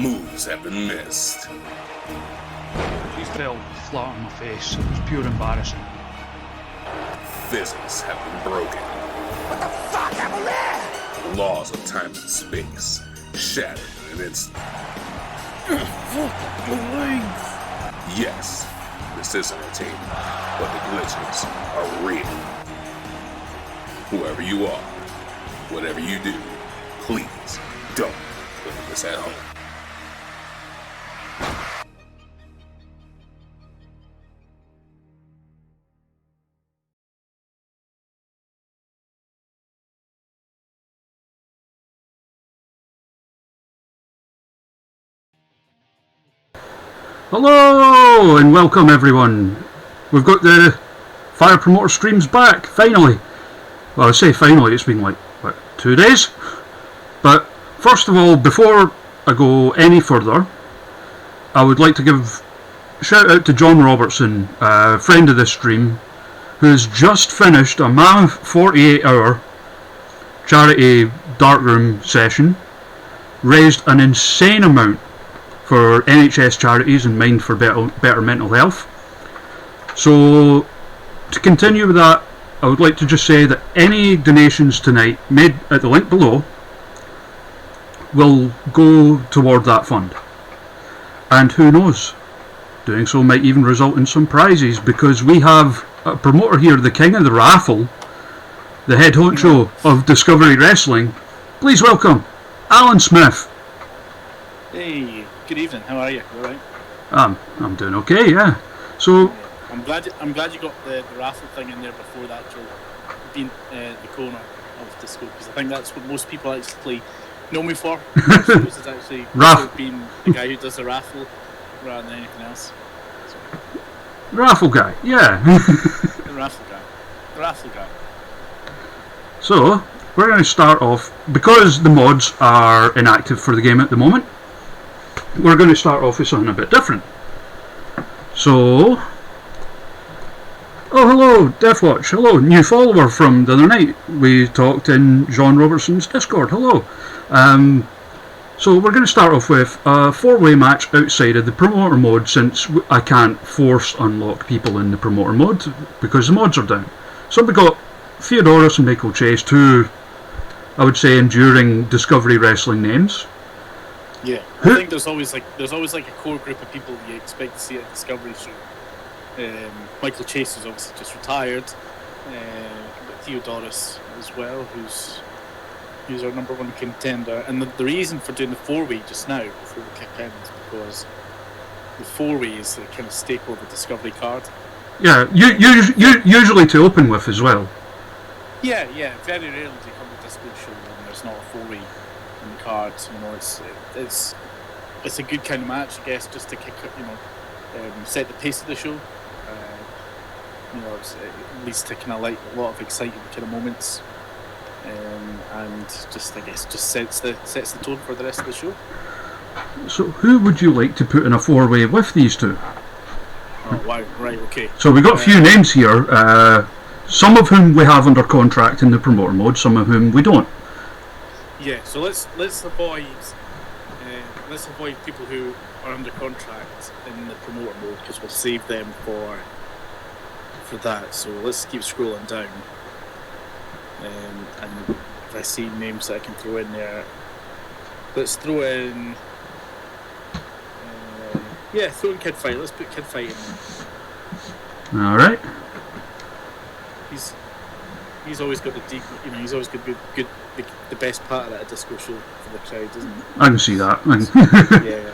moves have been missed. She fell flat on my face. It was pure embarrassing. Physics have been broken. What the fuck happened there? Laws of time and space shattered in an instant. Yes, this is entertainment, but the glitches are real. Whoever you are, whatever you do, please don't look at this at home. Hello and welcome everyone. We've got the Fire Promoter streams back, finally. Well, I say finally, it's been like, 2 days? But first of all, before I go any further, I would like to give a shout out to John Robertson, a friend of this stream, who's just finished a mammoth 48-hour charity darkroom session, raised an insane amount for NHS charities and Mind for Better Mental Health. So, to continue with that, I would like to just say that any donations tonight made at the link below will go toward that fund. And who knows, doing so might even result in some prizes, because we have a promoter here, the king of the raffle, the head honcho of Discovery Wrestling. Please welcome Alan Smith. Hey, good evening. How are you? You alright? I'm doing okay, yeah. So I'm glad you got the raffle thing in there before the actual being the corner of Disco, because I think that's what most people actually know me for. Is actually being the guy who does the raffle rather than anything else. So. Raffle guy, yeah. The raffle guy. So we're going to start off, because the mods are inactive for the game at the moment. We're going to start off with something a bit different. So, oh hello, Deathwatch, hello, new follower from the other night. We talked in John Robertson's Discord, hello. So we're going to start off with a 4-way match outside of the promoter mode, since I can't force unlock people in the promoter mode because the mods are down. So we got Theodorus and Michael Chase, two, I would say, enduring Discovery Wrestling names. Yeah, I think there's always like a core group of people you expect to see at Discovery show. Michael Chase is obviously just retired, but Theodorus as well, who's our number one contender. And the reason for doing the 4-way just now, before we kick in, is because the 4-way is a kind of staple of the Discovery card. Yeah, usually to open with as well. Yeah. Very rarely do you come to a Disco show and there's not a 4-way in the cards. You know, it's a good kind of match, I guess, just to kick, set the pace of the show. It's, at least to kind of light a lot of exciting kind of moments, and just, I guess, just sets the tone for the rest of the show. So who would you like to put in a 4-way with these two? Oh wow, right, okay. So we got a few names here, some of whom we have under contract in the promoter mode, some of whom we don't. Yeah, so let's avoid people who are under contract in the promoter mode, because we'll save them for that. So let's keep scrolling down, and if I see names that I can throw in there, let's throw in throw in Kid Fight. Let's put Kid Fight in there. Alright. He's always got the deep, he's always got good the best part of that Disco show for the crowd, isn't he? I can see that. Yeah.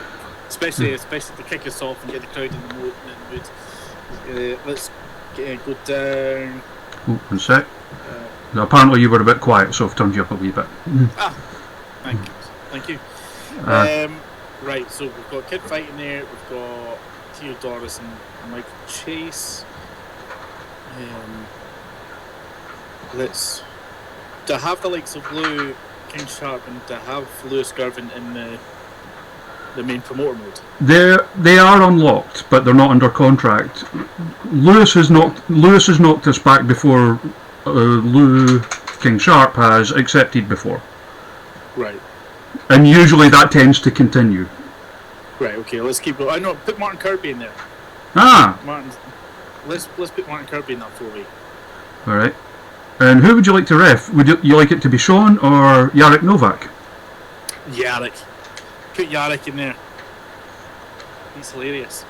Especially to kick us off and get the crowd in the mood. Let's go down. Oh, 1 sec. Apparently you were a bit quiet, so I've turned you up a wee bit. Thank you. Right, so we've got Kid Fight in there, we've got Theodorus and Michael Chase. To have the likes of Lou, King Sharp, and to have Lewis Gervin in the main promoter mode. They are unlocked, but they're not under contract. Lewis has knocked us back before Lou King Sharp has accepted before. Right. And usually that tends to continue. Right. Okay. Let's keep going. I know. Put Martin Kirby in there. Ah, Martin. Let's put Martin Kirby in that 4v. all right. And who would you like to ref? Would you like it to be Sean or Jarek Novak? Jarek. Put Jarek in there. He's hilarious.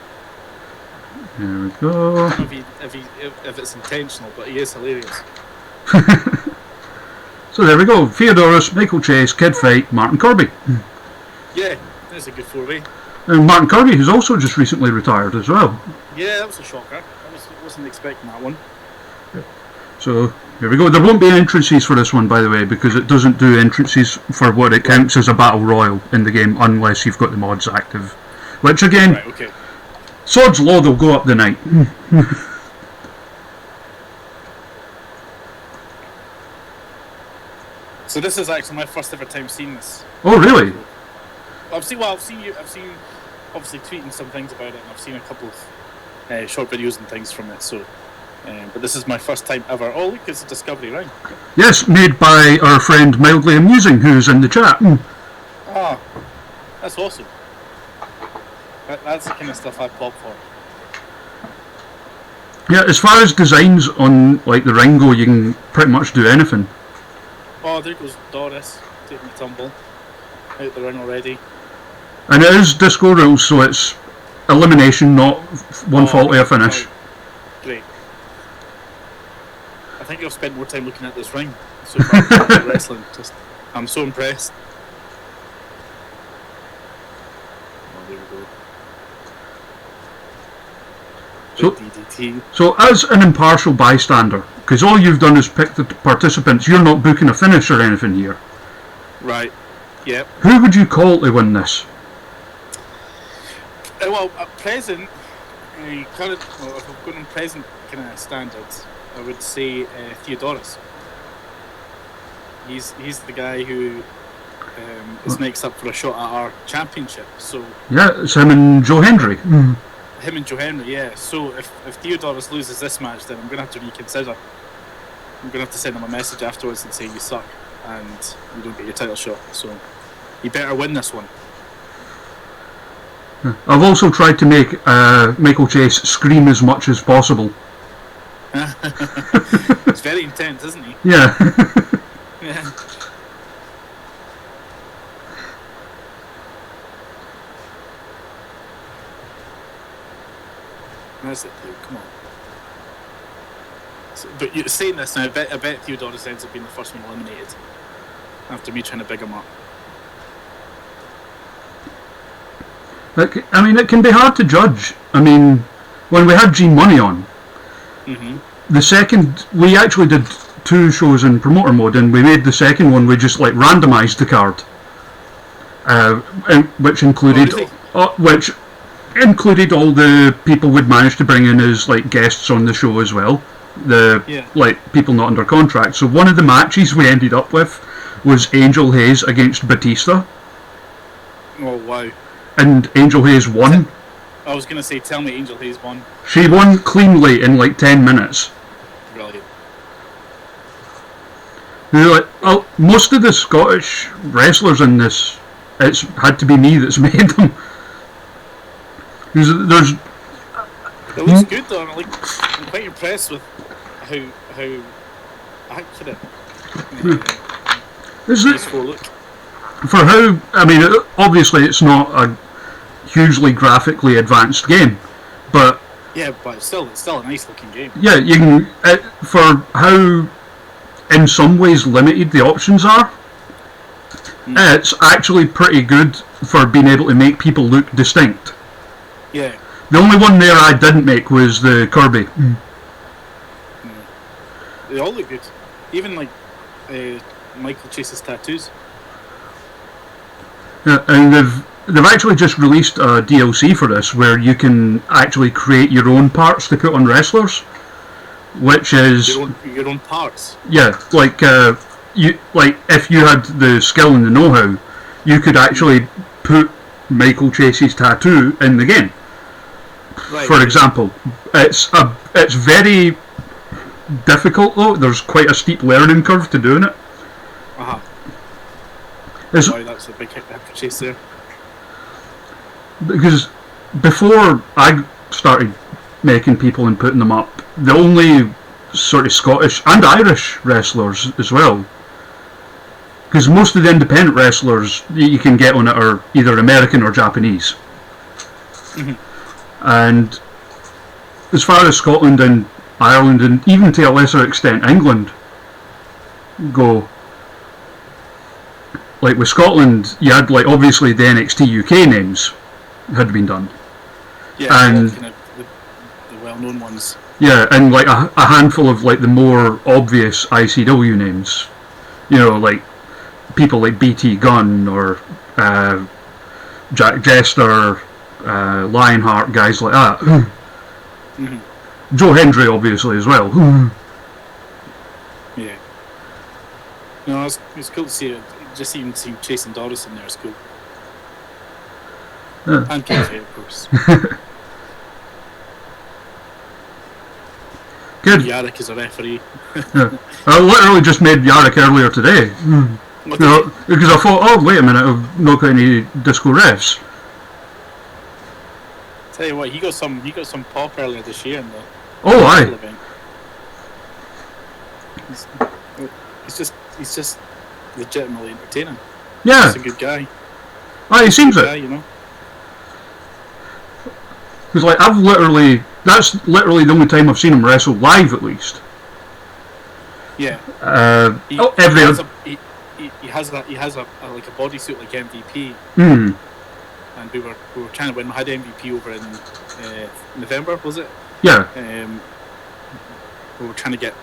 There we go. I don't know if it's intentional, but he is hilarious. So there we go. Theodorus, Michael Chase, Kid Fight, Martin Kirby. Yeah, that's a good 4v. And Martin Kirby, who's also just recently retired as well. Yeah, that was a shocker. Wasn't expecting that one. So here we go. There won't be entrances for this one, by the way, because it doesn't do entrances for what it counts as a battle royal in the game, unless you've got the mods active. Which again, Right, okay. sod's law, they'll go up the night. So this is actually my first ever time seeing this. Oh really? I've seen obviously tweeting some things about it, and I've seen a couple of short videos and things from it. So, but this is my first time ever. Oh look, it's a Discovery ring. Yes, made by our friend Mildly Amusing, who's in the chat. Ah, that's awesome. That's the kind of stuff I pop for. Yeah, as far as designs on like the ring go, you can pretty much do anything. Oh, there goes Doris taking the tumble out the ring already. And it is disco rules, so it's elimination, not one faulty a finish. Oh, great. I think I've spent more time looking at this ring so far than wrestling. I'm so impressed. Oh, there we go. So, DDT. so as an impartial bystander, because all you've done is pick the participants, you're not booking a finish or anything here. Right. Yep. Who would you call to win this? Well, at present, if I'm going on present kind of standards, I would say Theodorus. He's the guy who is next up for a shot at our championship. So Yeah, it's him and Joe Hendry. him and Joe Henry, yeah. So if Theodorus loses this match, then I'm going to have to reconsider. I'm going to have to send him a message afterwards and say you suck and you don't get your title shot. So you better win this one. I've also tried to make Michael Chase scream as much as possible. It's very intense, isn't he? Yeah. Yeah. That's it, dude. Come on. So, but you're saying this now, I bet Theodorus ends up being the first one eliminated after me trying to big him up. I mean, it can be hard to judge. I mean, when we had Gene Money on, the second, we actually did 2 shows in promoter mode, and we made the second one, we just like randomised the card, which included all the people we'd managed to bring in as like guests on the show as well, like people not under contract. So one of the matches we ended up with was Angel Hayes against Batista. Oh wow. And Angel Hayes won. I was going to say, tell me Angel Hayes won. She won cleanly in like 10 minutes. Brilliant. Most of the Scottish wrestlers in this, it's had to be me that's made them. There's It looks good though. I'm quite impressed with how accurate these 4 look. For how, I mean, obviously it's not a hugely graphically advanced game, but yeah, but it's still a nice looking game. Yeah, you can for how in some ways limited the options are. It's actually pretty good for being able to make people look distinct. Yeah. The only one there I didn't make was the Kirby. They all look good. Even like Michael Chase's tattoos. Yeah, and they've actually just released a DLC for this where you can actually create your own parts to put on wrestlers, which is your own parts. Yeah, like if you had the skill and the know-how, you could actually put Michael Chase's tattoo in the game. Right. For example, it's very difficult though. There's quite a steep learning curve to doing it. Wow, that's a big hit for Chase there. because before I started making people and putting them up, the only sort of Scottish and Irish wrestlers as well, because most of the independent wrestlers you can get on it are either American or Japanese. And as far as Scotland and Ireland, and even to a lesser extent England go, like with Scotland, you had like obviously the NXT UK names had been done. Yeah, and kind of the well-known ones. Yeah, and like a handful of like the more obvious ICW names, you know, like people like BT Gunn or Jack Jester, Lionheart, guys like that. Joe Hendry obviously as well. Yeah. No, it's cool to see it. Just even seeing Chase and Doris in there is cool. Yeah. And Casey, of course. Good. Yarrick is a referee. Yeah. I literally just made Yarrick earlier today. You know, because I thought, oh wait a minute, I've not got any disco refs. Tell you what, he got some pop earlier this year in the Oh aye. event. He's just legitimately entertaining. Yeah. He's a good guy. Aye, he seems Good it. guy, you know. Because like that's literally the only time I've seen him wrestle live, at least. Yeah. He has a like a bodysuit like MVP. And we were trying to win. We had MVP over in November, was it? Yeah. We were trying to get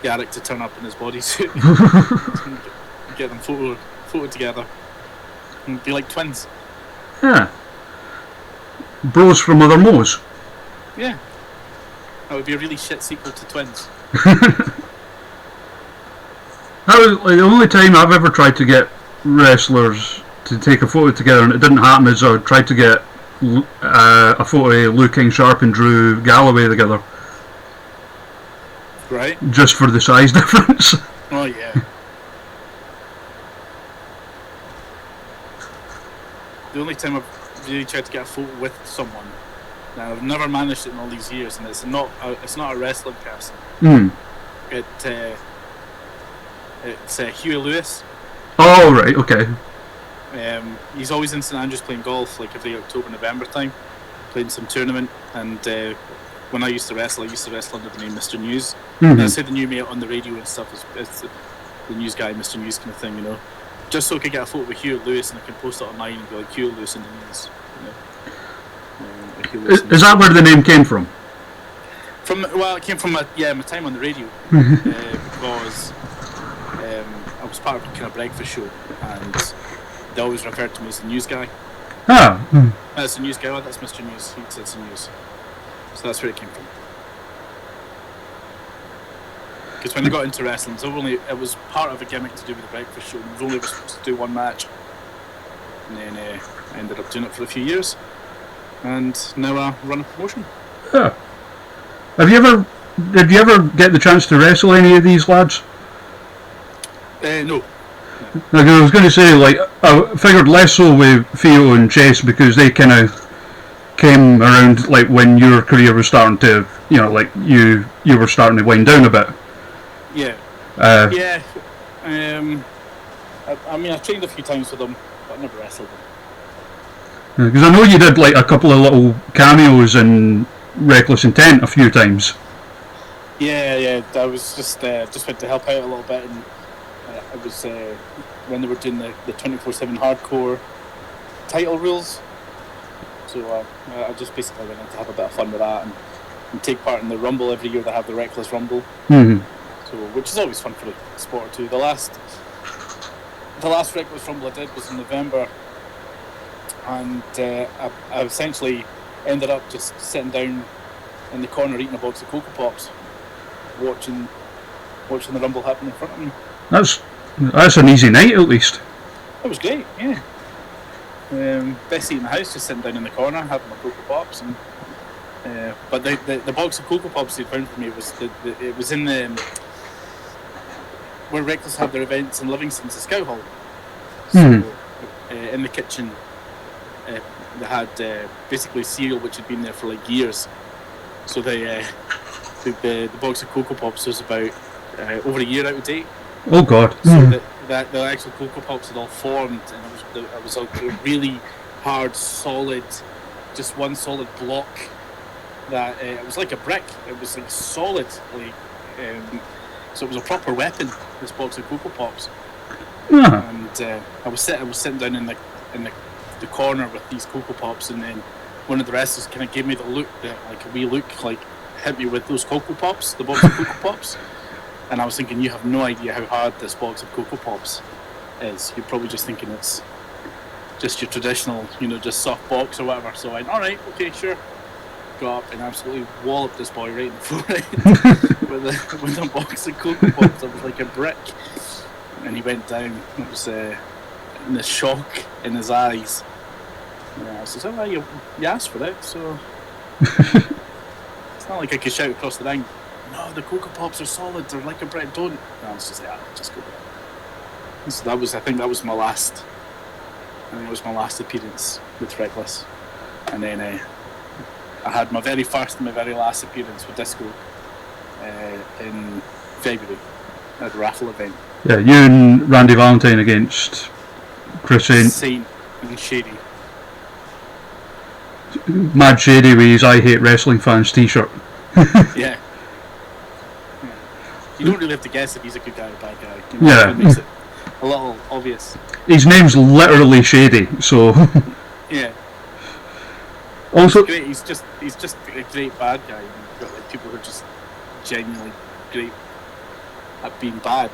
Yarrick to turn up in his bodysuit, get them photo together, and be like twins. Yeah. Bros from other mows. Yeah. That would be a really shit sequel to Twins. That was like the only time I've ever tried to get wrestlers to take a photo together, and it didn't happen. Is I tried to get a photo of Lou King Sharp and Drew Galloway together, Right? just for the size difference. Oh yeah. The only time I've really tried to get a photo with someone, now I've never managed it in all these years, and it's not a wrestling person. It's Huey Lewis. Oh right, okay. He's always in St Andrews playing golf, like every October, November time, playing some tournament. And when I used to wrestle under the name Mr. News. And I say the new mate on the radio and stuff is the news guy, Mr. News kind of thing, you know. Just so I could get a photo with Huey Lewis and I can post it online and be like Huey Lewis in the news. You know? Is that where the name came from? It came from my time on the radio because I was part of a kind of breakfast show and they always referred to me as the news guy. Ah. That's the news guy. Oh, that's Mr. News. He says the news. So that's where it came from. Because when I got into wrestling, it was part of a gimmick to do with the breakfast show. I was only supposed to do one match, and then I ended up doing it for a few years, and now I run a promotion. Yeah. Did you ever get the chance to wrestle any of these lads? No. Like I was going to say, like I figured less so with Theo and Chase because they kind of came around like when your career was starting to, you know, like you were starting to wind down a bit. Yeah. I mean, I've trained a few times with them, but I never wrestled them. Because I know you did like a couple of little cameos in Reckless Intent a few times. Yeah. I was just went to help out a little bit, and I was when they were doing the 24/7 hardcore title rules. So I just basically went in to have a bit of fun with that and take part in the Rumble every year. They have the Reckless Rumble, so which is always fun for a sport or two. The last Reckless Rumble I did was in November, and I essentially ended up just sitting down in the corner eating a box of Cocoa Pops, watching the Rumble happen in front of me. That's an easy night at least. It was great, yeah. Best seat in the house, just sitting down in the corner having my Cocoa Pops, and but the box of Cocoa Pops they found for me was it was in the where Reckless have their events in Livingston's the Scout Hall. So in the kitchen, they had basically cereal which had been there for like years. So the box of Cocoa Pops was about over a year out of date. Oh God. So that the actual Cocoa Pops had all formed, and it was a really hard, solid, just one solid block. That it was like a brick. It was like solid, like so it was a proper weapon. This box of Cocoa Pops. And I was sitting down in the corner with these Cocoa Pops, and then one of the wrestlers kind of gave me the look, like a wee look, like hit me with those Cocoa Pops, the box of Cocoa Pops. And I was thinking, you have no idea how hard this box of Cocoa Pops is. You're probably just thinking it's just your traditional, just soft box or whatever. So I went, all right, okay, sure. Got up and absolutely walloped this boy right in the forehead with a box of Cocoa Pops. It was like a brick. And he went down. It was in the shock in his eyes. I said, oh, well, you asked for it, so it's not like I could shout across the ring, no, the Cocoa Pops are solid, they're like a brick, don't. No, I was just like, just go with it. So I think that was my last appearance with Reckless. And then I had my very first and my very last appearance with Disco in February at the raffle event. Yeah, you and Randy Valentine against Chris Saint and Shady. Mad Shady with his I Hate Wrestling Fans t-shirt. Yeah. You don't really have to guess if he's a good guy or a bad guy. Yeah. It makes it a little obvious. His name's literally Shady, so... Yeah. Also, He's just a great bad guy. You've got like people who are just genuinely great at being bad.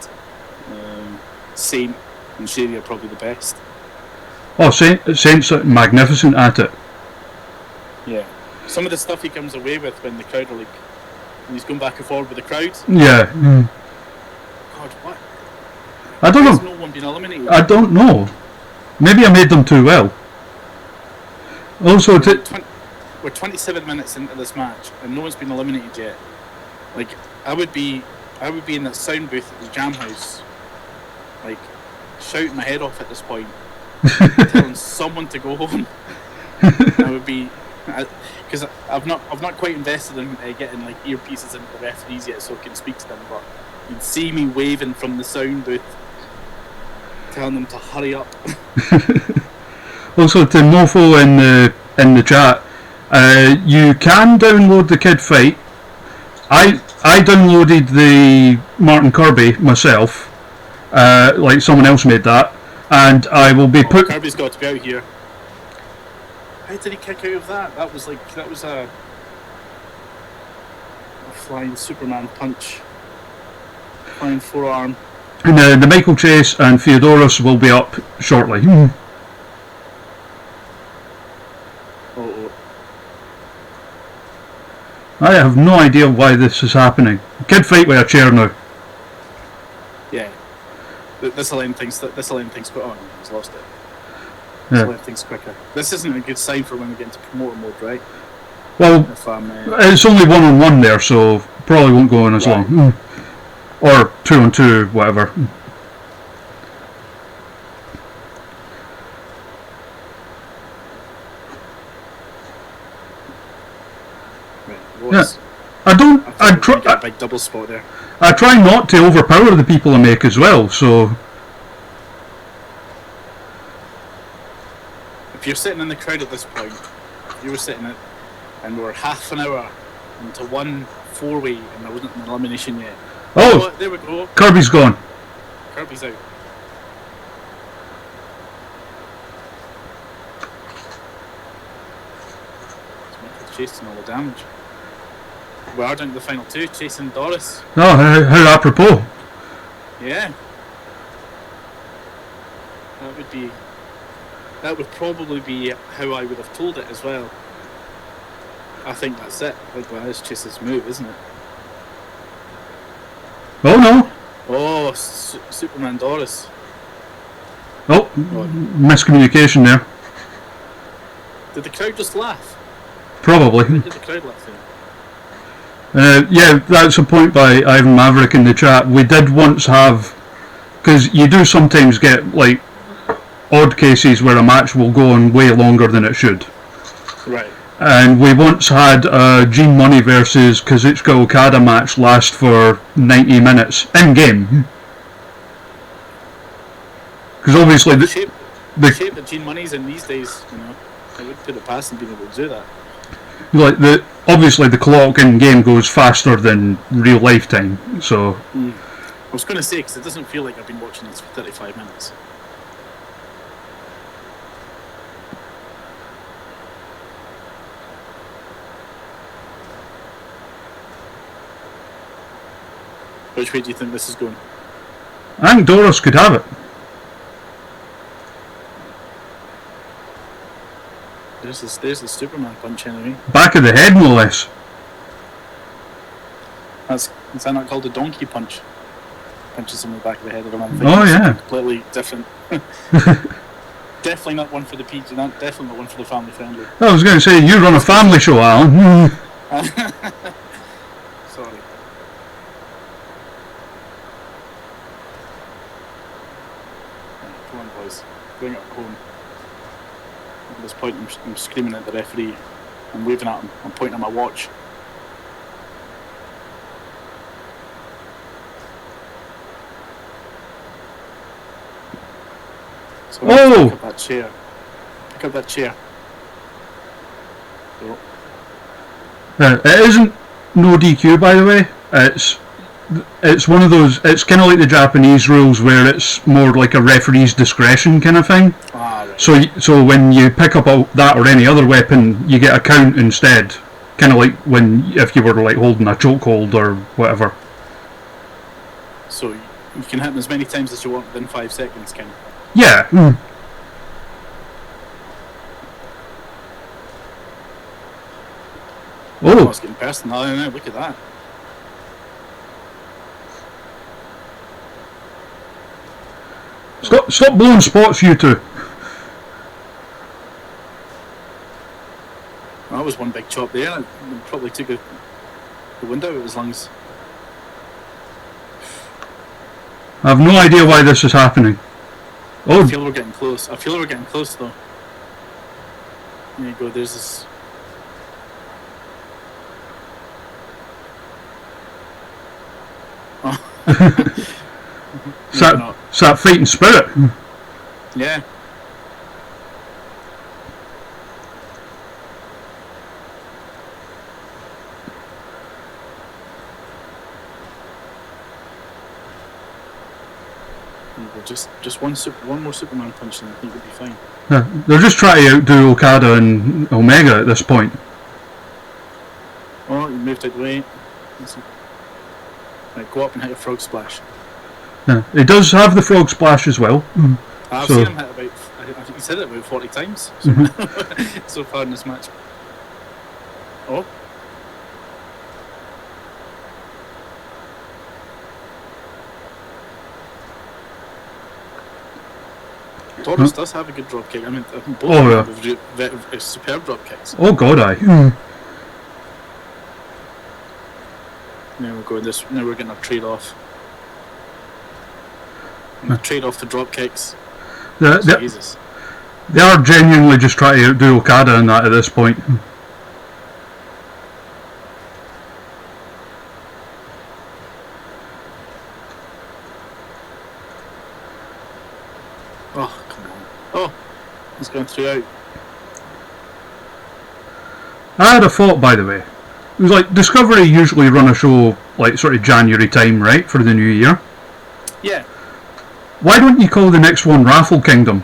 Saint and Shady are probably the best. Saint's magnificent at it. Yeah. Some of the stuff he comes away with when the crowd are like, when he's going back and forward with the crowd. Yeah. God, what? I don't know. Has no one been eliminated? I don't know. Maybe I made them too well. Also, we're 27 minutes into this match and no one's been eliminated yet. Like, I would be in that sound booth at the Jam House, like shouting my head off at this point, telling someone to go home. I would be, because I've not quite invested in getting like earpieces into the referees yet, so I can speak to them. But you'd see me waving from the sound booth, telling them to hurry up. Also, to Mofo in the chat, you can download the Kid Fight. I downloaded the Martin Kirby myself, like someone else made that, and I will be Kirby's got to be out here. How did he kick out of that? That was a flying Superman punch, flying forearm. And the Michael Chase and Theodorus will be up shortly. I have no idea why this is happening. Kid Fight with a chair now. Yeah. This will end things quick. Oh no, he's lost it. Yeah. This will end things quicker. This isn't a good sign for when we get into promoter mode, right? Well, it's only 1-on-1 there, so probably won't go on as long. Or 2-on-2, whatever. Yeah. I try. Big double spot there. I try not to overpower the people I make as well. So if you're sitting in the crowd at this point, you were sitting at, and we're half an hour into one 4-way, and there wasn't an elimination yet. Oh, there we go. Kirby's gone. Kirby's out. Chasing all the damage. We are down to the final two, chasing Doris. Oh, how apropos. Yeah. That would probably be how I would have told it as well. I think that's it. I think that is Chase's move, isn't it? Oh no. Oh, Superman Doris. Oh, miscommunication there. Did the crowd just laugh? Probably. Did the crowd laugh then? Yeah, that's a point by Ivan Maverick in the chat. We did once have, because you do sometimes get like odd cases where a match will go on way longer than it should. Right. And we once had a Gene Money versus Kazuchika Okada match last for 90 minutes in game. Because obviously The shape that Gene Money's in these days, I would put it past him being able to do that. Obviously the clock in game goes faster than real life time. So I was going to say, because it doesn't feel like I've been watching this for 35 minutes. Which way do you think this is going? I think Doris could have it. There's the Superman punch anyway. Back of the head, no less. Is that not called a donkey punch? Punches him in the back of the head. Oh yeah. Completely different. Definitely not one for the PG. Definitely not one for the family friendly. I was going to say, you run a family show, Alan. Sorry. Come on, boys. Bring it home. At this point, I'm screaming at the referee. I'm waving at him. I'm pointing at my watch. So Oh! pick up that chair. Pick up that chair. So, It isn't no DQ, by the way. It's one of those. It's kind of like the Japanese rules where it's more like a referee's discretion kind of thing. right. So when you pick up that or any other weapon, you get a count instead. Kind of like if you were like holding a chokehold or whatever. So you can hit them as many times as you want within 5 seconds, kind of. Yeah. Oh, it's getting personal now. Look at that. Stop blowing spots, you two. Well, that was one big chop there. It probably took the wind out of his lungs. I have no idea why this is happening. I Oh, feel we're getting close. Though. There you go. There's this. it's that fighting spirit. Yeah. Just one more Superman punch and I think we'll be fine. Yeah, they're just trying to outdo Okada and Omega at this point. Oh, you moved out of the way. Right, go up and hit a frog splash. Yeah, he does have the frog splash as well. I've So- seen him hit about. I think he's hit it about 40 times so far in this match. Oh. Doris does have a good drop kick. I mean, both Oh, yeah. of them have superb drop kicks. Oh god, aye. Now we're going this. Now we're getting our trade off. Trade off the drop kicks. Jesus. They are genuinely just trying to outdo Okada in that at this point. Oh, come on. Oh, he's going through out. I had a thought, by the way. It was like Discovery usually run a show like sort of January time, right, for the new year. Yeah. Why don't you call the next one Raffle Kingdom?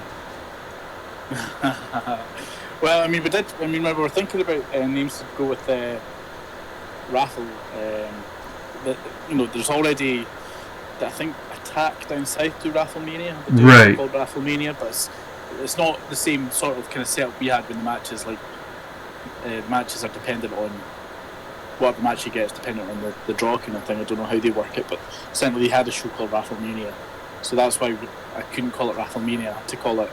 Well, I mean, we did. I mean, we were thinking about names to go with Raffle. There's already, I think, Attack down south to Rafflemania. Right. Called Rafflemania, but it's not the same sort of kind of setup we had when the matches matches are dependent on what the match you get is dependent on the draw kind of thing. I don't know how they work it, but certainly they had a show called Rafflemania, so that's why I couldn't call it Rafflemania. I had to call it.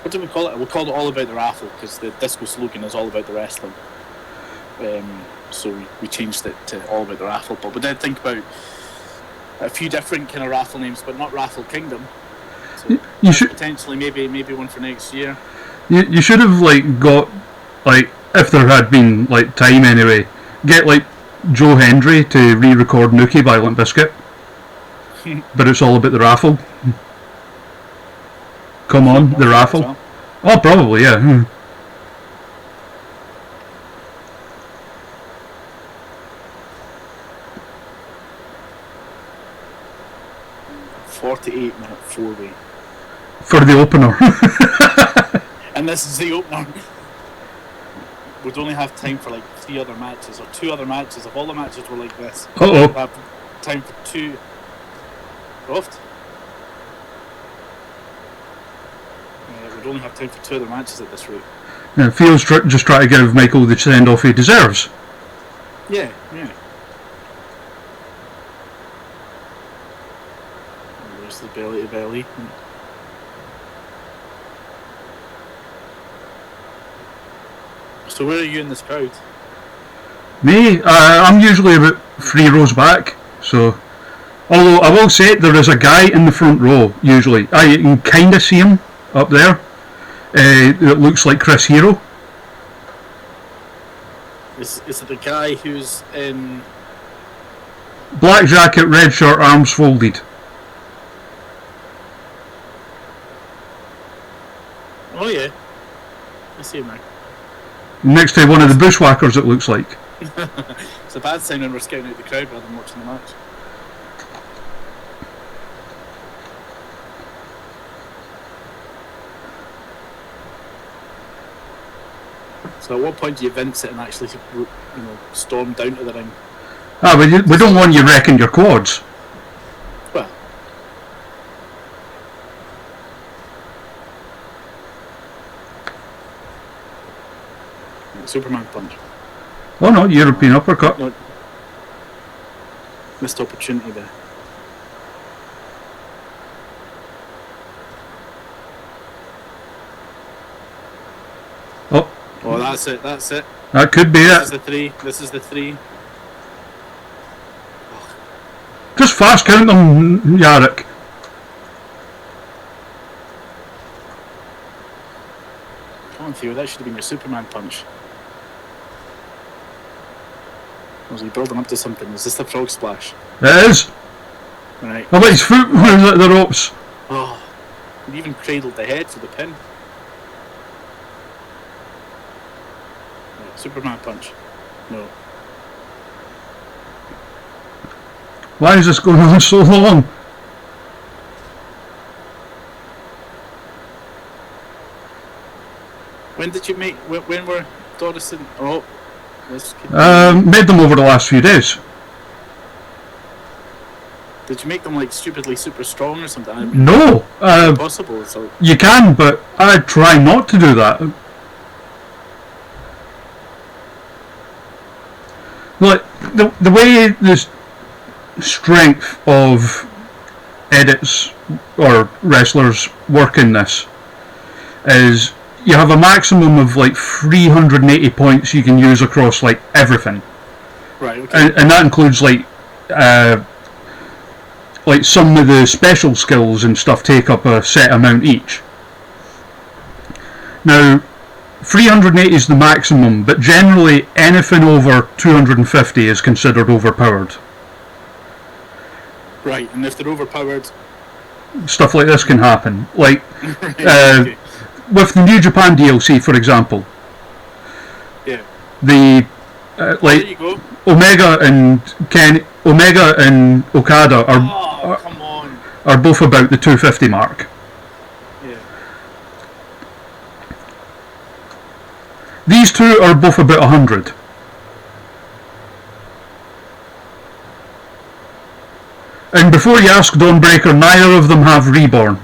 What did we call it? We called it All About the Raffle because the disco slogan is all about the wrestling. So we changed it to All About the Raffle. But we did think about a few different kind of raffle names, but not Raffle Kingdom. So So You should potentially maybe one for next year. you should have like got like, if there had been like time anyway, get like Joe Hendry to re-record Nookie by Limp Bizkit. But it's all about the raffle. Come on, the raffle. Well. Oh, probably, yeah. 48-minute four-way. For the opener. And this is the opener. We'd only have time for like 3 other matches or 2 other matches. If all the matches were like this, Uh-oh. we'd have time for 2. Croft? We'd only have time for 2 other matches at this rate. Yeah, Theo's just trying to give Michael the send-off he deserves. Yeah. There's the belly to belly. So where are you in this crowd? Me? I'm usually about 3 rows back, so... Although, I will say, there is a guy in the front row, usually. You can kind of see him up there. It looks like Chris Hero. Is it the guy who's in... Black jacket, red shirt, arms folded. Oh yeah, I see him now. Next to one of the bushwhackers, it looks like. It's a bad sign when we're scouting out the crowd rather than watching the match. So at what point do you vince it and actually, storm down to the ring? We don't want you wrecking your quads. Well, Superman punch. Oh no, European uppercut. No, missed opportunity there. Oh, that's it. That could be This it. is the 3. This is the 3. Just fast count them, Yarrick. Come on, Theo, that should have been your Superman punch. Was he building up to something? Is this the frog splash? It is. Right. Oh, but his foot was at the ropes. Oh, he even cradled the head for the pin. Right, Superman punch. No. Why is this going on so long? When did you make? When were Doris and this kid, Made them over the last few days. did you make them like stupidly super strong or something? I mean, No, impossible. So you can, but I try not to do that. Like the way this strength of edits or wrestlers work in this is you have a maximum of like 380 points you can use across like everything, right, okay. and that includes like some of the special skills and stuff take up a set amount each. Now 380 is the maximum, but generally anything over 250 is considered overpowered. Right, and if they're overpowered, Stuff like this can happen. Like right, okay. with the New Japan DLC, for example, Yeah. the There like you go. Omega and Okada Oh, come on. are both about the 250 mark. Yeah. These two are both about 100. And before you ask Dawnbreaker, neither of them have Reborn.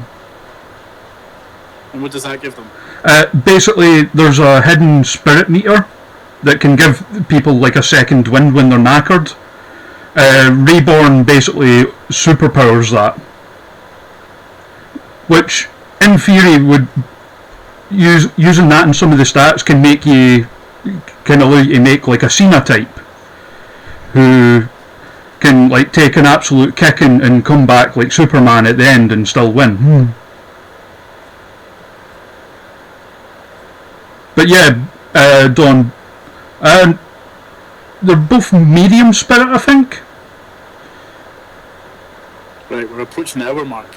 And what does that give them? Basically, there's a hidden spirit meter that can give people like a second wind when they're knackered. Reborn basically superpowers that, which in theory would using that in some of the stats can allow you to make like a Cena type who can like take an absolute kicking and come back like Superman at the end and still win. But yeah, Don, they're both medium spirit, I think. Right, we're approaching the hour mark.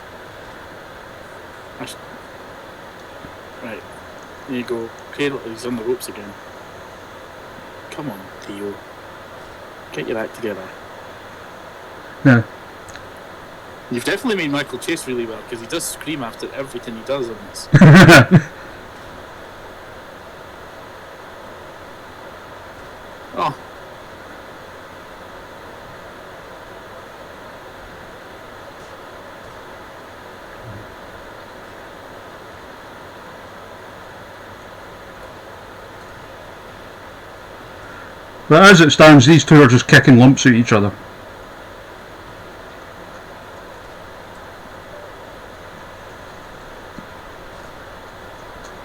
Right, there you go. Cradle, he's on the ropes again. Come on, Theo. Get your act together. Yeah. You've definitely made Michael Chase really well, because he does scream after everything he does on this. Oh. But as it stands, these two are just kicking lumps at each other.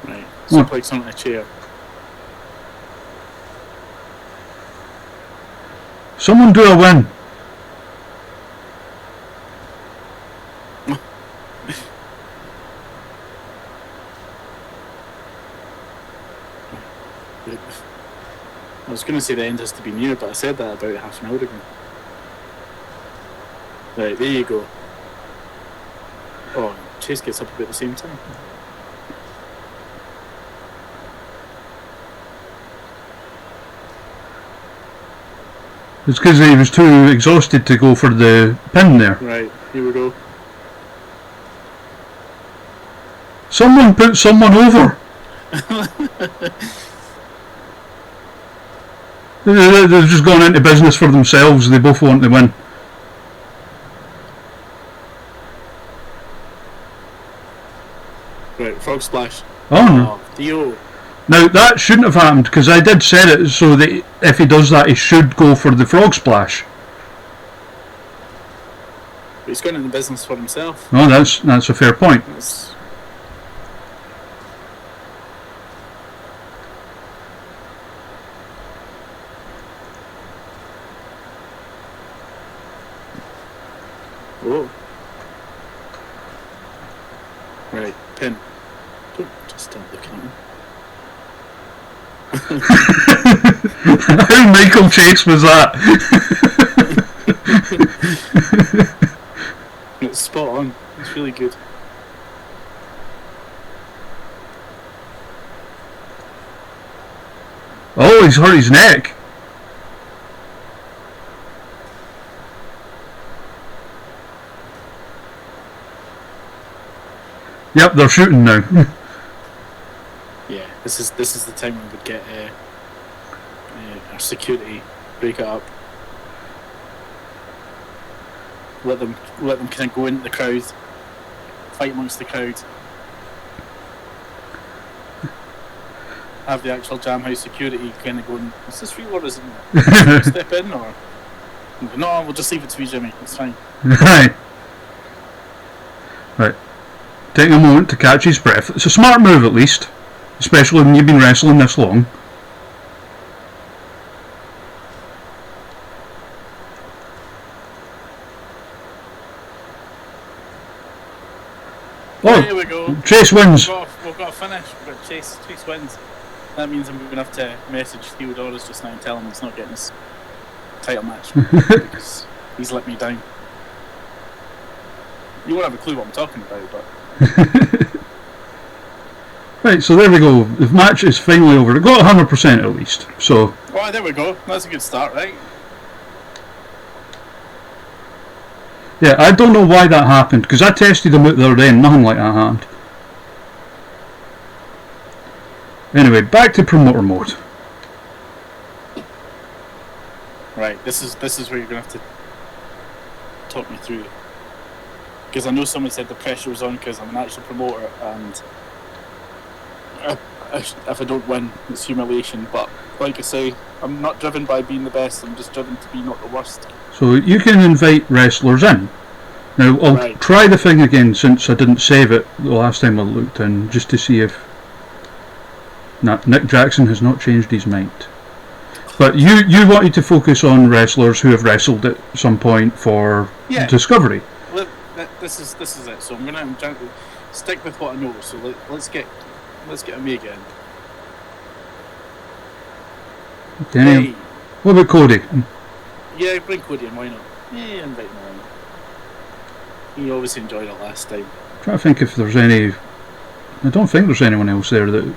Right, suplex on a chair. Someone do a win. I was going to say the end has to be near, but I said that about half an hour ago. Right, there you go. Oh, Chase gets up about the same time. It's because he was too exhausted to go for the pin there. Right, here we go. Someone put someone over. They've just gone into business for themselves. They both want to win. Right, frog splash. Oh no. Theo. Now that shouldn't have happened, because I did set it so that if he does that, he should go for the frog splash. But he's gone into business for himself. No, that's a fair point. That's... Oh. Right, pin. Don't just stop looking at me. How Michael Chase was that? It's spot on. It's really good. Oh, he's hurt his neck. Yep, they're shooting now. Yeah, this is the time we would get our security break it up. Let them kind of go into the crowd, fight amongst the crowd. Have the actual Jam House security kind of going, is this real or isn't it? Step in or no? We'll just leave it to you, Jimmy. It's fine. Right. Right. Taking a moment to catch his breath. It's a smart move, at least, especially when you've been wrestling this long. Oh, there we go. Chase wins. We've got a finish. We've got Chase wins. That means I'm going to have to message Theodorus just now and tell him he's not getting his title match because he's let me down. You won't have a clue what I'm talking about, but... Right, so there we go. The match is finally over. It got 100% at least. So. Oh, there we go. That's a good start, right? Yeah, I don't know why that happened, because I tested them out the other day and nothing like that happened. Anyway, back to promoter mode. Right, this is where you're going to have to talk me through. Because I know somebody said the pressure was on because I'm an actual promoter and if I don't win, it's humiliation. But like I say, I'm not driven by being the best, I'm just driven to be not the worst. So you can invite wrestlers in. Now I'll try the thing again since I didn't save it the last time I looked in, just to see if Nick Jackson has not changed his mind. But you wanted to focus on wrestlers who have wrestled at some point for Discovery. Well, this is it. So I'm trying to stick with what I know. So let's get Omega in. Kenny. Hey. What about Cody? Yeah, bring Cody in, why not? Yeah, invite him along. He obviously enjoyed it last time. I'm trying to think if there's any. I don't think there's anyone else there that.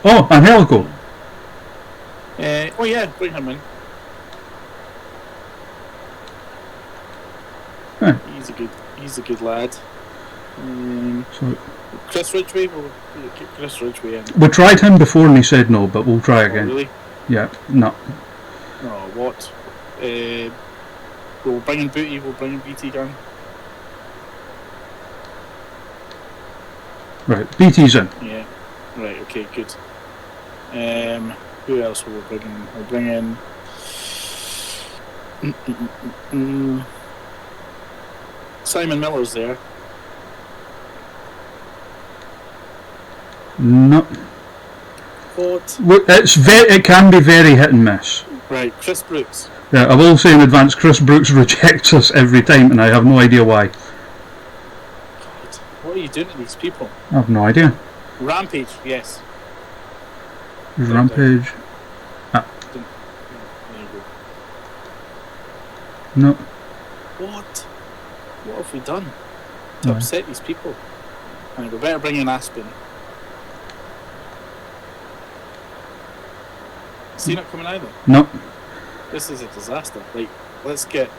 Oh, Angelico. Oh yeah, bring him in. Huh. He's a good lad. So Chris Ridgway, we'll get Chris Ridgway in. we tried him before and he said no, but we'll try Oh, again. really? Yeah, no. Oh, what? We'll bring in Booty, we'll bring in BT Gang. Right, BT's in. Yeah. Right, okay, good. Who else will we bring in? We'll bring in... Simon Miller's there. No. What? It can be very hit and miss. Right, Chris Brooks. Yeah, I will say in advance, Chris Brooks rejects us every time, and I have no idea why. God, what are you doing to these people? I have no idea. Rampage, yes. Rampage. There you go. No. What? What have we done to upset these people? And we better bring in Aspen. Is he not coming either? No. This is a disaster. Like, let's get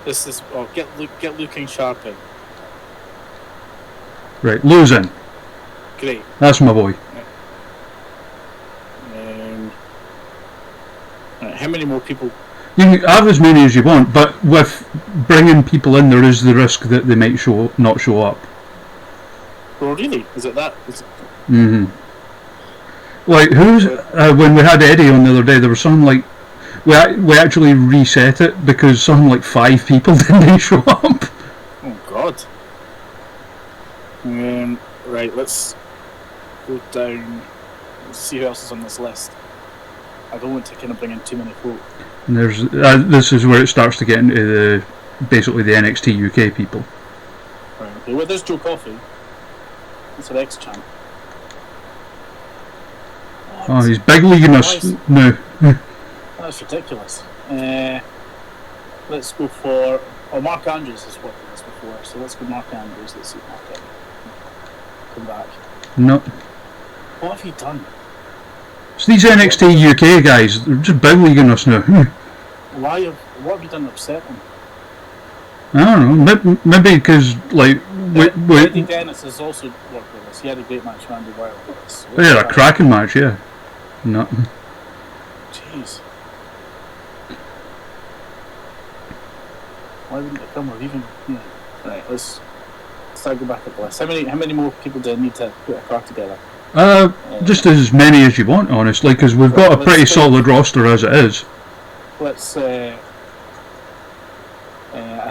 this is. Oh, get Luke and Sharp in. Right, losing. Great. That's my boy. Right, how many more people? You can have as many as you want, but with bringing people in, there is the risk that they might not show up. Oh, really? Is it that? Mm-hmm. Like, when we had Eddie on the other day, there was something like, we actually reset it because something like 5 people didn't show up. Oh, God. Right, let's go down. Let's see who else is on this list. I don't want to kind of bring in too many folk. And there's this is where it starts to get into basically the NXT UK people. Right, okay. Well, there's Joe Coffey. It's an ex-champ. Oh, he's big leaguing us now. That's ridiculous. Let's go for... Oh, Mark Andrews has worked with us before, so let's go Mark Andrews. Let's see if Mark Andrews come back. No. What have you done? So these NXT UK guys, they're just big leaguing us now. What have you done to upset them? I don't know. Maybe because like Eddie Dennis has also worked with us. He had a great match with Randy Wild with us. They had a cracking match, yeah. No. Jeez. Why wouldn't they come or even? Yeah. Right. Let's start go back up the list. How many more people do I need to put a card together? Just as many as you want, honestly, because we've got a pretty solid roster as it is. Let's. I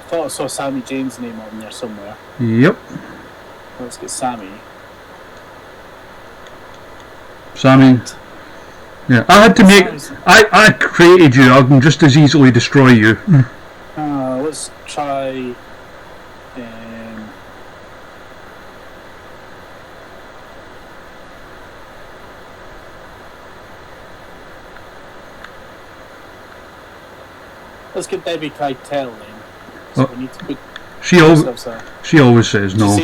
thought I saw Sammy James' name on there somewhere. Yep. Let's get Sammy. Sammy. Yeah, I had to make. I created you. I can just as easily destroy you. Let's try. Let's get Debbie Keitel in. So we need to put. She always says no.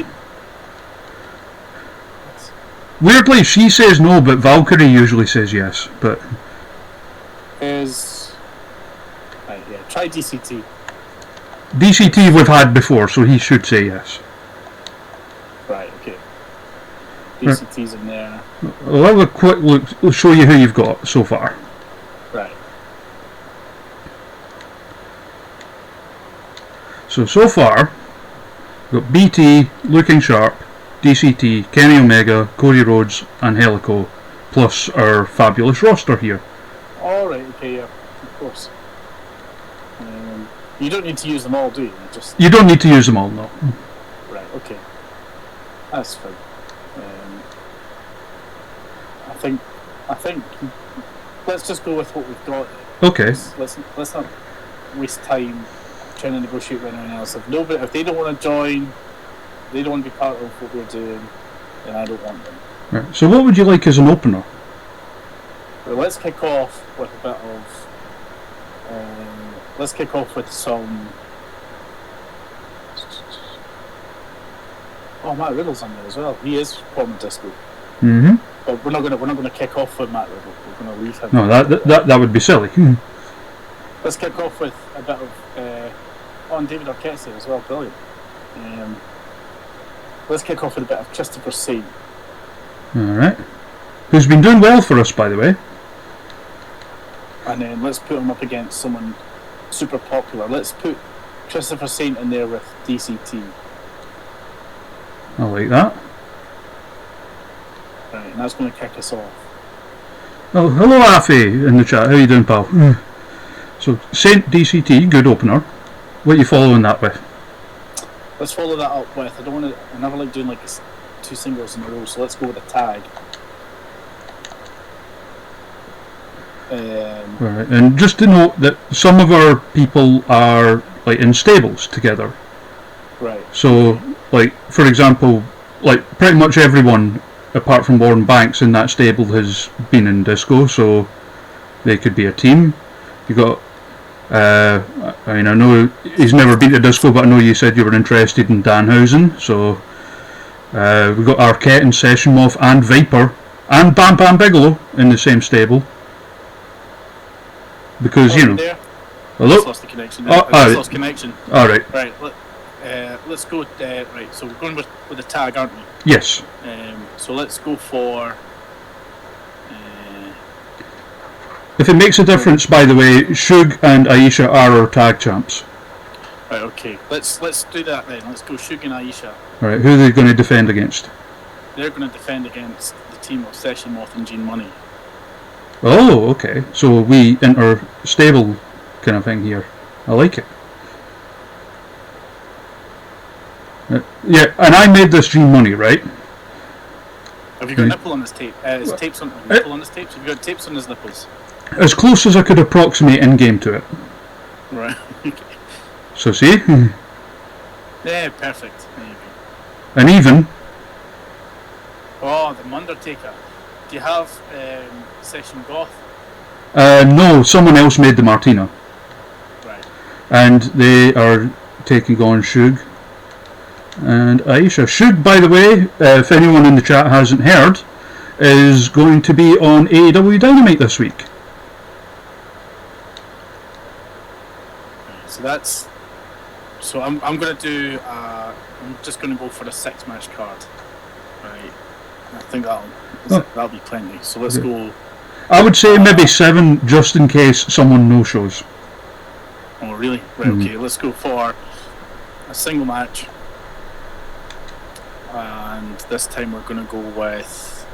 Weirdly, she says no, but Valkyrie usually says yes. But try DCT. DCT we've had before, so he should say yes. Right. Okay. DCT's in there. I'll have a quick look. We'll show you who you've got so far. Right. So far, we've got BT, Looking Sharp, DCT, Kenny Omega, Cody Rhodes, and Helico, plus our fabulous roster here. Alright, okay, yeah, of course. You don't need to use them all, do you? You don't need to use them all, no. Right, okay. That's fine. I think let's just go with what we've got. Okay. Let's not waste time trying to negotiate with anyone else. If they don't want to join, they don't want to be part of what we're doing, then I don't want them. Right. So what would you like as an opener? Well, let's kick off with a bit of Let's kick off with some. Oh, Matt Riddle's on there as well. He is former disco. Mm-hmm. But we're not gonna kick off with Matt Riddle. We're gonna leave him. No, that would be silly. Let's kick off with a bit of and David Arquette there as well. Brilliant. Let's kick off with a bit of Christopher Saint. All right. Who's been doing well for us, by the way. And then let's put him up against someone super popular. Let's put Christopher Saint in there with DCT. I like that. Right, and that's going to kick us off. Oh, hello, Afi, in the chat. How you doing, pal? So, Saint DCT, good opener. What are you following that with? Let's follow that up with. I never like doing like two singles in a row, so let's go with a tag. Right, and just to note that some of our people are like in stables together. Right. So, like for example, like pretty much everyone apart from Warren Banks in that stable has been in disco, so they could be a team. You got. I mean, I know he's never been to disco, but I know you said you were interested in Danhausen. So we've got Arquette and Session Moth and Viper and Bam Bam Bigelow in the same stable. Because you know. There. Hello. Just lost the connection. Lost connection. All right. Right. Let's go. Right. So we're going with the tag, aren't we? Yes. So let's go for. If it makes a difference, by the way, Shug and Aisha are our tag champs. Right. Okay. Let's do that then. Let's go Shug and Aisha. All right. Who are they going to defend against? They're going to defend against the team of Session Moth and Gene Money. Oh, okay. So we enter stable kind of thing here. I like it. Yeah, and I made this Gene Money, right? Have you got a nipple on his tape? His tapes on nipple on his tapes. Have you got tapes on his nipples? As close as I could approximate in game to it. Right. So see? Yeah, perfect. There you go. And even. Oh, the Undertaker. Do you have Session Goth? No, someone else made the Martina. Right. And they are taking on Shug and Aisha. Shug, by the way, if anyone in the chat hasn't heard, is going to be on AEW Dynamite this week. So that's. So I'm going to do. I'm just going to go for a 6-match card. Right. I think that'll be plenty. So let's go. I would say maybe 7, just in case someone no-shows. Oh, really? Right. Okay. Let's go for a single match. And this time we're going to go with.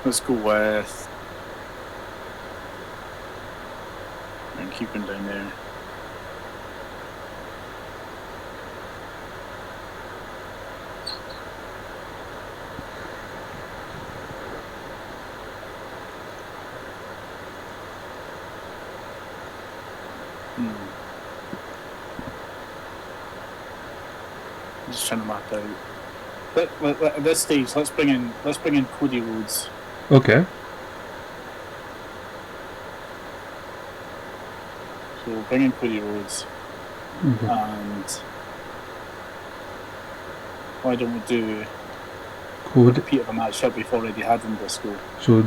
Let's go with. And keep him down there. I'm just trying to map out. At this stage, let's bring in Cody Rhodes. Okay. So we'll bring in Cody Rhodes. Mm-hmm. And why don't we do a Cody. repeat of a match that we've already had in Disco? So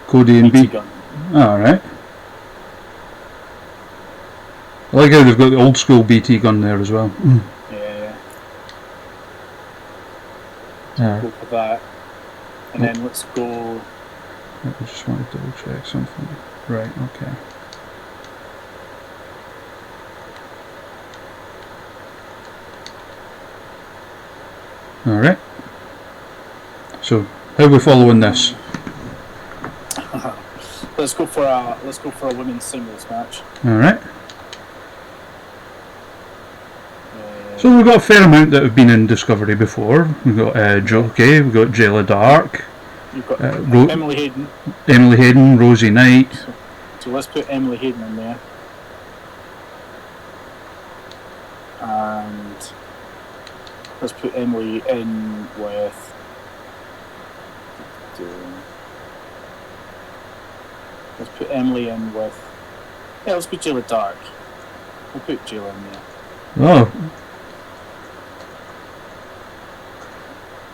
Cody and BT B. Gun. Alright. I like how they've got the old school BT gun there as well. Yeah. Yeah. Go for that. And then let's go. I just want to double check something. Right, okay. Alright. So, how are we following this? Let's go for a women's singles match. Alright. So we've got a fair amount that have been in Discovery before. We've got Jockey, we've got Jayla Dark, You've got Emily Hayden. Emily Hayden, Rosie Knight. So let's put Emily Hayden in there. And let's put Emily in with Let's put Emily in with. Yeah, let's put Jayla Dark. We'll put Jayla in there. Oh,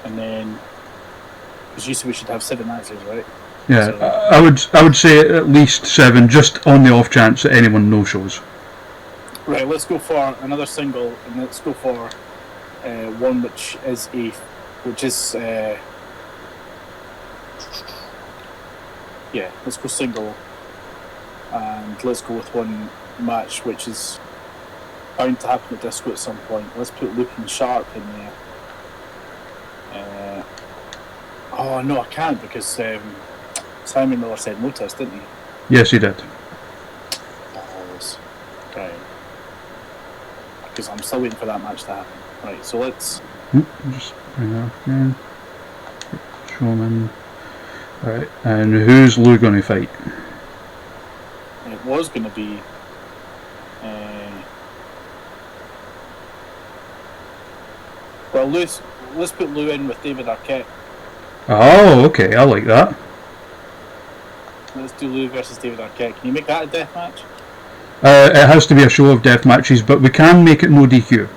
And then, because you said we should have 7 matches, right? yeah. So- I would say at least 7, just on the off chance that anyone no shows. Right, let's go for another single, and let's go for one which is let's go single, and let's go with one match which is bound to happen at Disco at some point. Let's put Luke and Sharp in there. Oh no, I can't because Simon Miller said no to us, didn't he? Yes, he did. Balls. Right. Because I'm still waiting for that match to happen. Right, so let's. Just bring that up again. Showman. Alright, and who's Lou going to fight? It was going to be. Well, let's put Lou in with David Arquette. Oh, okay, I like that. Let's do Lou versus David Arquette. Can you make that a death match? It has to be a show of death matches, but we can make it no DQ.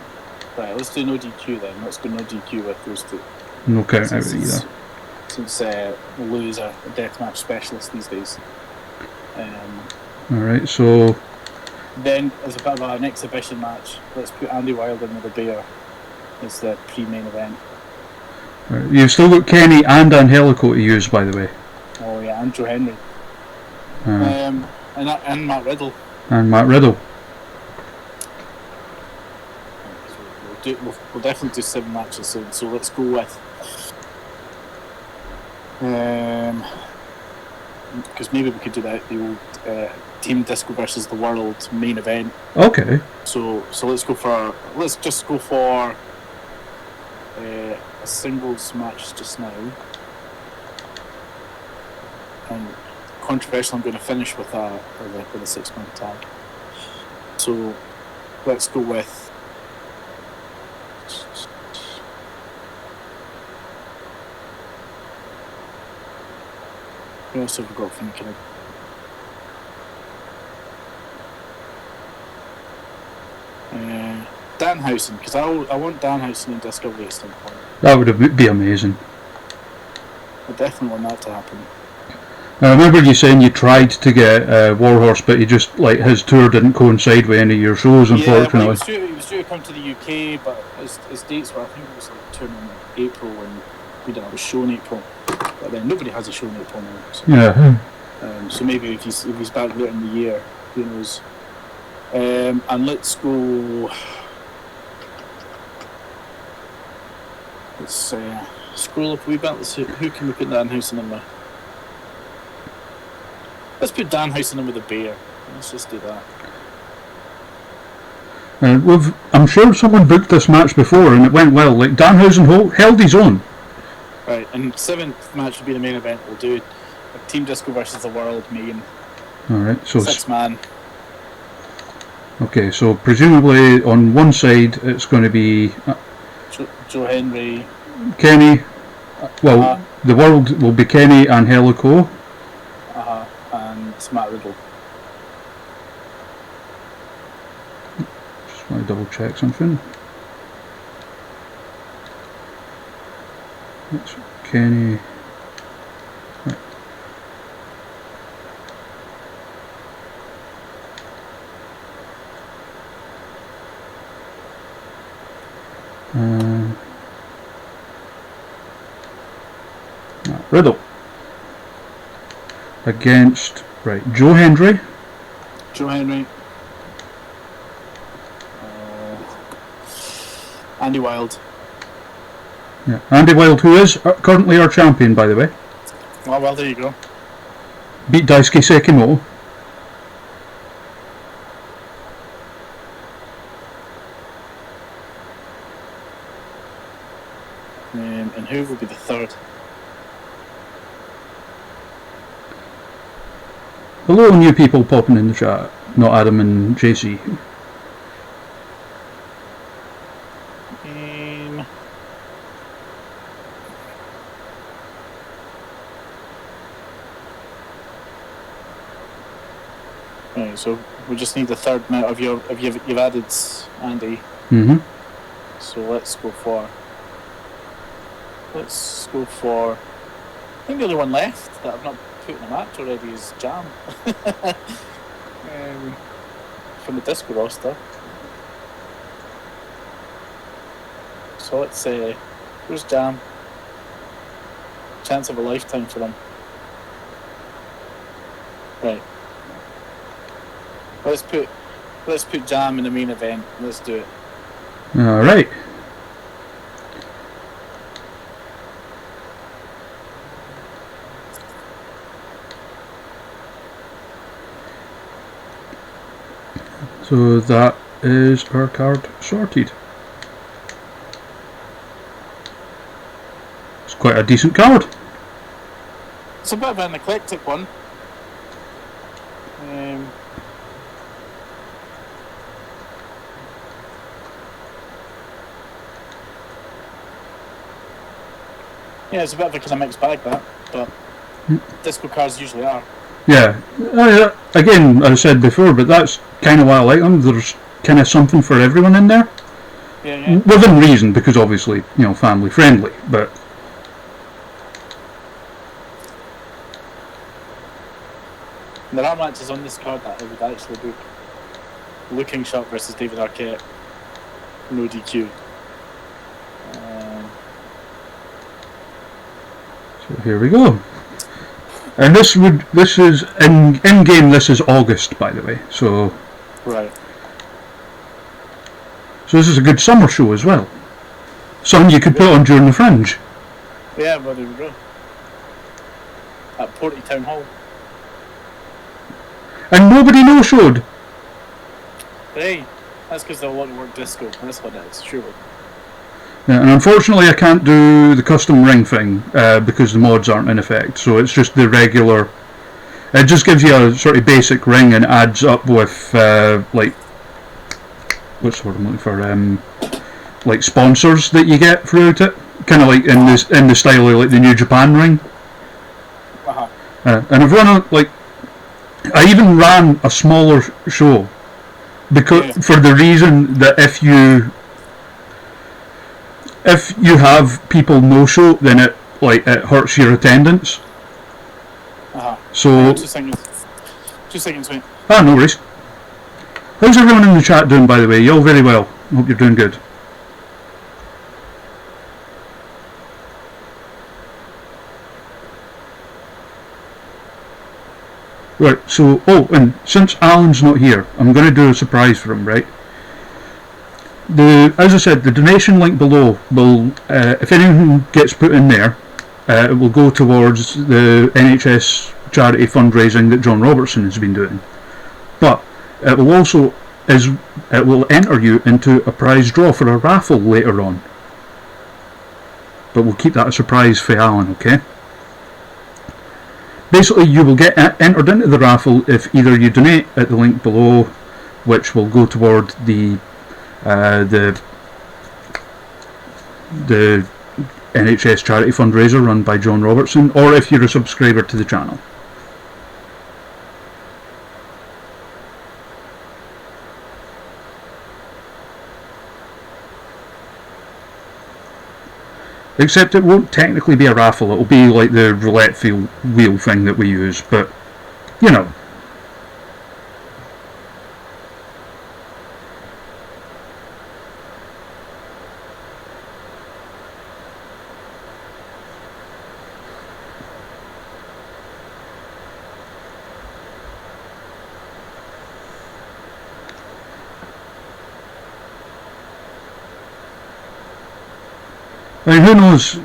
Right, let's do no DQ then. Let's go no DQ with those two. No count out either. Since Lou is a death match specialist these days. Alright, so Then, as a bit of an exhibition match, let's put Andy Wilder and the Bear as the pre-main event. right, you've still got Kenny and Angelico to use, by the way. Oh yeah, and Joe Henry. And Matt Riddle. And Matt Riddle. We'll definitely do 7 matches soon. So let's go with. Because maybe we could do the old Team Disco versus the World main event. Okay. So let's just go for a singles match just now. And controversial, I'm going to finish with a 6-man tag. So let's go with. Who else have we got thinking of? Danhausen, because I want Danhausen in Discovery at some point. That would be amazing. I definitely want that to happen. I remember you saying you tried to get Warhorse, but he just, like, his tour didn't coincide with any of your shows, unfortunately. Yeah, well, he was due to come to the UK, but his dates were, I think it was like turning in April, and we didn't have a show in April. But then nobody has a show in April now. So, Yeah. So maybe if he's back later in the year, who knows? And let's go. Let's scroll up a wee bit. Let's see, who can we put Danhausen in with? Let's put Danhausen in with the Bear. Let's just do that. I'm sure someone booked this match before and it went well. Like, Danhausen held his own. Right, and 7th match will be the main event. We'll do Team Disco versus the World main. Alright, so 6-man. Okay, so presumably on one side it's going to be Joe Henry. Kenny. Well, the World will be Kenny, Angelico. And Matt Riddle. Just want to double check something. That's Kenny. Right. Riddle against Joe Henry. Andy Wilde. Yeah, Andy Wilde, who is currently our champion, by the way. Oh, well, there you go. Beat Daisuke Sekimoto. And who will be the third? Hello, new people popping in the chat. Not Adam and JC. So we just need the third now. You've added Andy. Mm-hmm. So let's go for. I think the only one left that I've not put in a match already is Jam. From the disco roster. So let's say, where's Jam? Chance of a lifetime for them. Right. Let's put Jam in the main event. Let's do it. All right. So that is our card sorted. It's quite a decent card. It's a bit of an eclectic one. Yeah, it's a bit of a kind of mixed bag, that, but disco cards usually are. Yeah. Again, as I said before, but that's kind of why I like them. There's kind of something for everyone in there. Yeah. Within reason, because obviously, family friendly, but... There are matches on this card that I would actually book. Looking Sharp versus David Arquette. No DQ. So here we go. And this is in game. This is August, by the way. So right. So this is a good summer show as well. Something you could put on during the Fringe. Yeah, well, there we go. At Porty Town Hall. And nobody no-showed. Hey, that's because they'll want to work disco. That's what it is, surely. Yeah, and unfortunately I can't do the custom ring thing because the mods aren't in effect. So it's just the regular. It just gives you a sort of basic ring and adds up with like, what's the word I'm looking for? Like sponsors that you get throughout it, kind of like in the style of like the New Japan ring. And I've run I even ran a smaller show because for the reason that if you have people no show, then it hurts your attendance. So 2 seconds. 2 seconds, mate. no worries. How's everyone in the chat doing, by the way? You all very well. Hope you're doing good. Right, so, and since Alan's not here, I'm going to do a surprise for him, right? As I said, the donation link below will, if anything gets put in there, it will go towards the NHS charity fundraising that John Robertson has been doing. But it will also, it will enter you into a prize draw for a raffle later on. But we'll keep that a surprise for Alan, okay? Basically, you will get entered into the raffle if either you donate at the link below, which will go toward the NHS charity fundraiser run by John Robertson, or if you're a subscriber to the channel. Except it won't technically be a raffle, it'll be like the roulette wheel thing that we use, but, you know. I mean, who knows,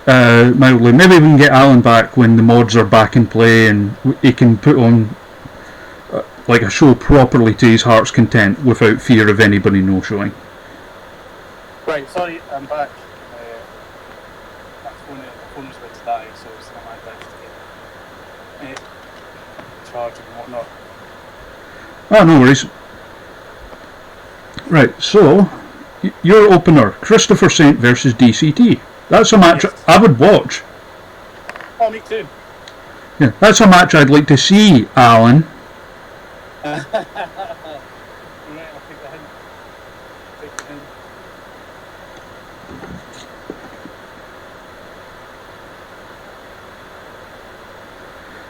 mildly, maybe we can get Alan back when the mods are back in play and he can put on like a show properly to his heart's content without fear of anybody no-showing. Right, sorry, I'm back. My phone was about to die, so it's not my best to get charged and whatnot. Ah, no worries. Right, so, your opener, Christopher Saint versus DCT. That's a match I would watch. Oh, me too. Yeah, that's a match I'd like to see, Alan.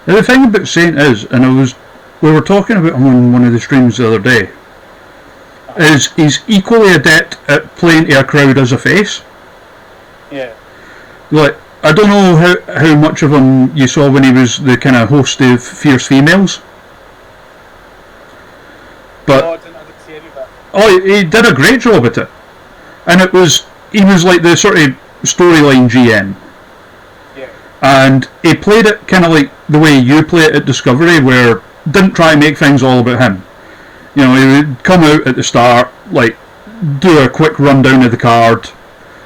Now, the thing about Saint is, and we were talking about him on one of the streams the other day, is he's equally adept at playing to a crowd as a face. Yeah. Like, I don't know how much of him you saw when he was the kind of host of Fierce Females. But No, I didn't see any of that. oh, he did a great job at it. And he was like the sort of storyline GM. Yeah. And he played it kind of like the way you play it at Discovery, where didn't try to make things all about him. You know, he would come out at the start, like, do a quick rundown of the card,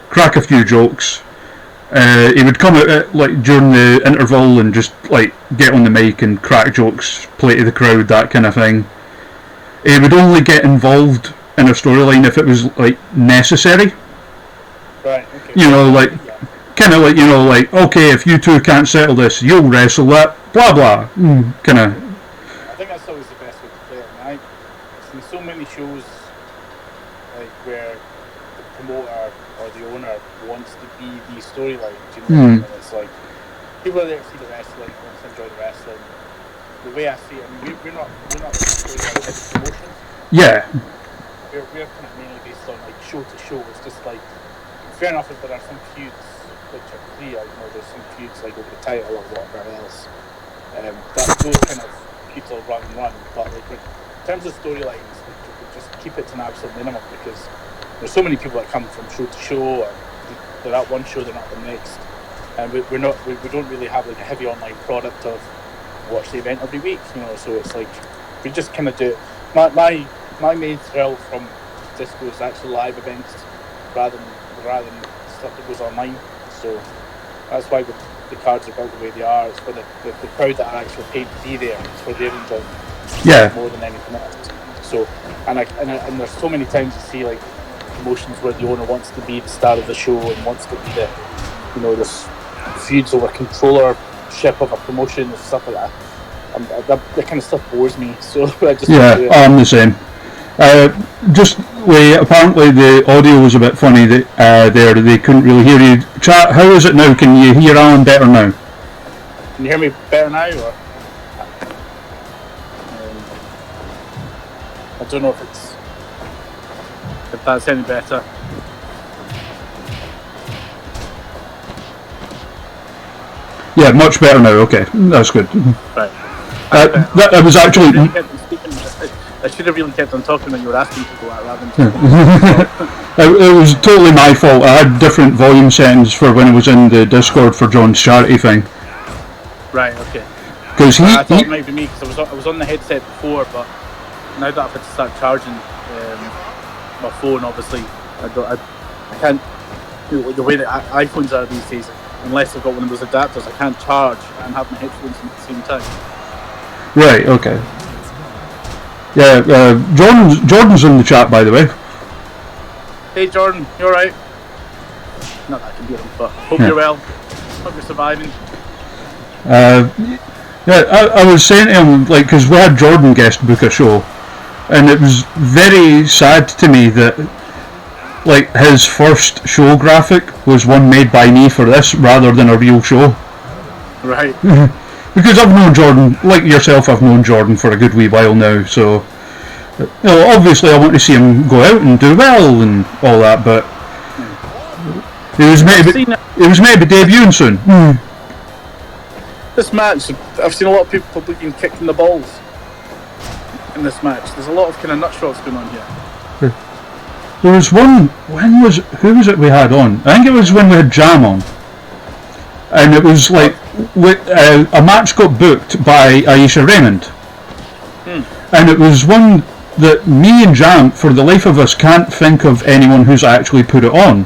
crack a few jokes. He would come out like during the interval and just like get on the mic and crack jokes, play to the crowd, that kind of thing. He would only get involved in a storyline if it was like necessary. Right. Okay. You know, like kind of like, you know, like, okay, if you two can't settle this, you'll wrestle that, blah blah. Kind of. I think that's always the best way to play it. And I've seen so many shows like where the promoter or the owner wants to be the storyline. Do you know what I mean? It's like people are there to see the wrestling, want to enjoy the wrestling. The way I see it, I mean, we're not storyline heavy promotions. Yeah. We're kind of mainly based on like show to show. It's just like, fair enough if there are some feuds which are clear, you know, there's some feuds like over the title or whatever else. Those kind of feuds will run, but like in terms of storylines, we just keep it to an absolute minimum, because there's so many people that come from show to show, or they're at one show, they're not the next, and we don't really have like a heavy online product of watch the event every week, you know. So it's like we just kind of do it. My main thrill from Disco is actually live events rather than stuff that goes online. So that's why the cards are built the way they are. It's for the crowd that are actually paid to be there. It's for their enjoyment. Yeah. More than anything else. So and there's so many times you see like promotions where the owner wants to be the star of the show and wants to be the, you know, this feuds over controllership of a promotion and stuff like that. That kind of stuff bores me. So I just I'm the same. Just apparently the audio was a bit funny there. They couldn't really hear you. Chat, how is it now? Can you hear Alan better now? Can you hear me better now? Or? I don't know if that's any better. Yeah, much better now. Okay, that's good. Right. That was actually. I should have really kept on talking when you were asking to go out rather than It was totally my fault. I had different volume settings for when I was in the Discord for John's charity thing. Right, okay. Because I thought it might be me, because I was on the headset before, but now that I've had to start charging my phone, obviously, I can't, the way that iPhones are these days, unless I've got one of those adapters, I can't charge and have my headphones in at the same time. Right, okay. Yeah, Jordan's in the chat, by the way. Hey Jordan, you alright? Not that I can hear him, but hope you're well. Hope you're surviving. I was saying to him, like, because we had Jordan guest book a show, and it was very sad to me that, like, his first show graphic was one made by me for this rather than a real show. Right. Because I've known Jordan, like yourself, I've known Jordan for a good wee while now, so, you know, obviously I want to see him go out and do well and all that, but it was maybe debuting soon. This match, I've seen a lot of people being kicked in the balls in this match. There's a lot of kind of nut shots going on here. There was one, who was it we had on? I think it was when we had Jam on. And it was like, a match got booked by Aisha Raymond. And it was one that me and Jam, for the life of us, can't think of anyone who's actually put it on.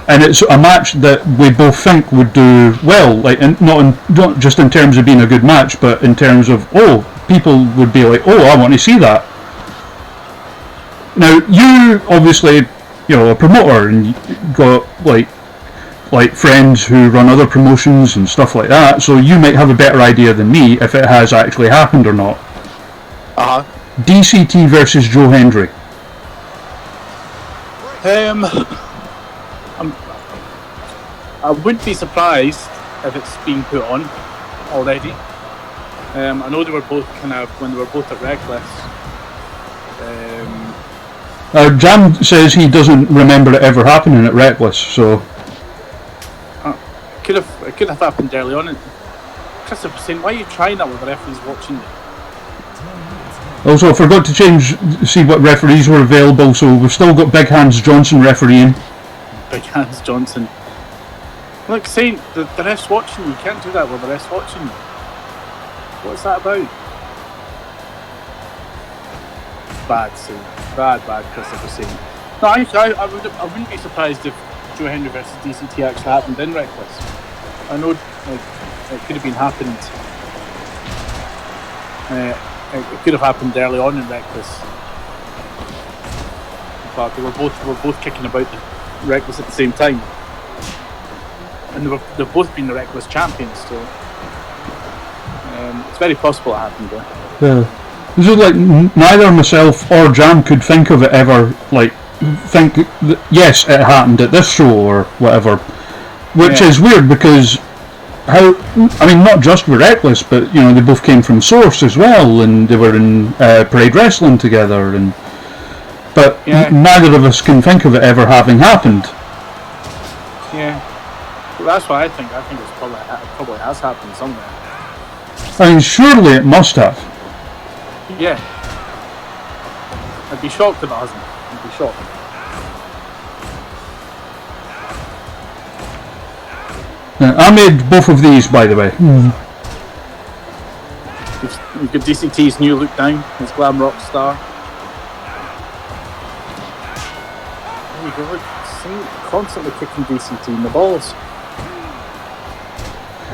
And it's a match that we both think would do well, like, and not just in terms of being a good match, but in terms of, people would be like, I want to see that. Now, you obviously, you know, a promoter, and you got like friends who run other promotions and stuff like that, so you might have a better idea than me if it has actually happened or not. DCT versus Joe Hendry. I wouldn't be surprised if it's been put on already. I know they were both when they were both at Reckless. Jam says he doesn't remember it ever happening at Reckless, so... It could have happened early on. And Christopher was saying, why are you trying that with the referees watching you? Also, I forgot to see what referees were available, so we've still got Big Hands Johnson refereeing. Big Hands Johnson. Look, saying the ref's watching you. You can't do that with the ref's watching you. What's that about? Bad scene. Bad, Christopher saying. No, I wouldn't be surprised if Joe Henry versus DCT actually happened in Reckless. I know it could have been happened. It could have happened early on in Reckless, but they were both kicking about the Reckless at the same time, and they've both been the Reckless champions. So it's very possible it happened there. Yeah. This is like neither myself or Jam could think of it ever. Like think that, yes, it happened at this show or whatever, which is weird because not just with Reckless, but they both came from Source as well, and they were in Parade Wrestling together, but neither of us can think of it ever having happened. Yeah, well, that's what I think. I think it probably has happened somewhere. I mean, surely it must have. Yeah, I'd be shocked if it hasn't. I'd be shocked. I made both of these, by the way. You've got DCT's new look down, his glam rock star. There you go, look, constantly kicking DCT in the balls.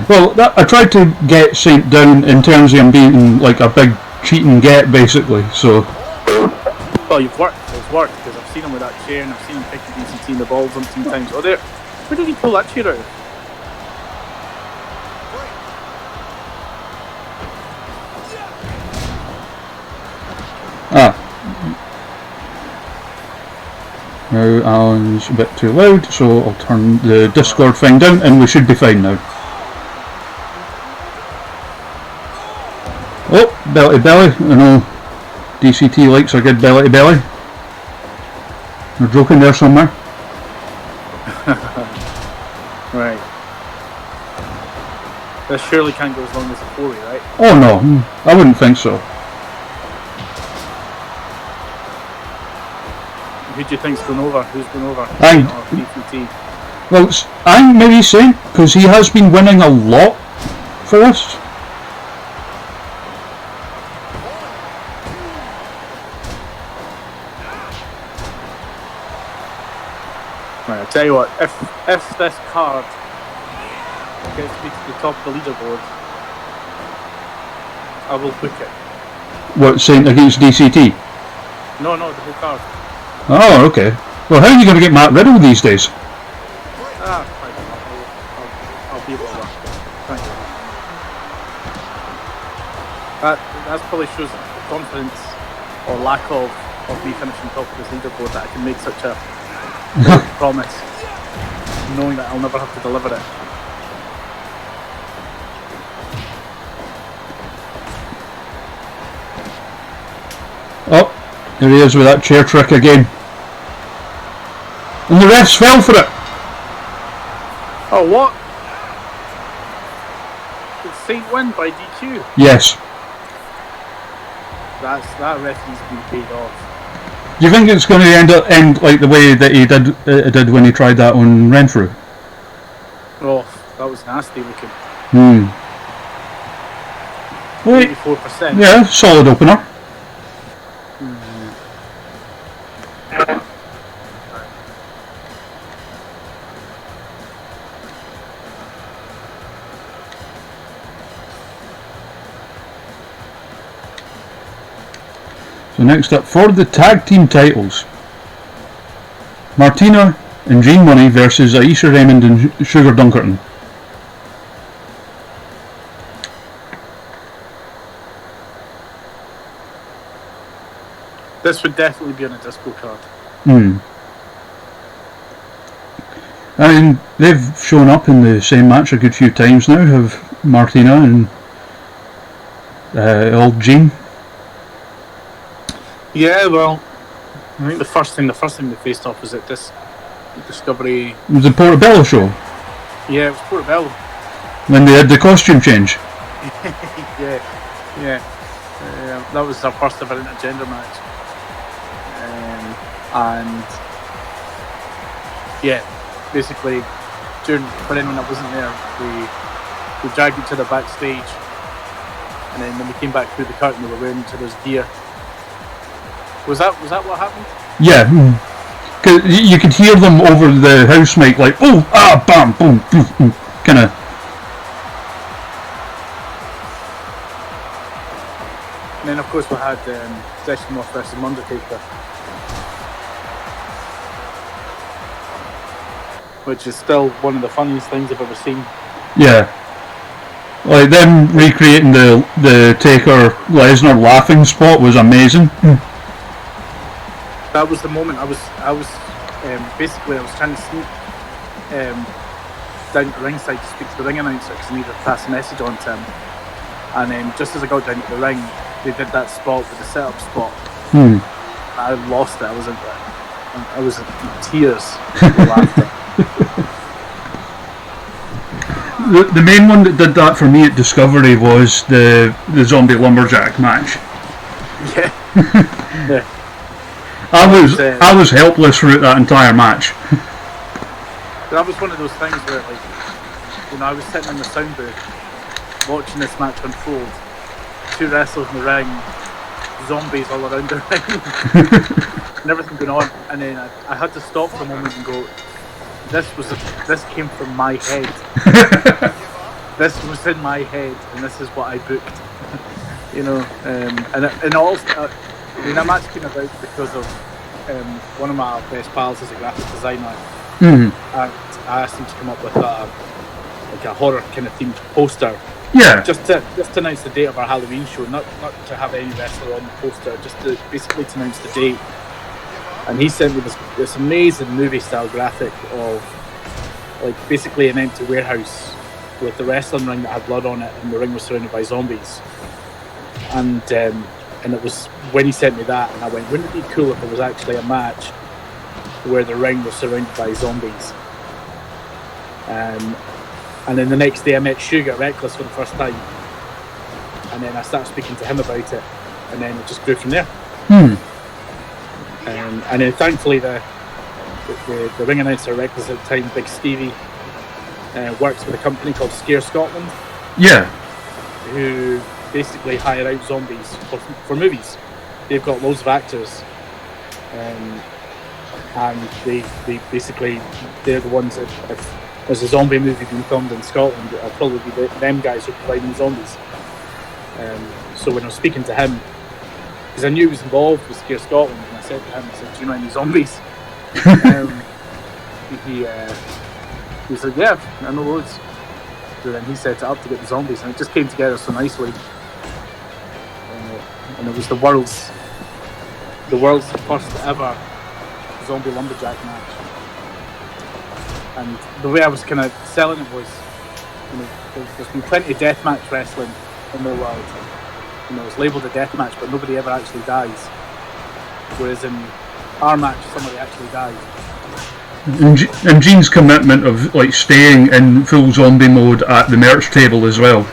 Well, I tried to get Saint down in terms of him being like a big cheating get, basically, so... Well, it's worked, because I've seen him with that chair, and I've seen him kicking DCT in the balls umpteen times. Oh, there, where did he pull that chair out of? Now Alan's a bit too loud, so I'll turn the Discord thing down and we should be fine now. Oh, belly to belly. I know DCT likes a good belly to belly. They're joking there somewhere. Right. This surely can't go as long as a 40, right? Oh no, I wouldn't think so. Who do you think's going over? Who's going over? DCT. Well, I'm maybe saying because he has been winning a lot for us. Right, I'll tell you what. If this card gets me to the top of the leaderboard, I will book it. What, saying against DCT? No, the whole card. Oh, okay. Well, how are you going to get Matt Riddle these days? Fine. I'll be able to work. Thank you. That probably shows the confidence or lack of me finishing top of this leaderboard that I can make such a promise, knowing that I'll never have to deliver it. Oh, there he is with that chair trick again. And the refs fell for it. Oh, what? Did Saint win by DQ? Yes. That referee's been paid off. Do you think it's going to end like the way that he did when he tried that on Renfrew? Oh, that was nasty looking. 84%. Yeah, solid opener. So next up for the tag team titles, Martina and Jean Money versus Aisha Raymond and Sugar Dunkerton. This would definitely be on a disco card. And they've shown up in the same match a good few times now, have Martina and Old Gene. Yeah, well, I think the first thing they faced off was at this Discovery. It was the Portobello show Yeah, it was Portobello. when they had the costume change. Yeah. That was their first ever intergender match. And yeah, basically, for anyone that wasn't there, we dragged each other backstage, and then when we came back through the curtain, we were wearing each other's gear. Was that what happened? Yeah, because you could hear them over the house mic, like bam, boom, boom, boom, kind of. And then of course we had Zeshimoff versus Undertaker, which is still one of the funniest things I've ever seen. Yeah, like them recreating the Taker Lesnar laughing spot was amazing. That was the moment I was basically I was trying to sneak down to the ringside to speak to the ring announcer because I needed to pass a message on to him. And then just as I got down to the ring, they did that spot with the setup spot. I lost it. I was in tears with laughter. The main one that did that for me at Discovery was the zombie lumberjack match. Yeah. I was helpless throughout that entire match. That was one of those things where, like, I was sitting in the sound booth watching this match unfold. Two wrestlers in the ring, zombies all around the ring, and everything going on. And then I had to stop for a moment and go, this came from my head. This was in my head, and this is what I booked. And all. That match came about because of one of my best pals is a graphic designer, and I asked him to come up with a horror kind of themed poster. Yeah. Just to announce the date of our Halloween show, not to have any wrestler on the poster, just to basically to announce the date. And he sent me this amazing movie style graphic of like basically an empty warehouse with the wrestling ring that had blood on it, and the ring was surrounded by zombies. And it was when he sent me that, and I went, wouldn't it be cool if there was actually a match where the ring was surrounded by zombies? And then the next day I met Sugar at Reckless for the first time, and then I started speaking to him about it, and then it just grew from there. And then thankfully the ring announcer at Reckless at the time, Big Stevie, works with a company called Scare Scotland. Yeah. Who basically hire out zombies for movies. They've got loads of actors, and they basically they're the ones that if there's a zombie movie being filmed in Scotland, it'll probably be them guys who are providing the zombies. So when I was speaking to him, because I knew he was involved with Scare Scotland, and I said to him, do you know any zombies? He said, yeah, I know loads. So then he set it up to get the zombies, and it just came together so nicely. And it was the world's first ever zombie lumberjack match. And the way I was kind of selling it was, there's been plenty of deathmatch wrestling in the world. It's labelled a deathmatch, but nobody ever actually dies. Whereas in our match, somebody actually died. And Gene's commitment of like staying in full zombie mode at the merch table as well.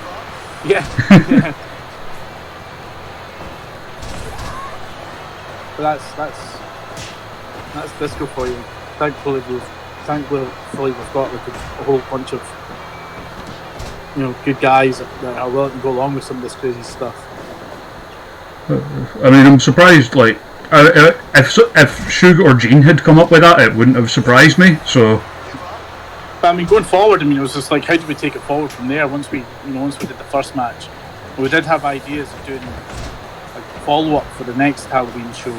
Yeah. But that's disco for you. Thankfully we've got like a whole bunch of good guys that are willing to go along with some of this crazy stuff. I mean, I'm surprised. Like, if Sugar or Gene had come up with that, it wouldn't have surprised me. So, but I mean, going forward, it was just like, how do we take it forward from there? Once we did the first match, we did have ideas of doing like follow up for the next Halloween show.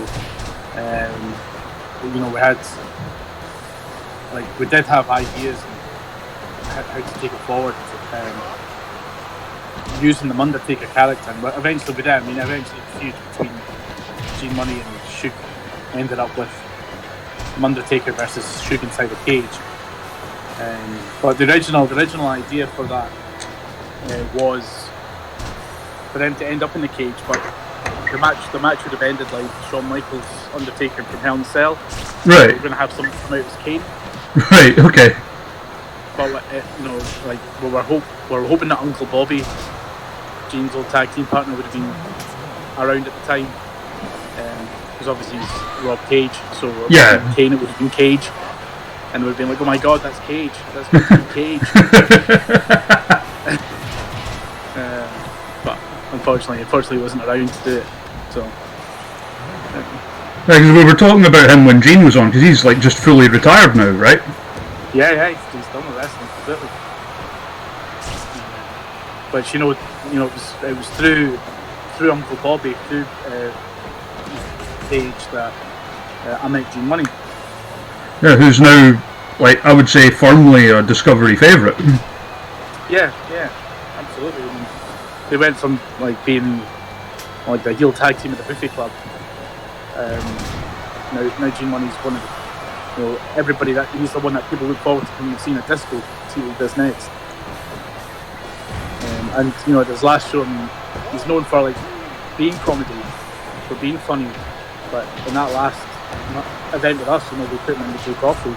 We did have ideas on how to take it forward. Using the Undertaker character, but eventually we did. Eventually the feud between Gene Money and Shug ended up with Undertaker versus Shug inside a cage. But the original idea for that was for them to end up in the cage, but the match would have ended like Shawn Michaels Undertaker from Hell in a Cell. Right. We're going to have someone come out as Kane. Right. Okay. But like we're hoping that Uncle Bobby, Gene's old tag team partner, would have been around at the time, because obviously he's Rob Cage. So yeah, Kane, it would have been Cage, and it would have been like, oh my God, that's Cage. That's going to be Cage. But unfortunately, he wasn't around to do it. So. Because we were talking about him when Gene was on, because he's like just fully retired now, right? Yeah, he's done with wrestling completely. But it was through Uncle Bobby, through Page, that I met Gene Money. Yeah, who's now, like, I would say, firmly a Discovery favourite. Yeah, absolutely. I mean, they went from like being like the heel tag team at the Buffet Club. Now Gene Money's one of the, everybody that he's the one that people look forward to coming and seeing at disco to see what he does next. And at his last show, I mean, he's known for like being comedy, for being funny, but in that last event with us, we put him in the Blue Coffee,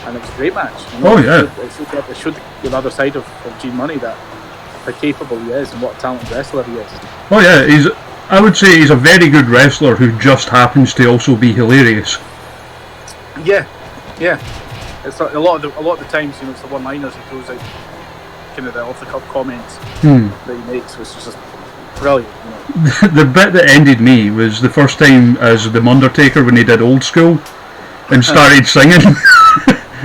and it was a great match. Oh yeah, it showed the other side of Gene Money, that how capable he is and what a talented wrestler he is. Oh yeah, I would say he's a very good wrestler who just happens to also be hilarious. Yeah. It's a lot of the times, it's the one-liners he throws out, kind of the off-the-cuff comments that he makes, which is just brilliant. The bit that ended me was the first time as the Undertaker when he did Old School and started singing.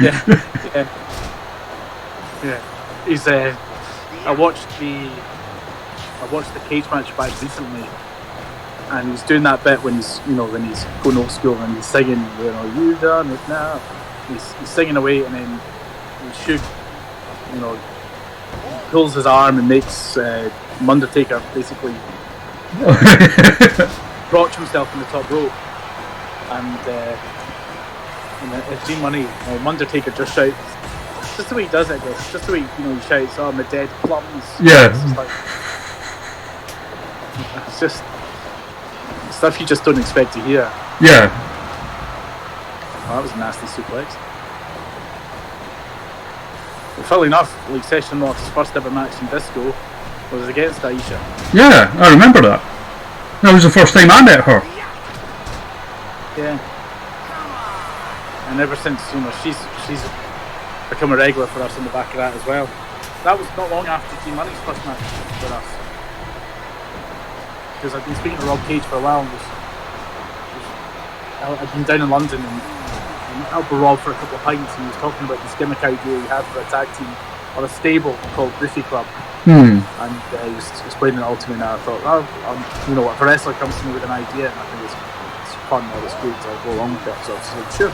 Yeah. He's I watched the cage match back recently, and he's doing that bit when he's going old school and he's singing, you done it now. He's singing away, and then Suge, pulls his arm and makes Undertaker basically crotch himself in the top rope, and Gene Money, Undertaker just shouts. Just the way he does it, I guess. Just the way he shouts, "Oh, my dead plums." Yeah. It's just stuff you just don't expect to hear. Yeah. Oh, that was a nasty suplex. Well, funnily enough, like Session North's first ever match in disco was against Aisha. Yeah, I remember that. That was the first time I met her. Yeah. And ever since, she's become a regular for us on the back of that as well. That was not long after Gene Money's first match with us. Because I've been speaking to Rob Cage for a while, and I'd been down in London and out with Rob for a couple of pints, and he was talking about this gimmick idea he had for a tag team or a stable called Buffet Club. And he was explaining it all to me, and I thought, if a wrestler comes to me with an idea and I think it's fun or it's good, I'll go along with it. So I was like, sure.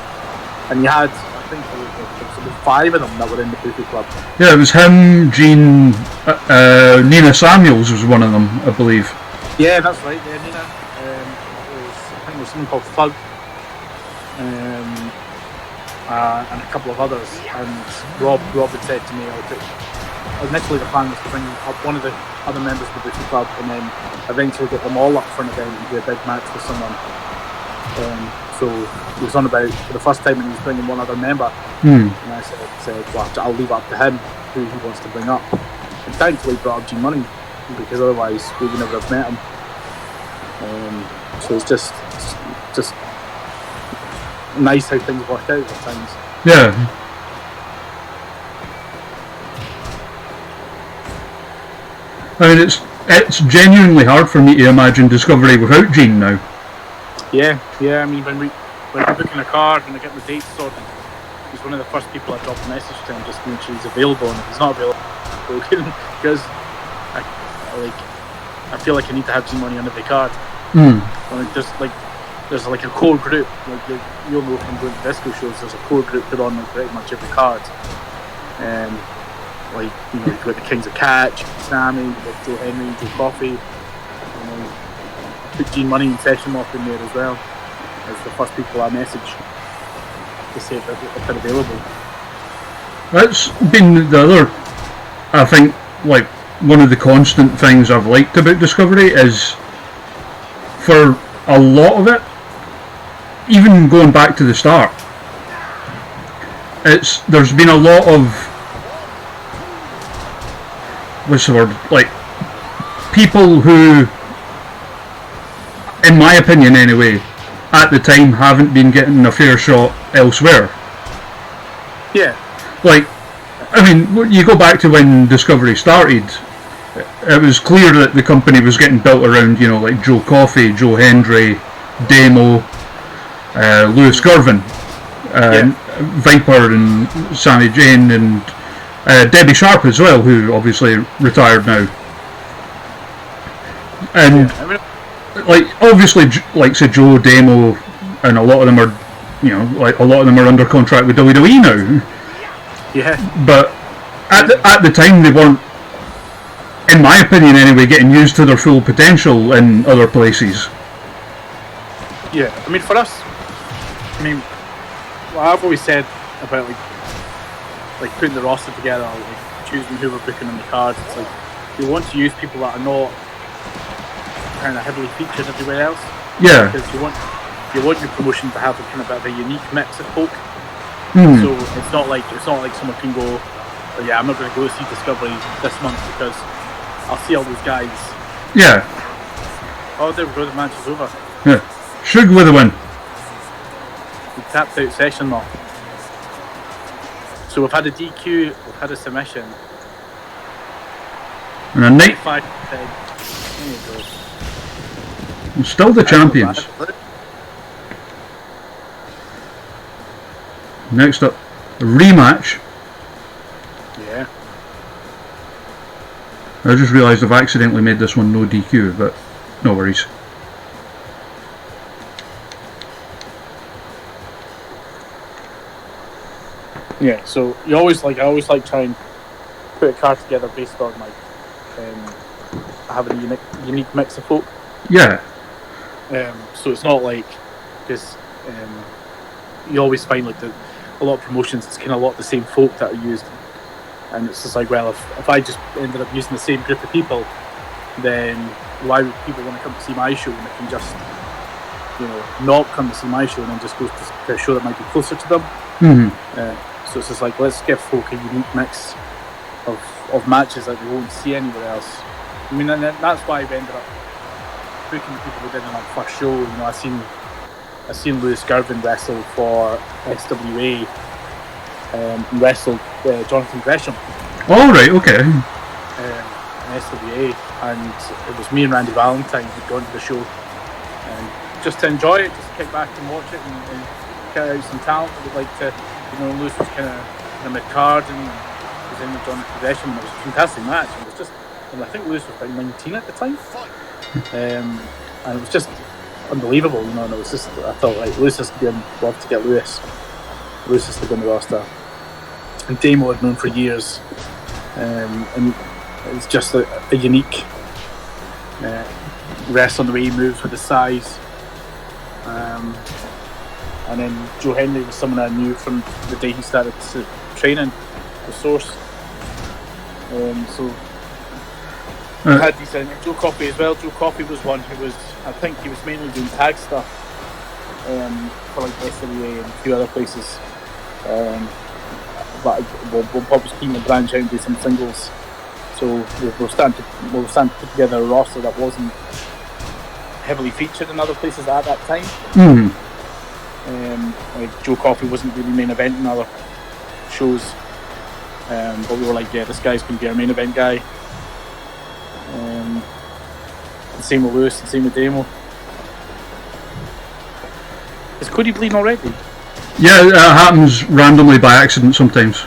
And you had, I think there was about 5 of them that were in the Buffet Club. Yeah, it was him, Gene, Nina Samuels was one of them, I believe. Yeah, that's right. Yeah, Nina. I think there was someone called Thug, and a couple of others. And Rob had said to me, initially the plan was to bring up one of the other members of the Buffet Club, and then eventually get them all up for an event and do a big match with someone. So he was on about, for the first time, when he was bringing one other member, and I said, well, I'll leave it up to him who he wants to bring up. And thankfully he brought up Gene Money, because otherwise we would never have met him. So it's just nice how things work out at times. Yeah. I mean, it's genuinely hard for me to imagine Discovery without Gene now. Yeah. I mean, when we're booking a car, when I get the dates sorted, he's one of the first people I drop a message to him just to make sure he's available, and if he's not available, because I feel like I need to have Gene Money on every card. There's a core group, you'll know from going to disco shows, there's a core group put on pretty much every card. You've got the Kings of Catch, Sammy, you've got Joe Henry, Joe Coffey, put Gene Money and Session Moth in there as well as the first people I message to say if they're available. That's been the other, I think, one of the constant things I've liked about Discovery is, for a lot of it, even going back to the start, there's been a lot of, what's the word, like, people who, in my opinion anyway, at the time haven't been getting a fair shot elsewhere. Yeah. Like, I mean, you go back to when Discovery started, it was clear that the company was getting built around, you know, like Joe Coffey, Joe Hendry, Damo, Lewis Girvin, Viper and Sammy Jane, and Debbie Sharp as well, who obviously retired now. And like, obviously, like say Joe, Damo, and a lot of them are, you know, like a lot of them are under contract with WWE now. Yeah. But at the time they weren't, in my opinion anyway, getting used to their full potential in other places. Yeah, I mean, for us, what I've always said about like putting the roster together, like choosing who we're booking on the cards, it's like you want to use people that are not kind of heavily featured everywhere else. Yeah. Because you want your promotion to have a kind of a unique mix of folk. So it's not like someone can go, oh, yeah, I'm not going to go see Discovery this month because I'll see all those guys. Yeah. Oh, there we go, the match is over. Yeah. Shug with a win. We tapped out session though. So we've had a DQ, we've had a submission. And a night. 5 10. There you go. And still the champions. Next up, a rematch. Yeah. I just realised I've accidentally made this one no DQ, but no worries. Yeah, so I always like trying to put a card together based on like having a unique mix of folk. Yeah. So it's not like, because you always find like a lot of promotions, it's kind of a lot of the same folk that are used, and it's just like, well, if I just ended up using the same group of people, then why would people want to come to see my show when they can just, you know, not come to see my show and then just go to a show that might be closer to them? So it's just like, let's give folk a unique mix of matches that we won't see anywhere else. I mean, and that's why we ended up booking people we did in our first show. You know, I seen Lewis Girvin wrestle for SWA, and wrestled Jonathan Gresham. All right, okay. In SWA, and it was me and Randy Valentine who'd gone to the show, and just to enjoy it, just kick back and watch it, and get out some talent. We'd like to, you know, Lewis was kind of in the mid card and was in with Jonathan Gresham, and it was a fantastic match. And it was just, and I think Lewis was about 19 at the time, and it was just unbelievable, you know. And it was just, I thought, like, Lewis has to be, love to get Lewis has to be on the roster. And Damo I'd known for years, and it's just a unique wrestling, the way he moves with his size. And then Joe Hendry was someone I knew from the day he started training the Source. So I had these, Joe Coffey as well. Joe Coffey was one who was, I think he was mainly doing tag stuff for like SWA and a few other places. But Bob was keen to branch out and do some singles. So we're starting to put together a roster that wasn't heavily featured in other places at that time. Like Joe Coffey wasn't really main event in other shows, but we were like, yeah, this guy's going to be our main event guy. The same with Lewis, the same with Damo. Is Cody bleeding already? Yeah, it happens randomly by accident sometimes.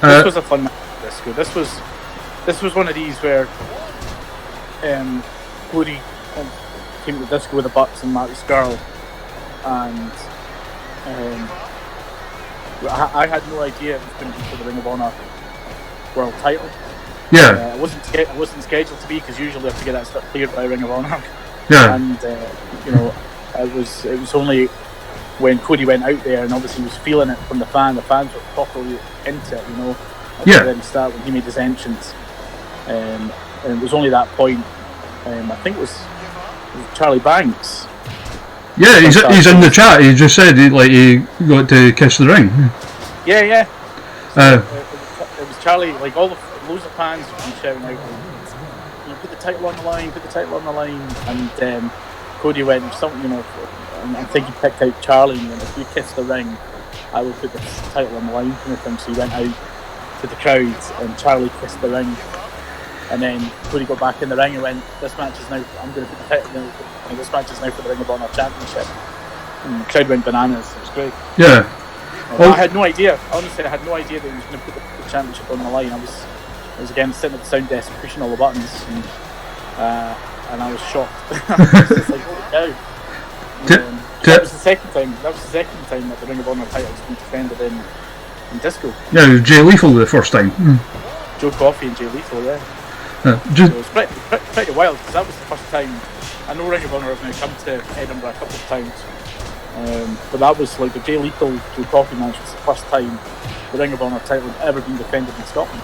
This was a fun match. This was one of these where Cody came to the disco with the Bucks and Marty Skrull, and I had no idea it was going to be for the Ring of Honor World Title. Yeah. I wasn't scheduled to be, because usually I have to get that stuff cleared by Ring of Honor. Yeah. And you know, it was only when Cody went out there, and obviously he was feeling it from the fans were properly into it, at Yeah. the very start when he made his entrance. And it was only that point, I think it was Charlie Banks. Yeah, he's in the chat. He just said he got to kiss the ring. Yeah. Uh, It was Charlie, like loads of fans have been shouting out, put the title on the line, and Cody went something, and I think he picked out Charlie, and if you kiss the ring, I will put the title on the line kind of thing. So he went out to the crowd, and Charlie kissed the ring, and then Cody got back in the ring and went, "This match is now. I'm going to put the title. This match is now for the Ring of Honor Championship." And the crowd went bananas. It was great. yeah. I had no idea. Honestly, I had no idea that he was going to put the championship on the line. I was again sitting at the sound desk pushing all the buttons, and I was shocked. I was just like, "Holy cow!" That was the second time. That was the second time that the Ring of Honor title has been defended in Disco. Yeah, it was Jay Lethal the first time. Joe Coffey and Jay Lethal, yeah. So it was pretty wild, because that was the first time. I know Ring of Honor have now come to Edinburgh a couple of times, but that was like the Jay Lethal Joe Coffey match was the first time the Ring of Honor title had ever been defended in Scotland.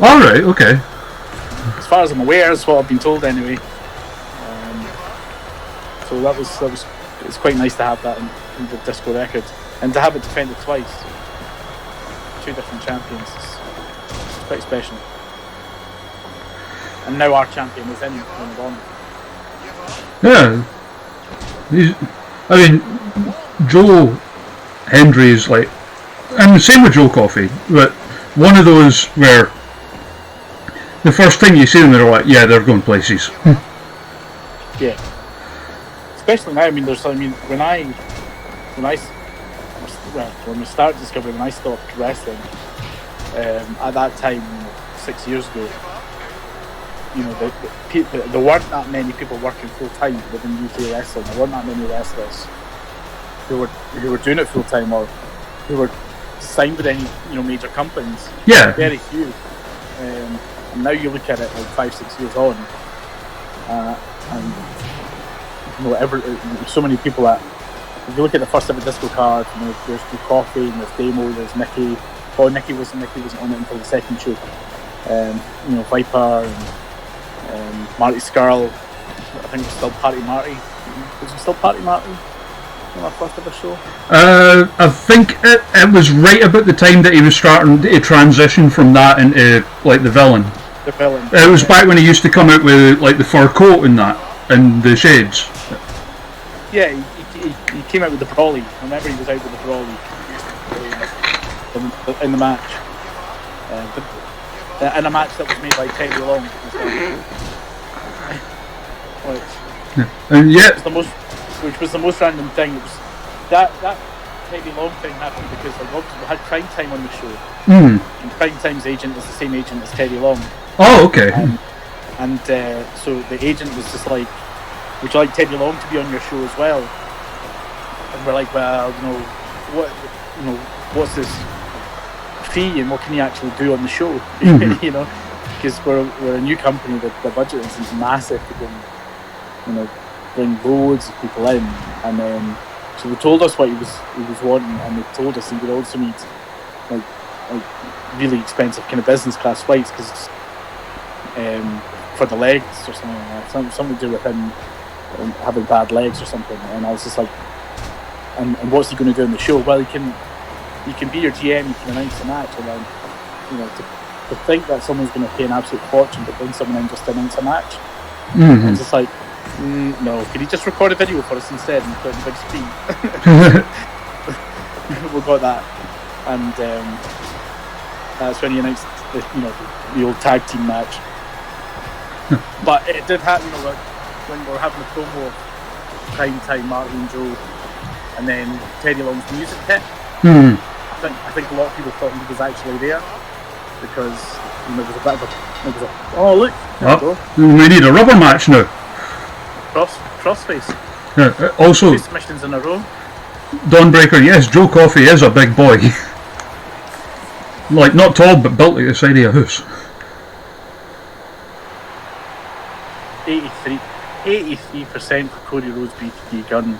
Alright, okay. As far as I'm aware, that's what I've been told anyway. So that was it's quite nice to have that in the Disco record, and to have it defended twice, two different champions. It's quite special. And now our champion is in Ring of Honor. Yeah. Joe Hendry is like, and the same with Joe Coffey, but one of those where the first time you see them, they're like, yeah, they're going places. Yeah. Especially now, when we started Discovery, when I stopped wrestling, at that time, 6 years ago, there weren't that many people working full time within UK wrestling. There weren't that many wrestlers who were doing it full time or who were signed with any major companies. Yeah. Very few. And now you look at it like 5-6 years on, and so many people that, if you look at the first ever Disco card, there's Joe Coffey, and there's Damo, there's Nikki. Oh, Nikki wasn't on it until the second show. Viper and Marty Skrull. I think it was still Patty Marty. Was it still Patty Marty on our first ever show? I think it was right about the time that he was starting to transition from that into like the villain. The villain. It was back when he used to come out with like the fur coat and that, and the shades. Yeah, he came out with the Brawley. I remember he was out with the Brawley in the match. In a match that was made by Teddy Long. Which was the most random thing. It was that Teddy Long thing happened because obviously we had Prime Time on the show. And Prime Time's agent was the same agent as Teddy Long. Oh, okay. So the agent was just like, "Would you like Teddy Long to be on your show as well?" And we're like, "Well, what's this fee and what can he actually do on the show?" Because we're a new company. The budget is massive to bring loads of people in, and then so they told us what he was wanting, and they told us he would also need like really expensive kind of business class flights because for the legs or something like that, something to do with him having bad legs or something. And I was just like, and what's he going to do in the show? Well, he can be your GM, he can announce a match, and then to think that someone's going to pay an absolute fortune to bring someone in just to announce a match. It's just like, no, could he just record a video for us instead and put it on big screen? We got that, and that's when he announced the old tag team match. But it did happen, when we were having a promo of Prime Time, Marty and Joe, and then Teddy Long's music hit. I think a lot of people thought he was actually there because there was a bit of a oh look, there we go. We need a rubber match now. Crossface. Yeah, also, 2 submissions in a row. Dawnbreaker, yes, Joe Coffey is a big boy. Like, not tall, but built like the side of a house. 83% for Cody Rhodes BTD Gunn.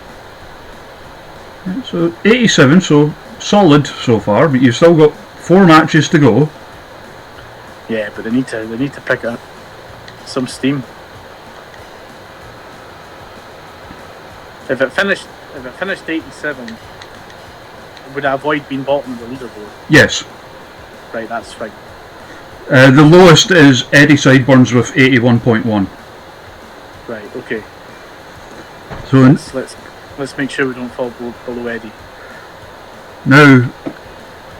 So 87, so solid so far, but you've still got 4 matches to go. Yeah, but they need to pick up some steam. If it finished 87, would I avoid being bottom of the leaderboard? Yes. Right, that's fine. The lowest is Eddie Sideburns with 81.1. Right, okay. So Let's make sure we don't fall below Eddie. now,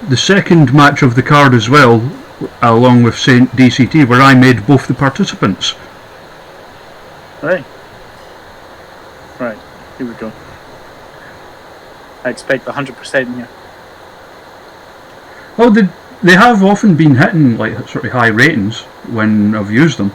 the second match of the card as well, along with St. DCT, where I made both the participants. Right. Right, here we go. I expect 100% here. Well, they have often been hitting like sort of high ratings when I've used them.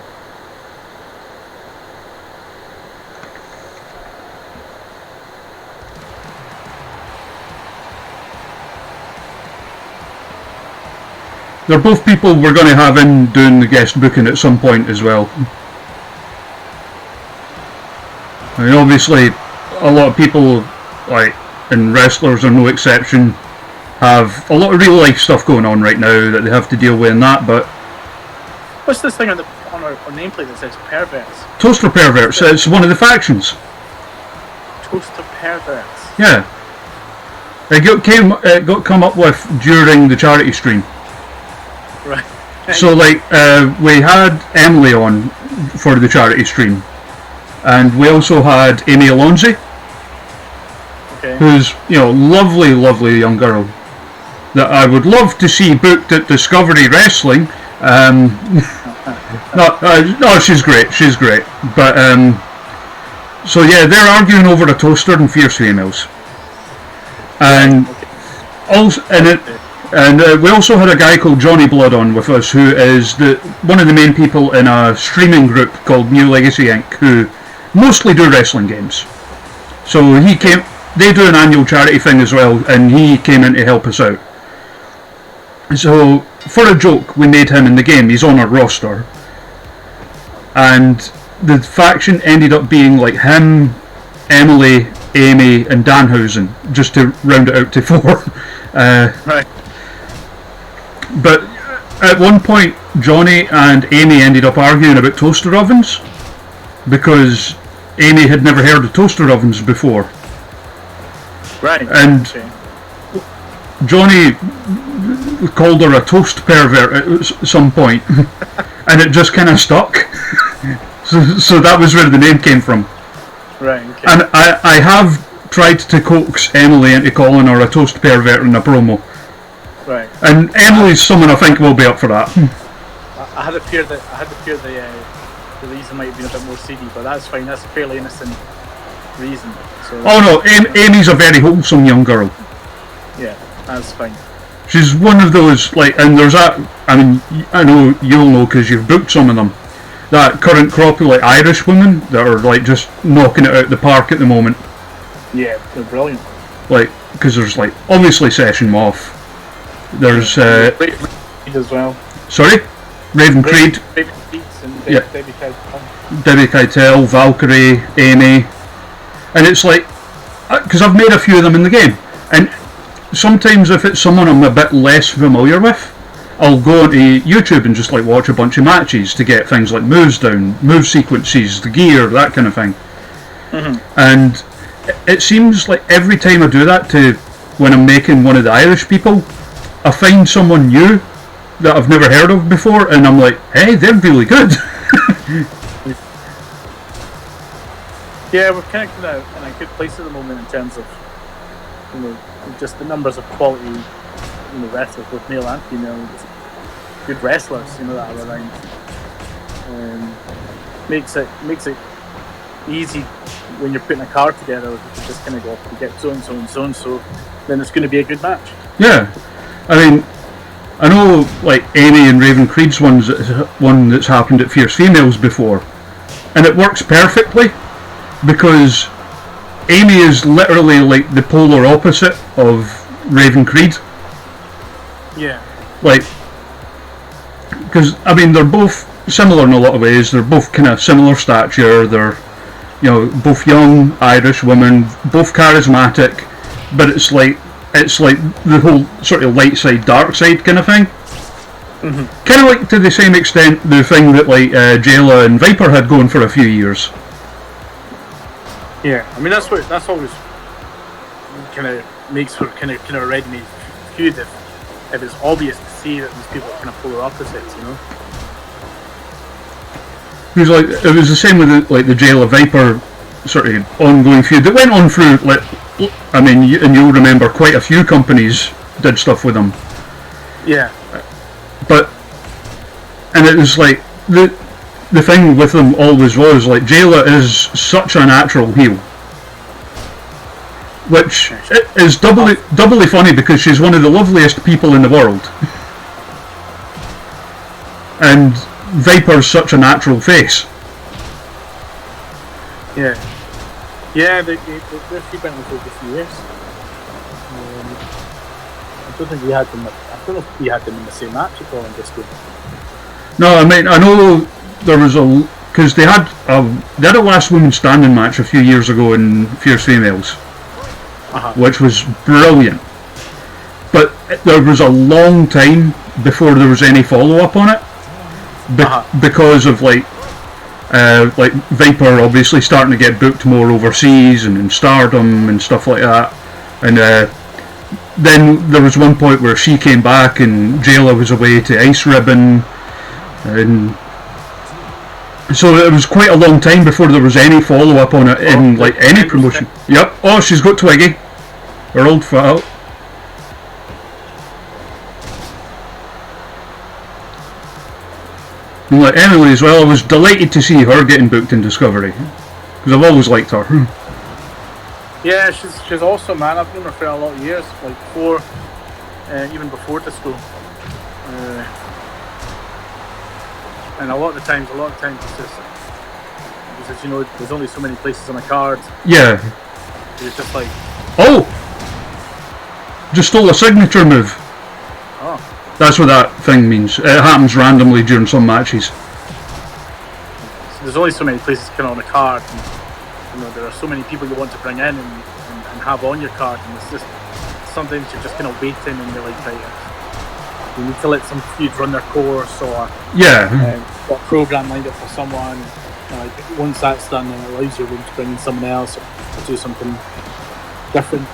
They're both people we're going to have in doing the guest booking at some point as well. I mean, obviously, a lot of people, like, and wrestlers are no exception, have a lot of real life stuff going on right now that they have to deal with in that, but... What's this thing on our nameplate that says perverts? Toaster Perverts, it's one of the factions. Toaster perverts? Yeah. It got come up with during the charity stream. Right. So, like, we had Emily on for the charity stream, and we also had Amy Alonzi, Okay. who's, you know, lovely young girl that I would love to see booked at Discovery Wrestling. No, she's great. But so yeah, they're arguing over a toaster and fierce females, and also we also had a guy called Johnny Blood on with us, who is one of the main people in a streaming group called New Legacy Inc., who mostly do wrestling games. So he came. They do an annual charity thing as well, and he came in to help us out. So, for a joke, we made him in the game. He's on our roster. And the faction ended up being like him, Emily, Amy, and Danhausen, just to round it out to 4. Right. But at one point, Johnny and Amy ended up arguing about toaster ovens, because Amy had never heard of toaster ovens before. Right. And okay. Johnny called her a toast pervert at some point, and it just kind of stuck. So that was where the name came from. Right. Okay. And I have tried to coax Emily into calling her a toast pervert in a promo. Right. And Emily's someone I think will be up for that. I had a fear the reason might have been a bit more seedy, but that's fine. That's a fairly innocent reason. So, Oh no, Amy's a very wholesome young girl. yeah, that's fine. She's one of those, like, and there's that, I mean, I know you'll know because you've booked some of them, that current crop of like Irish women that are like just knocking it out the park at the moment. Yeah, they're brilliant. Like, because there's like, obviously Session Moth, there's, Raven Creed as well. sorry? Raven Creed, Raven Creed and Yeah. Debbie Keitel. Debbie Keitel, Valkyrie, Amy, and it's like, because I've made a few of them in the game, and sometimes if it's someone I'm a bit less familiar with, I'll go onto YouTube and just like watch a bunch of matches to get things like moves down, move sequences, the gear, that kind of thing. Mm-hmm. And it seems like every time I do that to when I'm making one of the Irish people, I find someone new that I've never heard of before, and I'm like, hey, they're really good. Yeah, we're kind of in a good place at the moment in terms of, you know, just the numbers of quality, you know, wrestlers, both male and female, good wrestlers, you know, that are around. Makes it easy when you're putting a card together. You just kind of go, you get so and so and so and so, then it's going to be a good match. Yeah, I mean, I know like Amy and Raven Creed's one that's happened at Fierce Females before, and it works perfectly because Amy is literally like the polar opposite of Raven Creed. Yeah. Like, because I mean they're both similar in a lot of ways. They're both kind of similar stature. They're, you know, both young Irish women, both charismatic, but it's like the whole sort of light side, dark side kind of thing. Kind of like to the same extent the thing that like Jayla and Viper had going for a few years. Yeah, I mean that's always kind of makes for kind of a red-made feud if it's obvious to see that these people are kind of polar opposites, you know. Because like it was the same with the Jayla Viper sort of ongoing feud that went on through like, I mean, and you'll remember quite a few companies did stuff with them. Yeah. But and it was like the thing with them always was like Jayla is such a natural heel, which is doubly funny because she's one of the loveliest people in the world, and Viper's such a natural face. Yeah. Yeah, they've been on for a few years. I don't think we had them. I don't know if we had them in the same match at all in this game. No, I mean I know there was because they had a last woman standing match a few years ago in Fierce Females, which was brilliant. But there was a long time before there was any follow up on it, because of like Viper obviously starting to get booked more overseas and in Stardom and stuff like that, and then there was one point where she came back and Jayla was away to Ice Ribbon, and so it was quite a long time before there was any follow up on it in like any promotion. Yep. Oh, she's got Twiggy, her old foul. And like Emily as well, I was delighted to see her getting booked in Discovery because I've always liked her. Yeah, she's awesome, man. I've known her for a lot of years, like even before Disco. And a lot of times it's just you know, there's only so many places on a card. Yeah. It's just like, oh, just stole a signature move. Oh. That's what that thing means. It happens randomly during some matches. So there's only so many places kind of on a card, and you know there are so many people you want to bring in and have on your card, and it's just sometimes you're just kind of waiting, and you're like, right, you need to let some feuds run their course, or got a program lined up for someone. Like once that's done, then it allows you room to bring in someone else or do something different.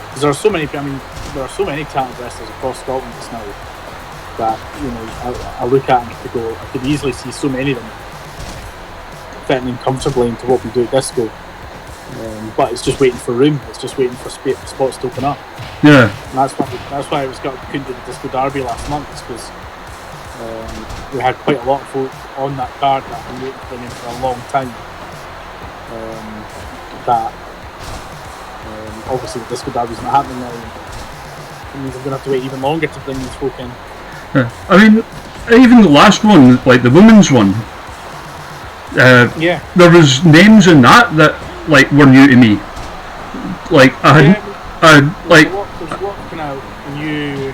Because there are so many talented wrestlers across Scotland just now that you know I look at and I could easily see so many of them fitting in comfortably into what we do at Disco. But it's just waiting for room. It's just waiting for spots to open up. Yeah. And that's why we couldn't do the Disco Derby last month, because we had quite a lot of folk on that card that I've been waiting to bring in for a long time. Obviously the Disco Derby's not happening now. It means I'm going to have to wait even longer to bring these folk in. Yeah. I mean, even the last one, like the women's one, there was names in that like were new to me. Like I had, like there's a lot of kind of new,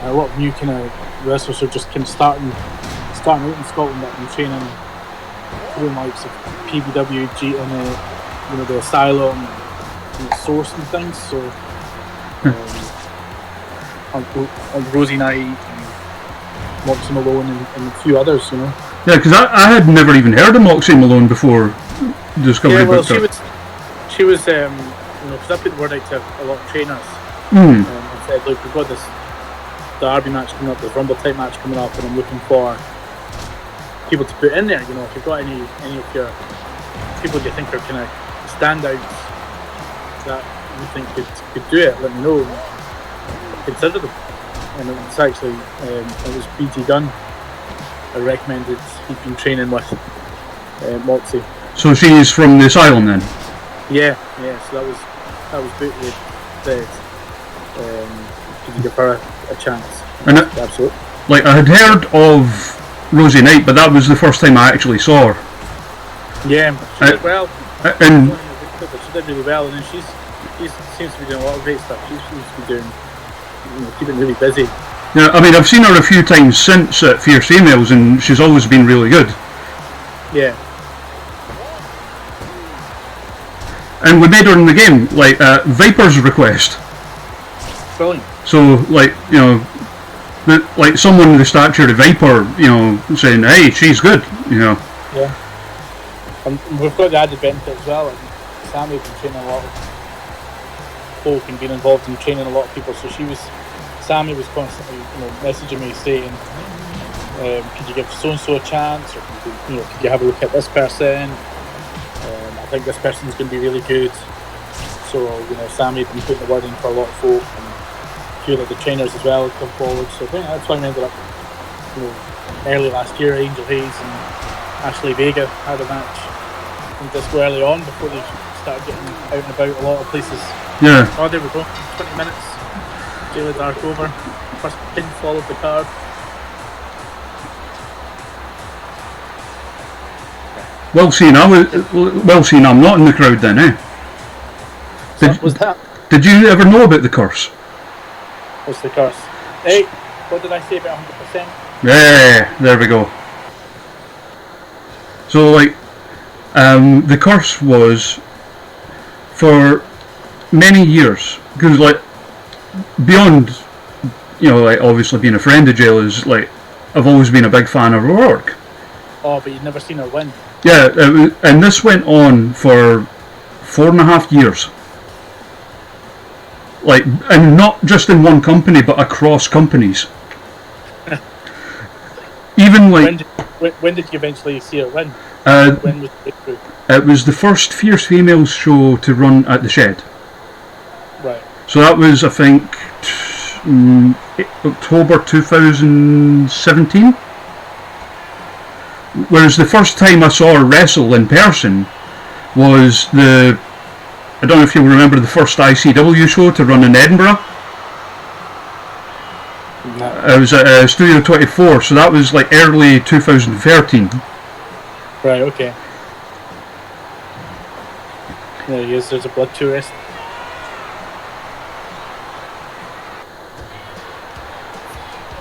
a lot of new kind of wrestlers who are just kind of starting out in Scotland that have been training through likes of PBW, and you know, the Asylum, and the Source and things. So like Rosie Knight and Moxie Malone and a few others, you know. Yeah, because I had never even heard of Moxie Malone before Discovery. Yeah, well, she was, you know, because I put the word out to a lot of trainers and said, look, we've got this Derby match coming up, this Rumble type match coming up, and I'm looking for people to put in there. You know, if you've got any of your people you think are kind of standouts that you think could do it, let me know. Consider them. And it's actually it was BT Gunn I recommended. He'd been training with Moxie. So she's from the Asylum then? Yeah. So that was Booty said. Could you give her a chance? And absolutely. Like I had heard of Rosie Knight, but that was the first time I actually saw her. Yeah, she did well. And she did really well, and then she seems to be doing a lot of great stuff. She seems to be doing, you know, keeping really busy. Yeah, I mean, I've seen her a few times since at Fierce Females, and she's always been really good. Yeah. And we made her in the game, like, Viper's request. Brilliant. So, like, you know, like someone of the stature of Viper, you know, saying, hey, she's good, you know. Yeah. And we've got the added benefit as well. Like, Sammy's been training a lot of folk and been involved in training a lot of people. So Sammy was constantly, you know, messaging me saying, could you give so-and-so a chance? Or could you have a look at this person? I think this person's going to be really good. So, you know, Sammy had been putting the word in for a lot of folk, and a few of the trainers as well had come forward. So I think that's why we ended up, you know, early last year, Angel Hayes and Ashley Vega had a match in disco early on before they started getting out and about a lot of places. Yeah. Oh, there we go. 20 minutes. Jayla Dark over. First pinfall of the card. Well seen, I'm not in the crowd then, eh? What was that? Did you ever know about the curse? What's the curse? Hey, what did I say about 100%? Yeah, there we go. So, like, the curse was for many years, because, like, beyond, you know, like, obviously being a friend of Jayla's, like, I've always been a big fan of her work. Oh, but you've never seen her win? Yeah, and this went on for 4.5 years. Like, and not just in one company, but across companies. Even like... When did you eventually see her win? When was it through? It was the first Fierce Females show to run at the Shed. Right. So that was, I think, October 2017. Whereas the first time I saw her wrestle in person was I don't know if you remember the first ICW show to run in Edinburgh. No. It was at Studio 24, so that was like early 2013. Right, okay. There he is, there's a blood tourist.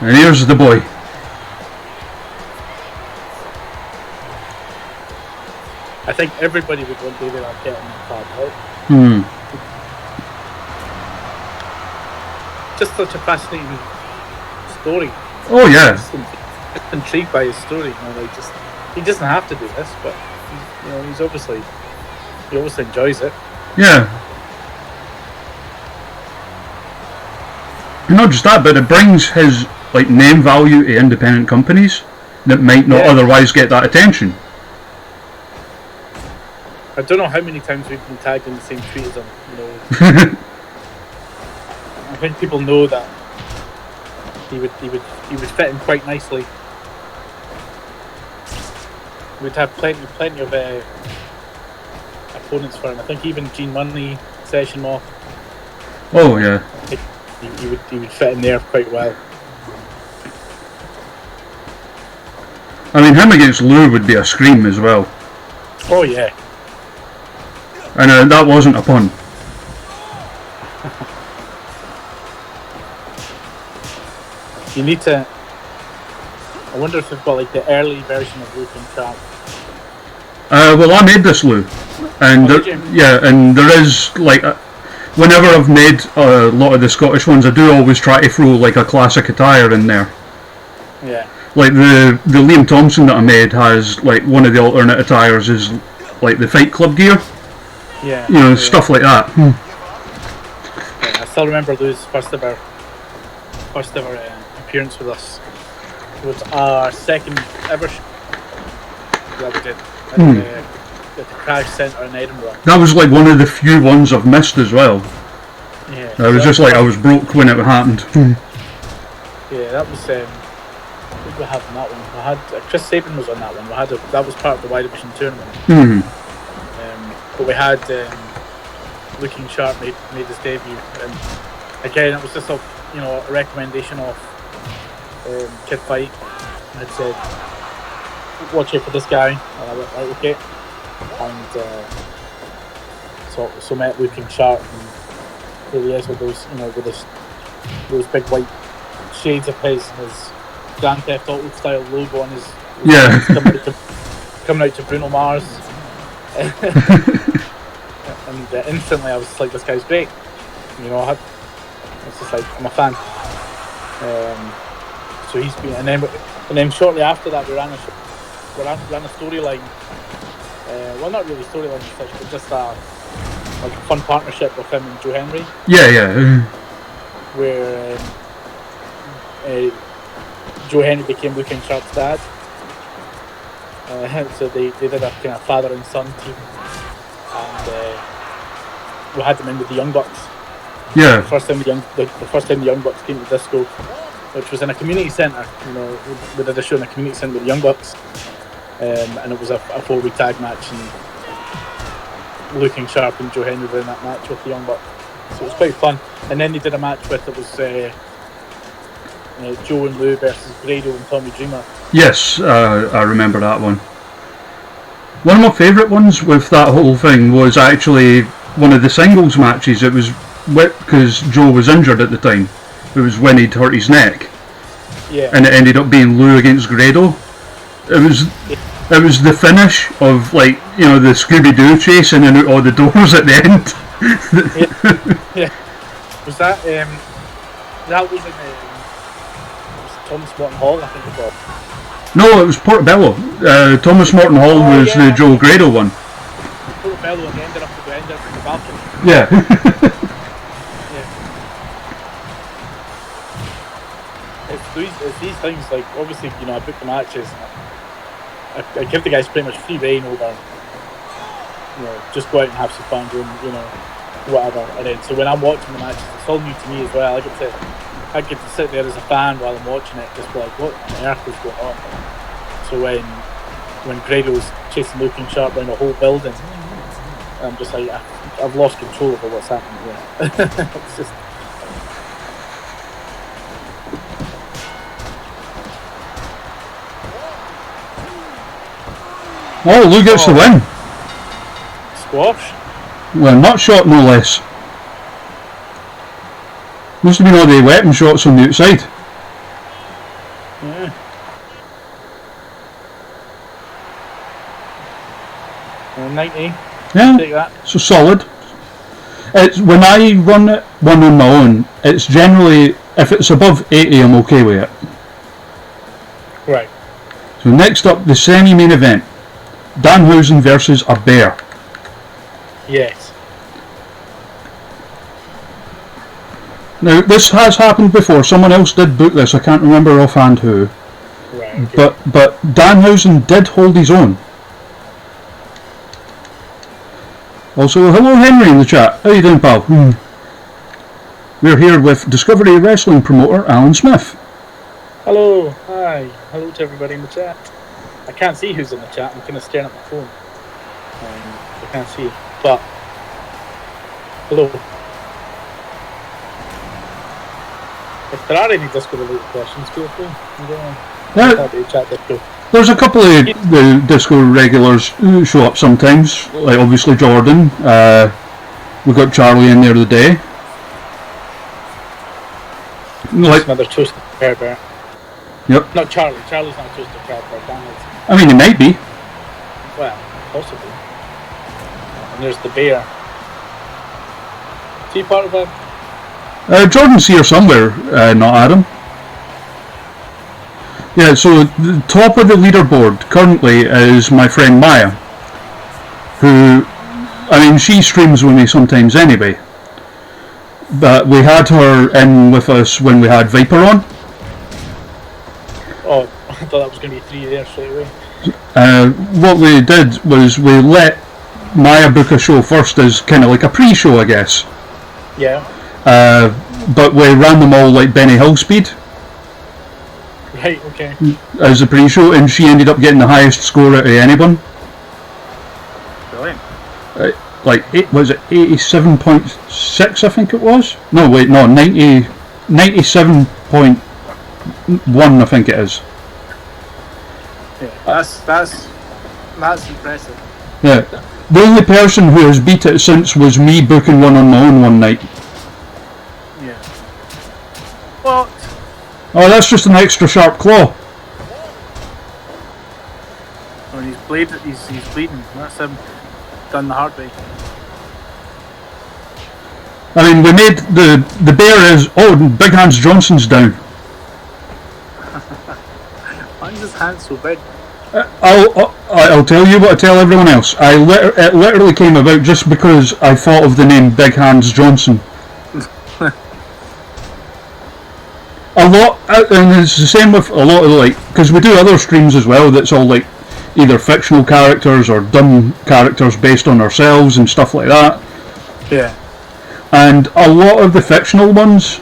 And here's the boy. I think everybody would want David Arquette in that card, right? Just such a fascinating story. Oh yeah. Just intrigued by his story. You know, like he doesn't have to do this, but he obviously enjoys it. Yeah. And not just that, but it brings his like name value to independent companies that might not otherwise get that attention. I don't know how many times we've been tagged in the same tweet as him. You know, I think people know that he would fit in quite nicely. We'd have plenty of opponents for him. I think even Gene Money, Session Moth. Oh yeah. He would fit in there quite well. I mean, him against Lou would be a scream as well. Oh yeah. And that wasn't a pun. You need to. I wonder if they've got like the early version of Luke and Trap. Well, I made this Lou, and and there is like, whenever I've made a lot of the Scottish ones, I do always try to throw like a classic attire in there. Yeah. Like the Liam Thompson that I made has like one of the alternate attires is like the Fight Club gear. Yeah. You know, stuff like that. Yeah, I still remember Lou's first ever appearance with us. It was our second ever show that we did at the Crash Centre in Edinburgh. That was like one of the few ones I've missed as well. Yeah. I was just like, I was broke when it happened. Yeah, that was. What did we have on that one? We had Chris Sabin was on that one. That was part of the Y Division tournament. But we had Looking Sharp made his debut, and again it was just a recommendation of Kid Fight. I had said, watch out for this guy, and I went, right, okay, and so met Looking Sharp, and here he is with those those big white shades of his Grand Theft Auto style logo on his coming out to Bruno Mars. and instantly I was just like, this guy's great. You know, it's just like, I'm a fan. So he's been, and then shortly after that we ran a storyline. Well, not really storyline as such, but just a fun partnership with him and Joe Henry. Yeah. Where Joe Henry became Luke and Sharp's dad. So they did a kind of father and son team, and we had them in with the Young Bucks. Yeah. The first time the Young Bucks came to Disco, which was in a community centre. You know, we did a show in a community centre with the Young Bucks, and it was a 4-way tag match, and Luke and Sharp and Joe Henry were in that match with the Young Bucks. So it was quite fun. And then they did a match with it was Joe and Lou versus Grado and Tommy Dreamer. Yes, I remember that one. One of my favourite ones with that whole thing was actually one of the singles matches. It was because Joe was injured at the time. It was when he'd hurt his neck. Yeah. And it ended up being Lou against Grado. It was the finish of, like, you know, the Scooby-Doo chasing and out all the doors at the end. Yeah. Was that was in Thomas Morton Hall, I think it was. No, it was Portobello. Thomas Morton Hall was the Joe Grado one. Portobello, and they ended up in the balcony. Yeah. It's these things, like, obviously, you know, I book the matches, and I give the guys pretty much free reign over, you know, just go out and have some fun, doing, you know, whatever. And then, so when I'm watching the matches, it's all new to me as well. I get to sit there as a fan while I'm watching it, just be like, what on earth is going on? So when Grado's chasing Luke and Sharp around the whole building, I'm just like, I've lost control over what's happening here. It's just... Oh, Lou gets the win. Squash? Well, nut shot, no less. Must have been all the weapon shots on the outside. Yeah. 90. Yeah. Take that. So solid. It's when I run it one on my own, it's generally, if it's above 80, I'm okay with it. Right. So next up, the semi-main event. Danhausen versus a bear. Yes. Now, this has happened before. Someone else did book this. I can't remember offhand who. Right. Okay. But Danhausen did hold his own. Also, hello Henry in the chat. How you doing, pal? We're here with Discovery Wrestling promoter Alan Smith. Hello. Hi. Hello to everybody in the chat. I can't see who's in the chat. I'm kind of staring at my phone. I can't see. But hello. If there are any disco-related questions, feel free. There's a couple of the disco regulars who show up sometimes, like obviously Jordan. We got Charlie in there today. Like another toasted Care Bear. Yep. Not Charlie. Charlie's not toasted Care Bear. I mean, he might be. Well, possibly. And there's the bear. Is he part of that? Jordan's here somewhere, not Adam. Yeah, so the top of the leaderboard currently is my friend Maya, who, I mean, she streams with me sometimes anyway, but we had her in with us when we had Viper on. Oh, I thought that was going to be 3 there straight away. What we did was we let Maya book a show first as kind of like a pre-show, I guess. Yeah. But we ran them all like Benny Hill speed. Right, okay. As a pre-show, and she ended up getting the highest score out of anyone. Brilliant. Was it 87.6, I think it was? No, wait, no, 97.1, I think it is. Yeah, that's impressive. Yeah, the only person who has beat it since was me booking one on my own one night. Yeah. What? Oh, that's just an extra sharp claw. Oh, he's bleeding. That's him done the hard way. I mean, we made the bear is Big Hands Johnson's down. Why is his hand so big? I'll tell you what I tell everyone else. It literally came about just because I thought of the name Big Hands Johnson. And it's the same with a lot of because we do other streams as well that's all like either fictional characters or dumb characters based on ourselves and stuff like that. Yeah. And a lot of the fictional ones,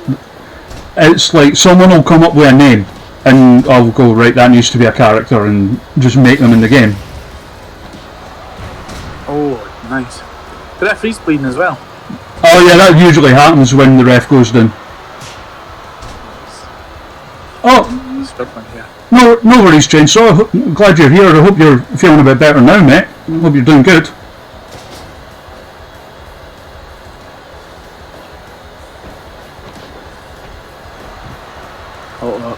it's like someone will come up with a name and I'll go, right, that needs to be a character, and just make them in the game. Oh, nice. The referee's bleeding as well. Oh yeah, that usually happens when the ref goes down. Oh, Struggling here. no worries, Chainsaw. I'm glad you're here. I hope you're feeling a bit better now, mate. I hope you're doing good. Hold up.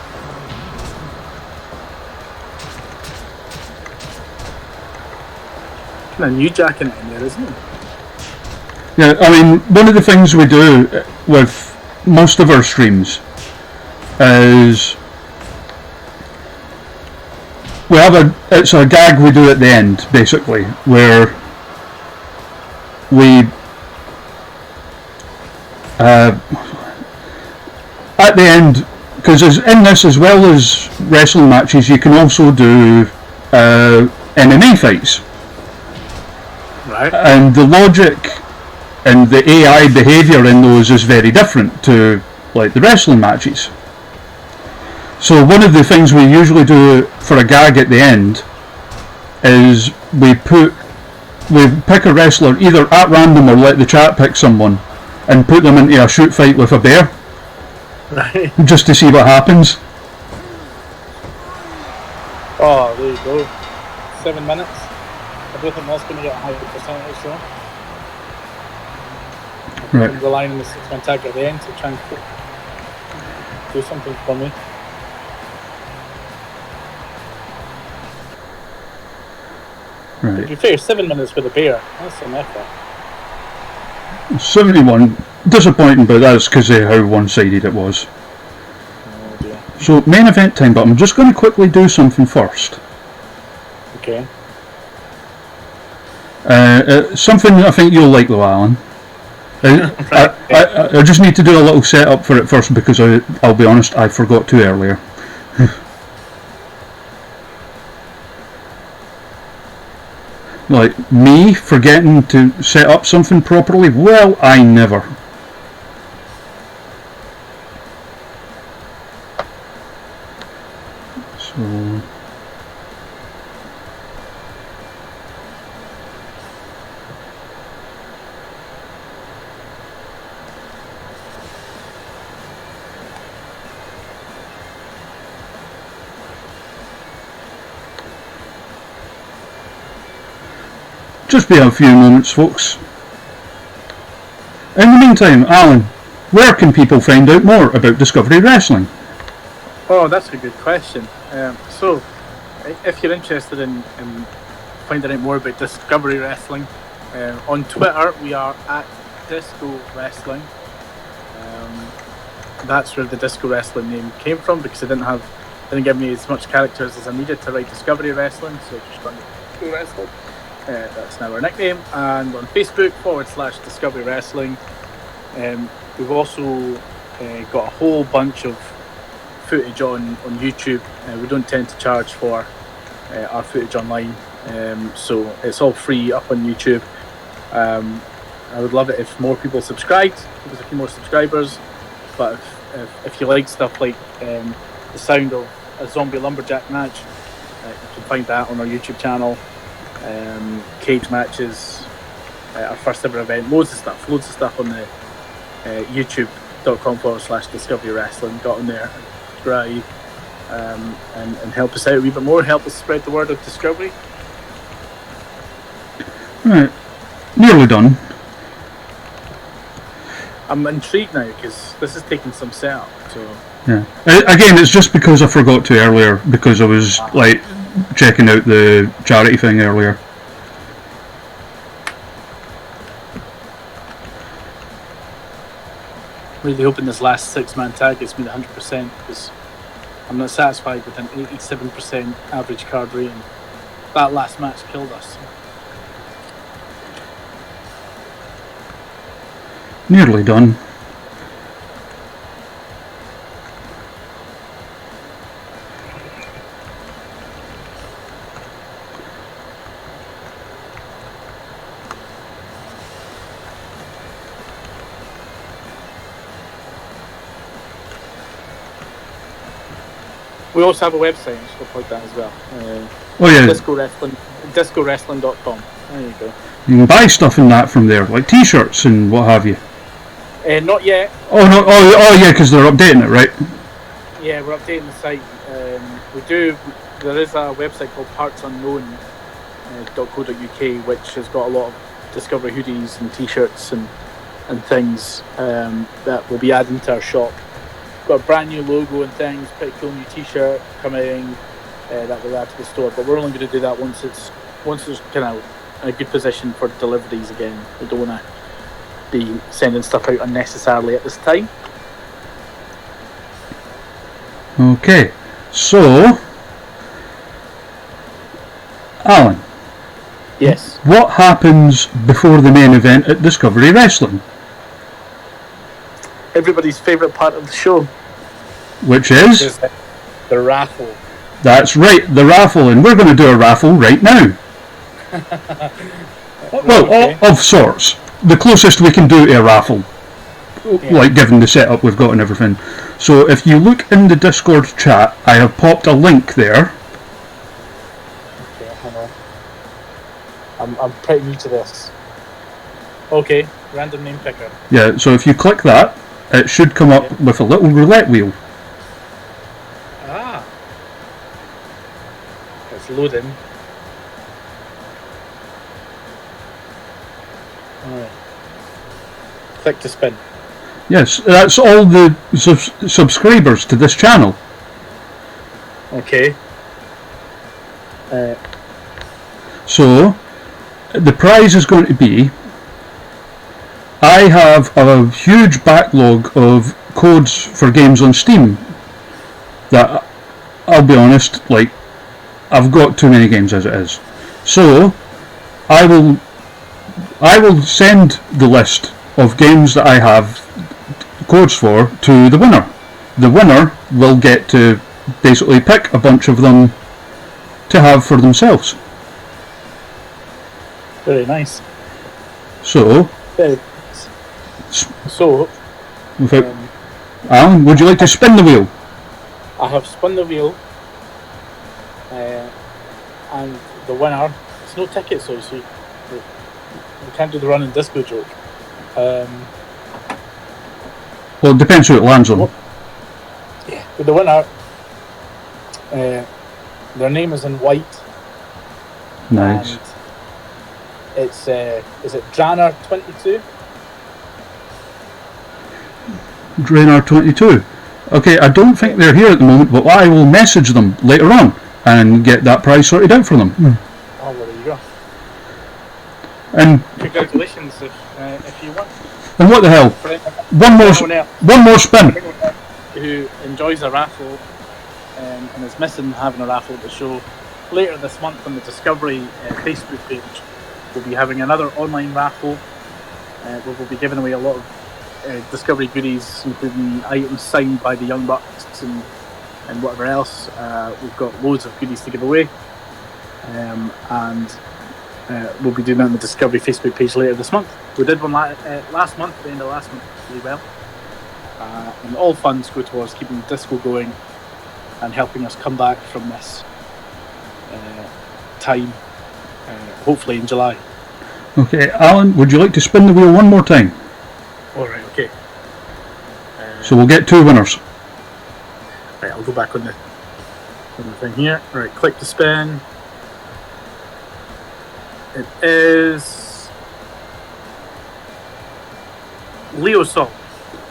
Kind of new jacking it in there, isn't it? Yeah, I mean, one of the things we do with most of our streams is it's a gag we do at the end, basically, where we at the end, because in this as well as wrestling matches, you can also do MMA fights. Right. And the logic and the AI behaviour in those is very different to like the wrestling matches. So one of the things we usually do for a gag at the end is we pick a wrestler either at random or let the chat pick someone and put them into a shoot fight with a bear. Right. Just to see what happens. Oh, there you go. 7 minutes. I don't think that's going to get a high percentage though. Right. I'm relying on the 6-man tag at the end to try and do something for me. To Right. be fair, 7 minutes with a bear, that's an effort. 71. Disappointing, but that's because of how one-sided it was. Oh dear. So main event time, but I'm just going to quickly do something first. Okay. Something I think you'll like though, Alan. I just need to do a little setup for it first because I'll be honest, I forgot to earlier. Like me forgetting to set up something properly? Well, I never. So just be a few moments, folks. In the meantime, Alan, where can people find out more about Discovery Wrestling? Oh, that's a good question. So, if you're interested in finding out more about Discovery Wrestling, on Twitter we are at Disco Wrestling. That's where the Disco Wrestling name came from because it didn't give me as much characters as I needed to write Discovery Wrestling, so just run Disco Wrestling. That's now our nickname. And on Facebook /Discovery Wrestling. We've also got a whole bunch of footage on YouTube. We don't tend to charge for our footage online, so it's all free up on YouTube. I would love it if more people subscribed, give us a few more subscribers. But if you like stuff like the sound of a zombie lumberjack match, you can find that on our YouTube channel. Cage matches, our first ever event, loads of stuff on the youtube.com/Discovery Wrestling. Got on there, subscribe, and help us out a wee bit more, help us spread the word of Discovery. Right, nearly done. I'm intrigued now because this is taking some setup. So yeah, again, it's just because I forgot to earlier because I was like checking out the charity thing earlier. really hoping this last 6-man tag gets me the 100% because I'm not satisfied with an 87% average card rating. That last match killed us. Nearly done. We also have a website and stuff like that as well. Oh yeah, discowrestling.com. There you go. you can buy stuff in that from there, like t-shirts and what have you. Not yet. Oh no! Oh yeah, because they're updating it, right? Yeah, we're updating the site. There is a website called partsunknown.co.uk which has got a lot of Discovery hoodies and t-shirts and things that we'll be adding to our shop. Got a brand new logo and things, pretty cool new t-shirt coming that we'll add to the store, but we're only going to do that once it's kind of in a good position for deliveries again. We don't want to be sending stuff out unnecessarily at this time. Okay, so Alan, Yes. what happens before the main event at Discovery Wrestling? Everybody's favourite part of the show Which is? is the raffle. That's right, the raffle, and we're going to do a raffle right now. Well, Okay. of sorts. The closest we can do to a raffle, like given the setup we've got and everything. So if you look in the Discord chat, I have popped a link there. Okay, hang on. I'm pretty new to this. Okay, random name picker. Yeah, so if you click that, it should come up with a little roulette wheel. Ah. It's loading. Alright. Click to spin. Yes, that's all the subscribers to this channel. Okay. So, the prize is going to be, I have a huge backlog of codes for games on Steam that, I'll be honest, like, I've got too many games as it is. So, I will send the list of games that I have codes for to the winner. The winner will get to basically pick a bunch of them to have for themselves. Very nice. So, Very nice. So, without, Alan, would you like to spin the wheel? I have spun the wheel, and the winner. It's no ticket, so we can't do the running disco joke. Well, it depends who it lands on. Yeah, but the winner, their name is in white. Nice. And it's is it Draner22? Drainer 22. Okay, I don't think they're here at the moment, but I will message them later on and get that prize sorted out for them. Oh, well, there you go. And Congratulations if you won. and what the hell? One more spin. Who enjoys a raffle and is missing having a raffle at the show. Later this month on the Discovery Facebook page, we'll be having another online raffle where we'll be giving away a lot of Discovery goodies, including items signed by the Young Bucks and whatever else. We've got loads of goodies to give away, and we'll be doing that on the Discovery Facebook page later this month. We did one last month, the end of last month, really well. And all funds go towards keeping the disco going and helping us come back from this time, hopefully in July. Okay, Alan, would you like to spin the wheel one more time? Alright, okay. So we'll get two winners. Right, I'll go back on the thing here. Right, click to spin. It is Leo Salt.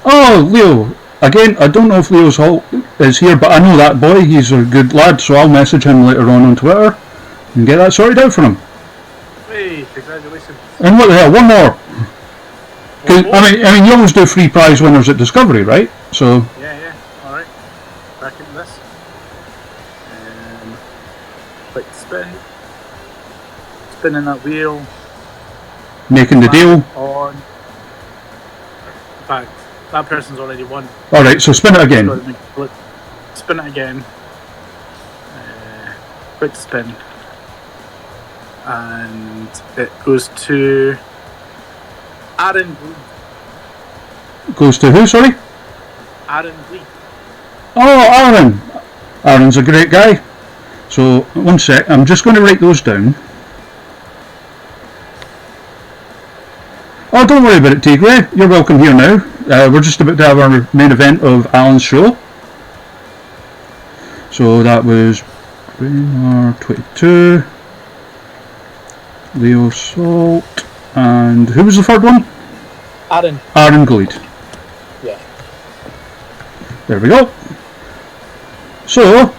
Oh, Leo. Again, I don't know if Leo's Hall is here, but I know that boy. He's a good lad, so I'll message him later on Twitter and get that sorted out for him. Hey, congratulations. And what the hell, one more. I mean, you always do free prize winners at Discovery, right? So. Yeah. All right. Back into this. Quick spin. Spinning that wheel. Making the deal. On. In fact, that person's already won. All right, so spin it again. Spin it again. Quick spin. And it goes to Aaron. Goes to who, sorry? Aaron Lee. Oh, Aaron. Aaron's a great guy. So, one sec, I'm just going to write those down. Oh, don't worry about it, Tigray. You're welcome here now. We're just about to have our main event of Alan's show. So that was Brainwar 22, Leo Salt, and who was the third one? Aaron Glade. Yeah. There we go. So,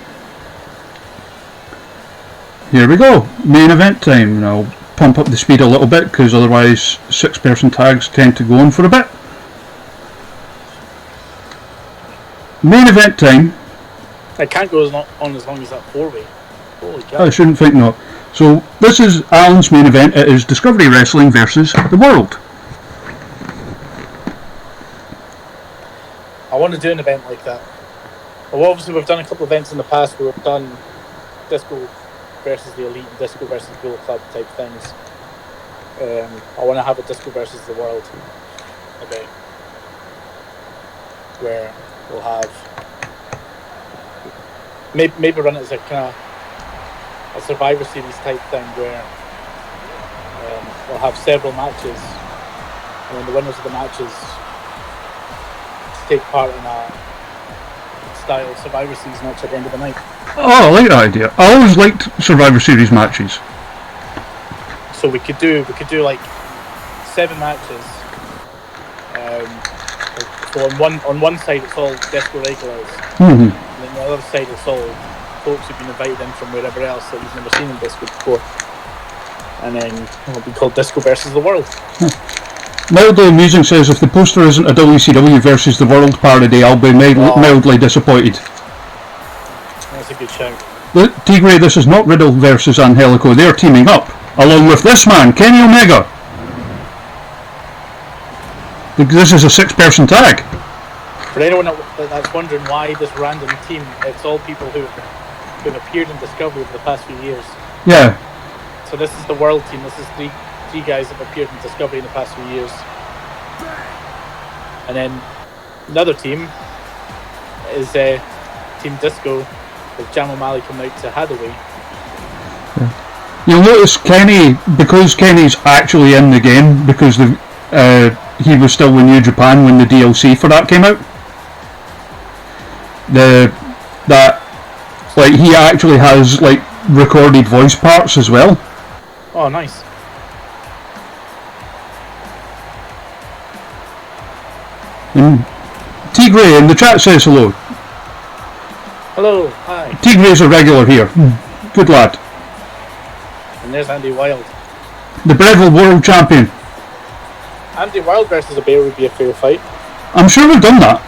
here we go. Main event time. Now, pump up the speed a little bit because otherwise 6-person tags tend to go on for a bit. Main event time. It can't go on as long as that 4-way. Holy cow. I shouldn't think not. So this is Alan's main event. It is Discovery Wrestling versus the World. I want to do an event like that. Well, obviously we've done a couple of events in the past where we've done Disco versus the Elite and Disco versus Dual Club type things. I want to have a Disco versus the World event where we'll have maybe run it as a kind of a Survivor Series type thing where we'll have several matches and then the winners of the matches take part in a style Survivor Series match at the end of the night. Oh, I like that idea. I always liked Survivor Series matches. So we could do like 7 matches. So on one side it's all Disco regulars, and then the other side it's all folks who've been invited in from wherever else that you've never seen in Disco before. And then it'll be called Disco versus the World. Mildly Amusing says if the poster isn't a WCW versus the World parody, I'll be mildly disappointed. That's a good shout. Tigray, this is not Riddle versus Angelico. They're teaming up, along with this man, Kenny Omega. This is a 6-person tag. For anyone that's wondering why this random team, it's all people who've appeared in Discovery over the past few years. Yeah. So this is the World team. This is three guys that have appeared in Discovery in the past few years. And then another team is Team Disco with Jam O'Malley coming out to Hathaway. Yeah. You'll notice Kenny, because Kenny's actually in the game, because he was still with New Japan when the DLC for that came out. He actually has like recorded voice parts as well. Oh, nice. And Tigray in the chat says hello. Hello, hi. Tigray's a regular here. Good lad. And there's Andy Wilde. The Breville World Champion. Andy Wilde versus a bear would be a fair fight. I'm sure we've done that.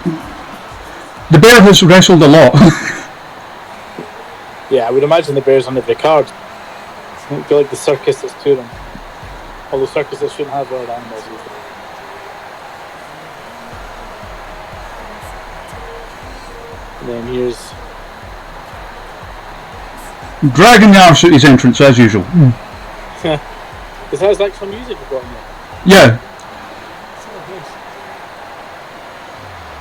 The bear has wrestled a lot. Yeah, I would imagine the bear's on every card. It would be like the circus that's to them. Although circuses shouldn't have wild animals either. And then here's Dragging the arse at his entrance as usual. This has actual music we've got in there. Yeah.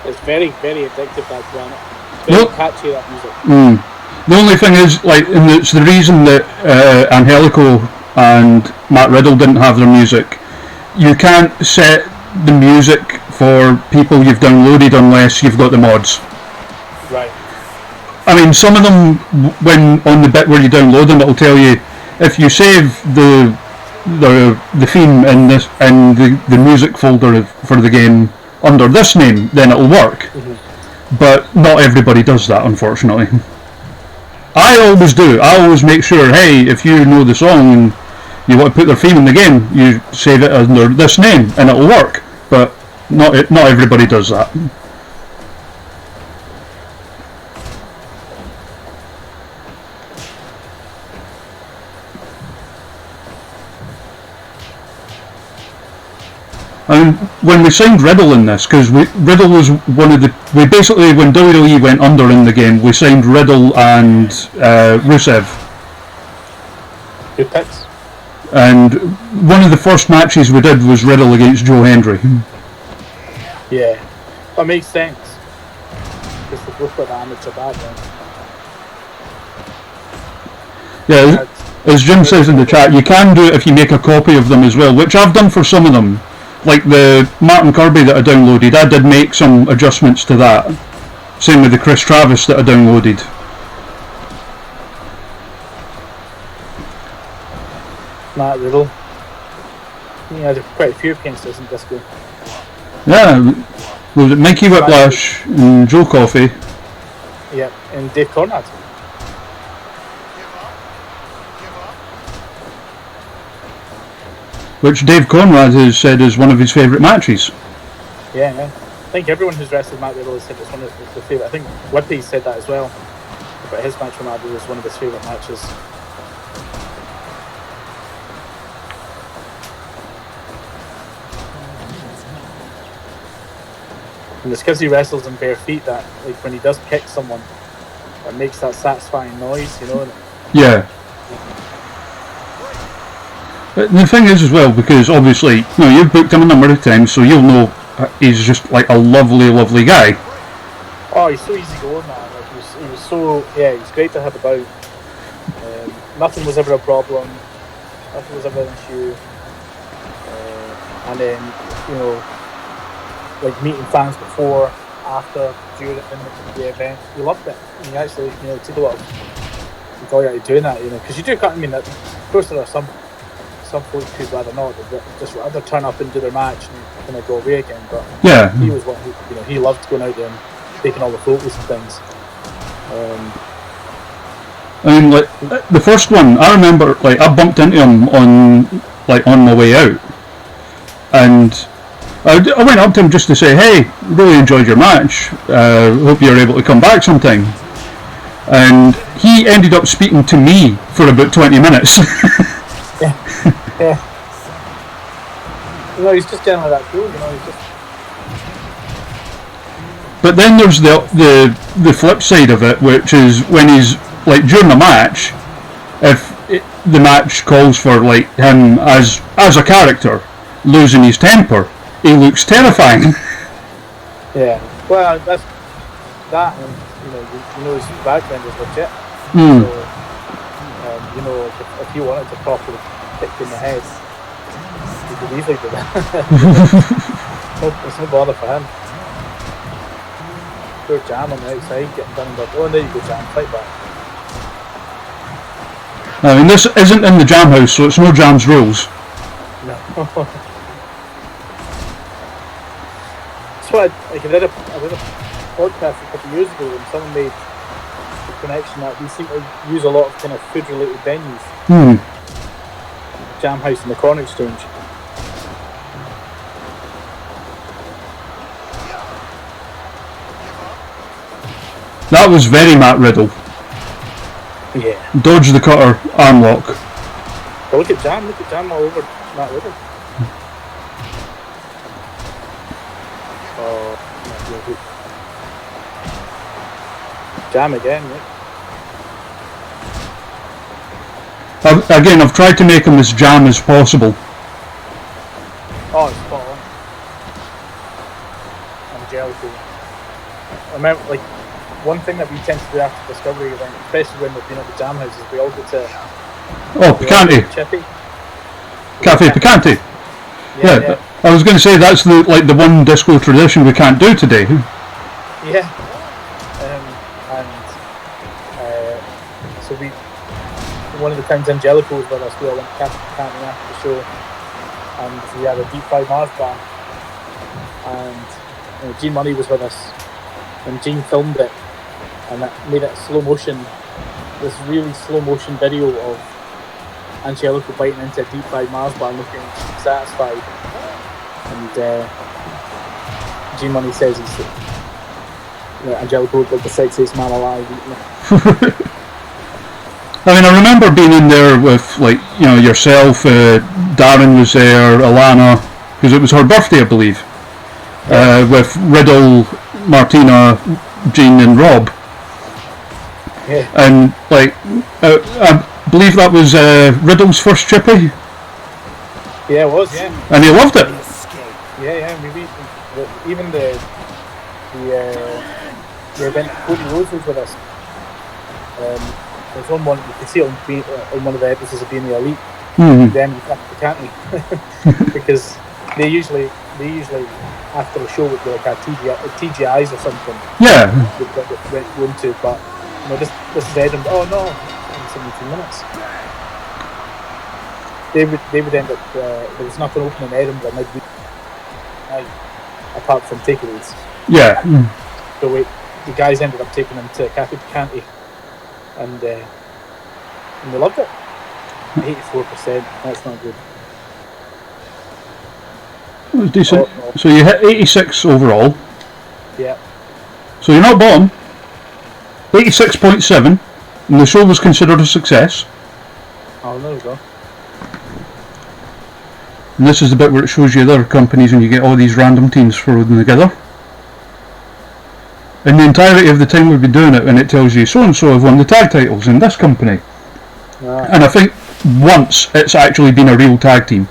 It's very, very addictive, that piano. It's very catchy, that music. The only thing is, and it's the reason that Angelico and Matt Riddle didn't have their music. You can't set the music for people you've downloaded unless you've got the mods. Right. I mean, some of them, when on the bit where you download them, it'll tell you if you save the theme in the music folder for the game under this name, then it'll work. But not everybody does that, unfortunately. I always do. I always make sure, hey, if you know the song and you want to put their theme in the game, you save it under this name and it'll work. But Not everybody does that. And when we signed Riddle in this, because Riddle was one of the... We basically, when WWE went under in the game, we signed Riddle and Rusev. Good picks. And one of the first matches we did was Riddle against Joe Hendry. Yeah. That makes sense. Because they both got the amateur background. Yeah, as Jim says in the chat, you can do it if you make a copy of them as well, which I've done for some of them. Like the Martin Kirby that I downloaded, I did make some adjustments to that. Same with the Chris Travis that I downloaded. Matt Riddle. He had quite a few appearances in Disco. Yeah, was it Mikey Whiplash and Joe Coffey? Yeah, and Dave Conrad. Which Dave Conrad has said is one of his favourite matches. Yeah, yeah. I think everyone who's wrestled Matt Riddle has said it's one of their favourite. I think Whippy said that as well. But his match with Matt Riddle is one of his favourite matches. And it's because he wrestles in bare feet that, like, when he does kick someone, it makes that satisfying noise, you know? Yeah. The thing is as well, because obviously, you've booked him a number of times, so you'll know he's just like a lovely, lovely guy. Oh, he's so easy going, man. Like, he was so, yeah, he was great to have about. Nothing was ever a problem. Nothing was ever an issue. And then, like meeting fans before, after, during the event, we loved it. And you actually, took a lot of enjoy out of doing that, because you do kind of, of course there are some folks who'd rather not, they'd just rather turn up and do their match and kind of go away again. But yeah, he was one who, he loved going out there and taking all the photos and things. I mean, like the first one, I remember, like I bumped into him on my way out, and I went up to him just to say, "Hey, really enjoyed your match. Hope you're able to come back sometime." And he ended up speaking to me for about 20 minutes. Yeah. He's just generally that cool, he's just... But then there's the flip side of it, which is when he's, like, during the match, if the match calls for, like, him as a character losing his temper, he looks terrifying. Yeah, well, that's that, and, his background is legit. Mm. So, if he wanted to properly kick in the head, he could easily do that. It's no bother for him. Poor Jam on the outside, getting done by, oh, there you go, Jam, fight back. I mean, this isn't in the Jam House, so it's no Jam's rules. No. So I did a podcast a couple of years ago when someone made the connection that we seem to use a lot of kind of food-related venues. Jam House and the Corn Exchange. That was very Matt Riddle. Yeah. Dodge the cutter, arm lock. But look at Jam all over Matt Riddle. Jam again, Again, I've tried to make him as Jam as possible. Oh, it's spot on. I'm Jericho. I remember, like, one thing that we tend to do after Discovery event, especially when we've been at the Jam House, is we all go to... Oh, Picante. Chippy. Cafe Picante. Yeah. I was going to say that's the one disco tradition we can't do today. Yeah. So one of the times Angelico was with us, we all went to Cafe Picante after the show, and we had a deep fried Mars bar, and Gene Money was with us, and Gene filmed it, and that made it slow motion, this really slow motion video of Angelico biting into a deep fried Mars bar looking satisfied, and G-Money says he's Angelico looked like the sexiest man alive. I mean, I remember being in there with, like, you know, yourself, Darren was there, Alana, because it was her birthday, I believe, with Riddle, Martina, Jean and Rob. Yeah. And, like, I believe that was Riddle's first chippy, Yeah, it was. Yeah. and he loved it. Yeah. Even the event Cody Rose was with us. There's on one you can see on one of the episodes of Being the Elite. Mm-hmm. Them you can't because they usually after the show would be like a TGIs or something. Yeah. Went into, but you know, this is Edinburgh. Oh no, in 17 minutes. They would end up. There was nothing open in Edinburgh midweek night apart from takeaways. Yeah. So the guys ended up taking them to Cafe Picante, and they loved it. 84%. That's not good. It was decent. Oh. So you hit 86 overall. Yeah. So you're not bottom. 86.7, and the show was considered a success. Oh, there we go. And this is the bit where it shows you other companies and you get all these random teams thrown together. In the entirety of the time we've been doing it, and it tells you so and so have won the tag titles in this company. And I think once it's actually been a real tag team.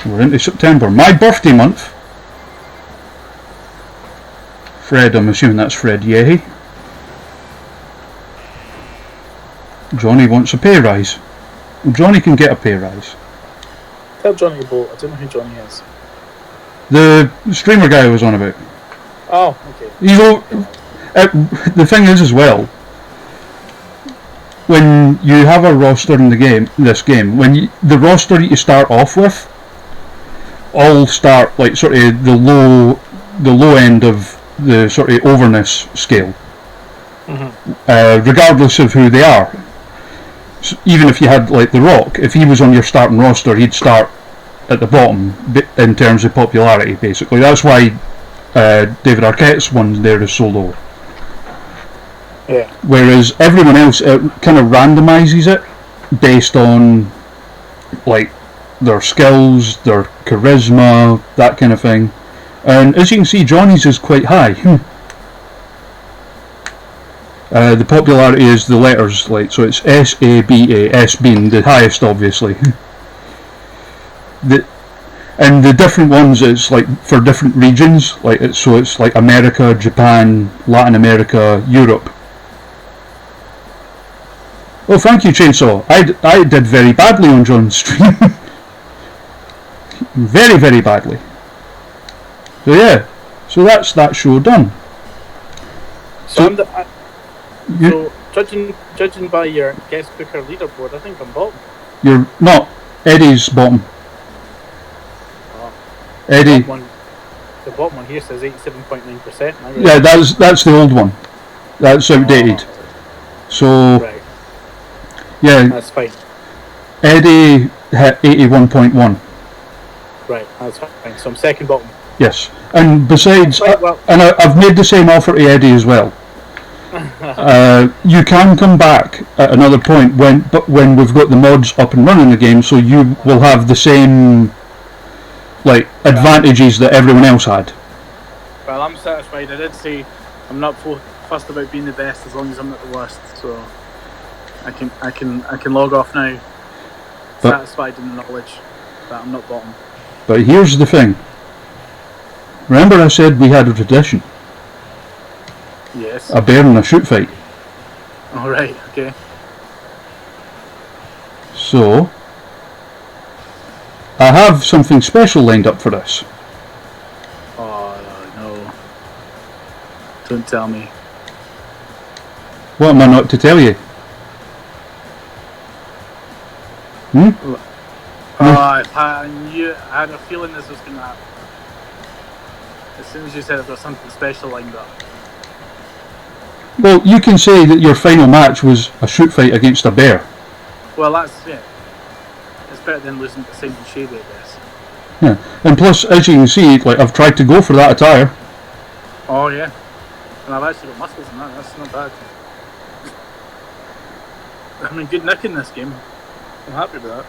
We're into September, my birthday month. Fred, I'm assuming that's Fred Yehi. Johnny wants a pay rise. Well, Johnny can get a pay rise. Tell Johnny about. I don't know who Johnny is. The streamer guy I was on about. Oh, okay. You know, the thing is as well, when you have a roster in this game, the roster you start off with, all start like sort of the low end of the sort of overness scale, regardless of who they are. So even if you had like The Rock, if he was on your starting roster, he'd start at the bottom in terms of popularity. Basically, that's why David Arquette's one there is so low. Yeah. Whereas everyone else, it kind of randomizes it based on like their skills, their charisma, that kind of thing. And as you can see, Johnny's is quite high. The popularity is the letters, like, so it's S-A-B-A, S being the highest, obviously. And the different ones is like for different regions, like it's like America, Japan, Latin America, Europe. Oh, thank you, Chainsaw. I did very badly on John's stream. Very, very badly. So yeah, so that's that show done. So judging by your guest booker leaderboard, I think I'm bottom. You're not. Eddie's bottom. Oh. Eddie. The bottom one here says 87.9%. Yeah, that's the old one. That's outdated. So right. Yeah, that's fine. Eddie hit 81.1. Right, that's fine. So I'm second bottom. Yes, and besides, Well. and I've made the same offer to Eddie as well. You can come back at another point when we've got the mods up and running the game, so you will have the same like advantages that everyone else had. Well, I'm satisfied. I did say I'm not fussed about being the best as long as I'm not the worst. So I can log off now, satisfied in the knowledge that I'm not bottom. But here's the thing. Remember I said we had a tradition? Yes. A bear and a shoot fight. Alright, okay. So I have something special lined up for this. Oh no. Don't tell me. What am I not to tell you? I knew. I had a feeling this was going to happen. As soon as you said I've got something special lined up. Well, you can say that your final match was a shoot fight against a bear. Well, that's it's better than losing to Simon Shady, I guess. Yeah, and plus, as you can see, like I've tried to go for that attire. Oh yeah, and I've actually got muscles in that. That's not bad. I mean, good nick in this game. I'm happy with that.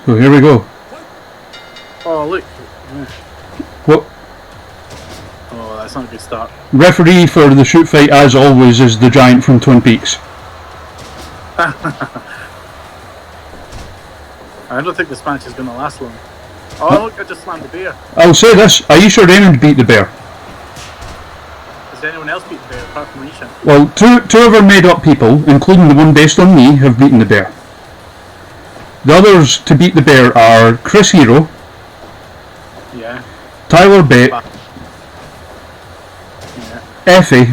So here we go. Oh look. What? Oh, that's not a good start. Referee for the shoot fight, as always, is the giant from Twin Peaks. I don't think this match is going to last long. Oh look, I just slammed the bear. I'll say this: Aisha Raymond beat the bear. Has anyone else beat the bear apart from Aisha? Well, two of our made-up people, including the one based on me, have beaten the bear. The others to beat the bear are Chris Hero, Yeah. Tyler Bate, Yeah. Effie,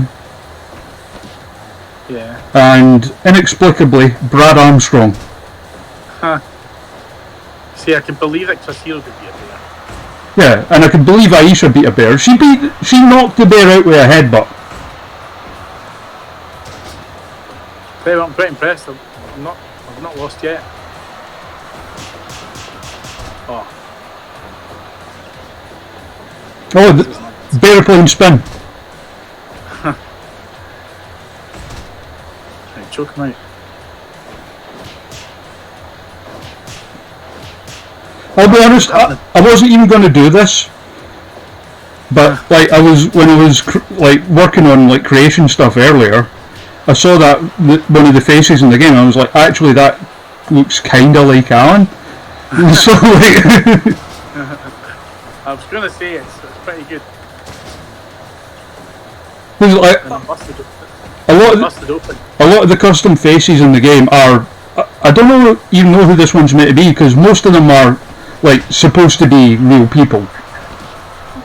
Yeah. and inexplicably Brad Armstrong. Huh. See, I can believe that Chris Hero could beat a bear. Yeah, and I can believe Aisha beat a bear. She knocked the bear out with a headbutt. Hey, well, I'm quite impressed. I've not lost yet. Oh, Oh, this is the nice. bear playing spin. Right, choke him out. I'll be honest, I wasn't even going to do this, but like when I was like working on like creation stuff earlier, I saw that one of the faces in the game. I was like, actually, that looks kind of like Alan. So like, I was going to say it's pretty good. like And it busted, a lot busted open. of the custom faces in the game are. I don't even know who this one's meant to be, because most of them are like supposed to be real people.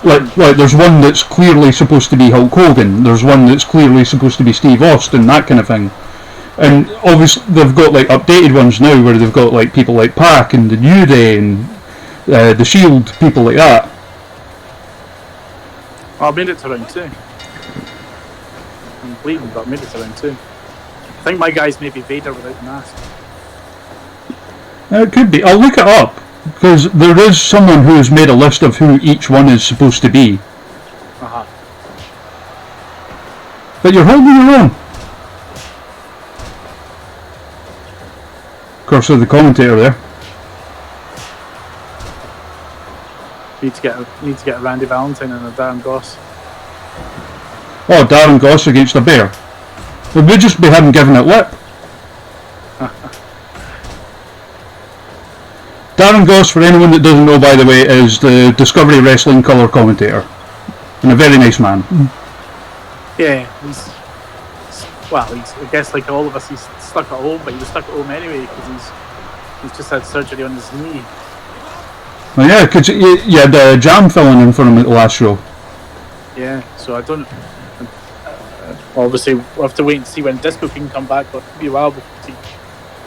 Like there's one that's clearly supposed to be Hulk Hogan. There's one that's clearly supposed to be Steve Austin, that kind of thing. And obviously they've got like updated ones now where they've got like people like Pac and the New Day and the Shield, people like that. Oh, I made it to round 2. I'm bleeding, but I made it to round 2. I think my guy's maybe Vader without the mask. It could be. I'll look it up, because there is someone who has made a list of who each one is supposed to be. Uh-huh. But you're holding your own. Of course, the commentator there. Need to get a Randy Valentine and a Darren Goss. Oh, Darren Goss against a bear. It would just be him giving it lip. Darren Goss, for anyone that doesn't know, by the way, is the Discovery Wrestling colour commentator. And a very nice man. Yeah, he's I guess like all of us, he's stuck at home, but he was stuck at home anyway because he's just had surgery on his knee. Well, yeah, because you had Jam filling in for him at the last show. Yeah, so I don't. Obviously, we'll have to wait and see when Disco can come back, but it'll be a while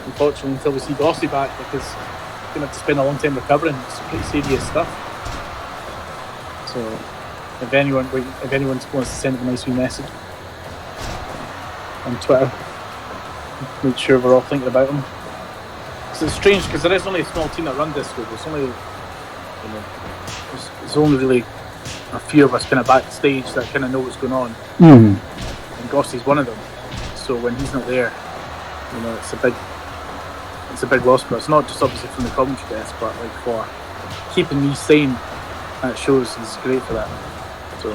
unfortunately, until we see Dossie back, because he's going to have to spend a long time recovering. It's pretty serious stuff. So, if anyone wants to send him a nice wee message on Twitter, make sure we're all thinking about him. So it's strange because there is only a small team that run Disco. There's only, there's only really a few of us kind of backstage that kind of know what's going on. Mm. And Gossie's one of them. So when he's not there, it's a big loss for us. Not just obviously from the commentary desk, but like for keeping me sane at shows. He's great for that. So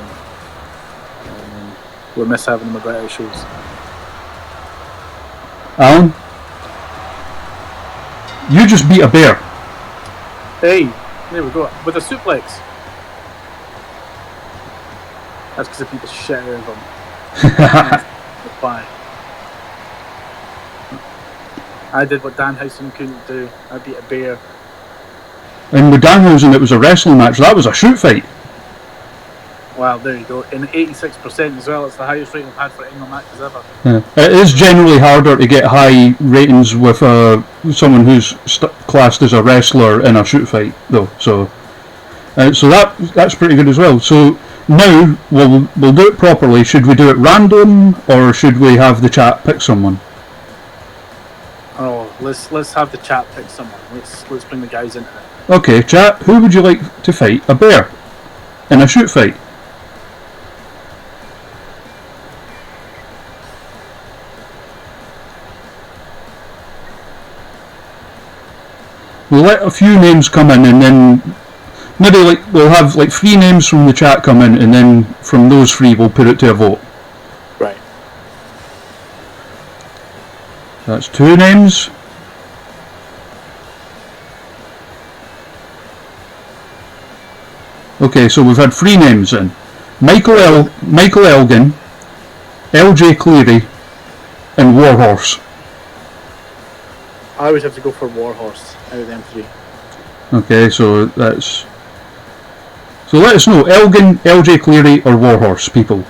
we'll miss having him about our shows. Alan, you just beat a bear. Hey, there we go. With a suplex. That's because I beat the shit out of him. Bye. I did what Danhausen couldn't do. I beat a bear. And with Danhausen, it was a wrestling match. That was a shoot fight. Well, there you go. And 86% as well. It's the highest rating I've had for England matches ever. Yeah. It is generally harder to get high ratings with someone who's classed as a wrestler in a shoot fight, though. So So that's pretty good as well. So now we'll do it properly. Should we do it random, or should we have the chat pick someone? Oh, let's have the chat pick someone. Let's bring the guys into it. Okay, chat. Who would you like to fight? A bear in a shoot fight? We'll let a few names come in, and then maybe we'll have 3 names from the chat come in, and then from those 3 we'll put it to a vote. Right. That's 2 names. Okay, so we've had 3 names in: Michael Elgin, LJ Cleary, and Warhorse. I always have to go for Warhorse out of them 3. Okay, so let us know: Elgin, LJ Cleary, or Warhorse, people.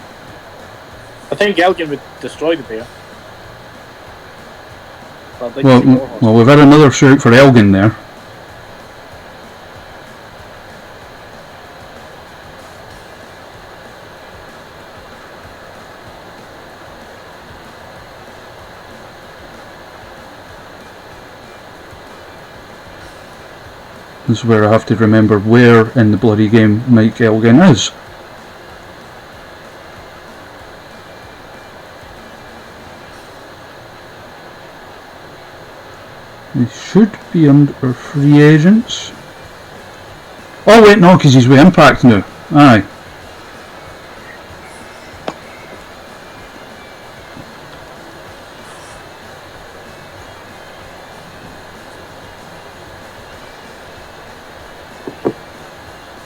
I think Elgin would destroy the bear. But I'd like to see Warhorse. Well, we've had another shout for Elgin there. This is where I have to remember where in the bloody game Mike Elgin is. He should be under free agents. Oh wait, no, because he's with Impact now. Aye.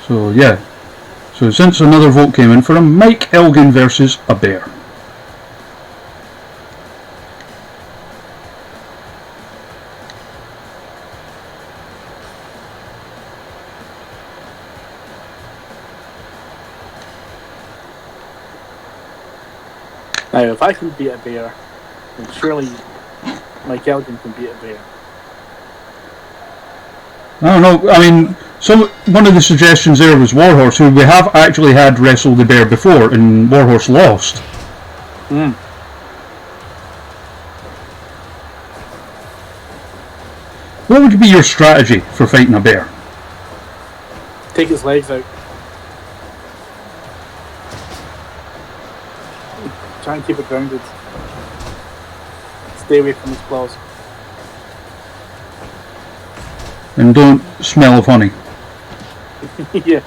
So yeah, so since another vote came in for him, Mike Elgin versus a bear. Now, if I can beat a bear, then surely Mike Elgin can beat a bear. I don't know, I mean, one of the suggestions there was Warhorse, who we have actually had wrestle the bear before, and Warhorse lost. What would be your strategy for fighting a bear? Take his legs out. Try and keep it grounded. Stay away from his claws. And don't smell of honey. yeah.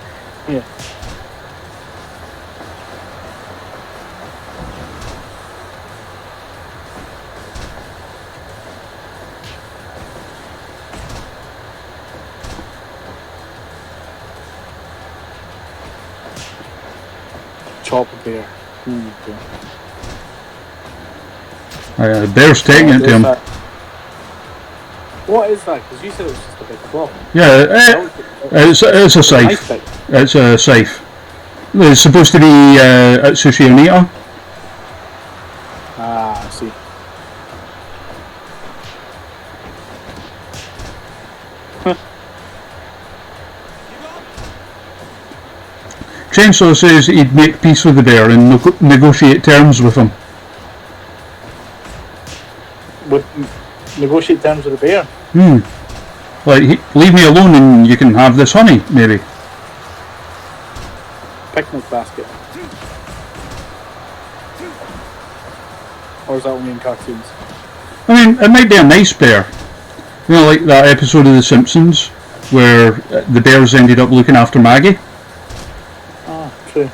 Chop a bear. Okay. The bear's taking it to him. What is that? Because you said it was just a big claw. Yeah, it's a scythe. It's a scythe. It's supposed to be Atsushi Onita. Ah, I see. Chainsaw says he'd make peace with the bear and negotiate terms with him. Negotiate terms with the bear? Like, leave me alone and you can have this honey, maybe. Picnic basket. Or is that only in cartoons? I mean, it might be a nice bear. You know, like that episode of The Simpsons where the bears ended up looking after Maggie. Ah, true.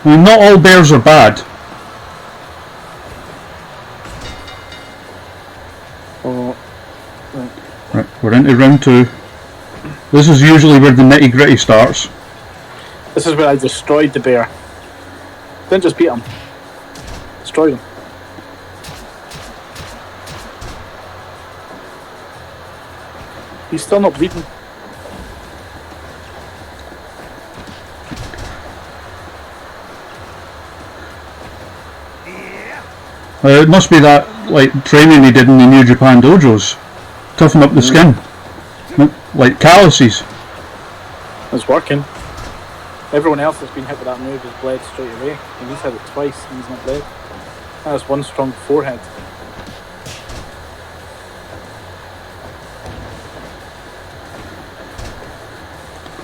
I mean, not all bears are bad. Right, we're into round 2. This is usually where the nitty gritty starts. This is where I destroyed the bear. Didn't just beat him. Destroyed him. He's still not bleeding. It must be that like training he did in the New Japan dojos. Toughen up the skin. Like calluses. It's working. Everyone else that's been hit with that move has bled straight away. And he's had it twice and he's not bled. That's one strong forehead.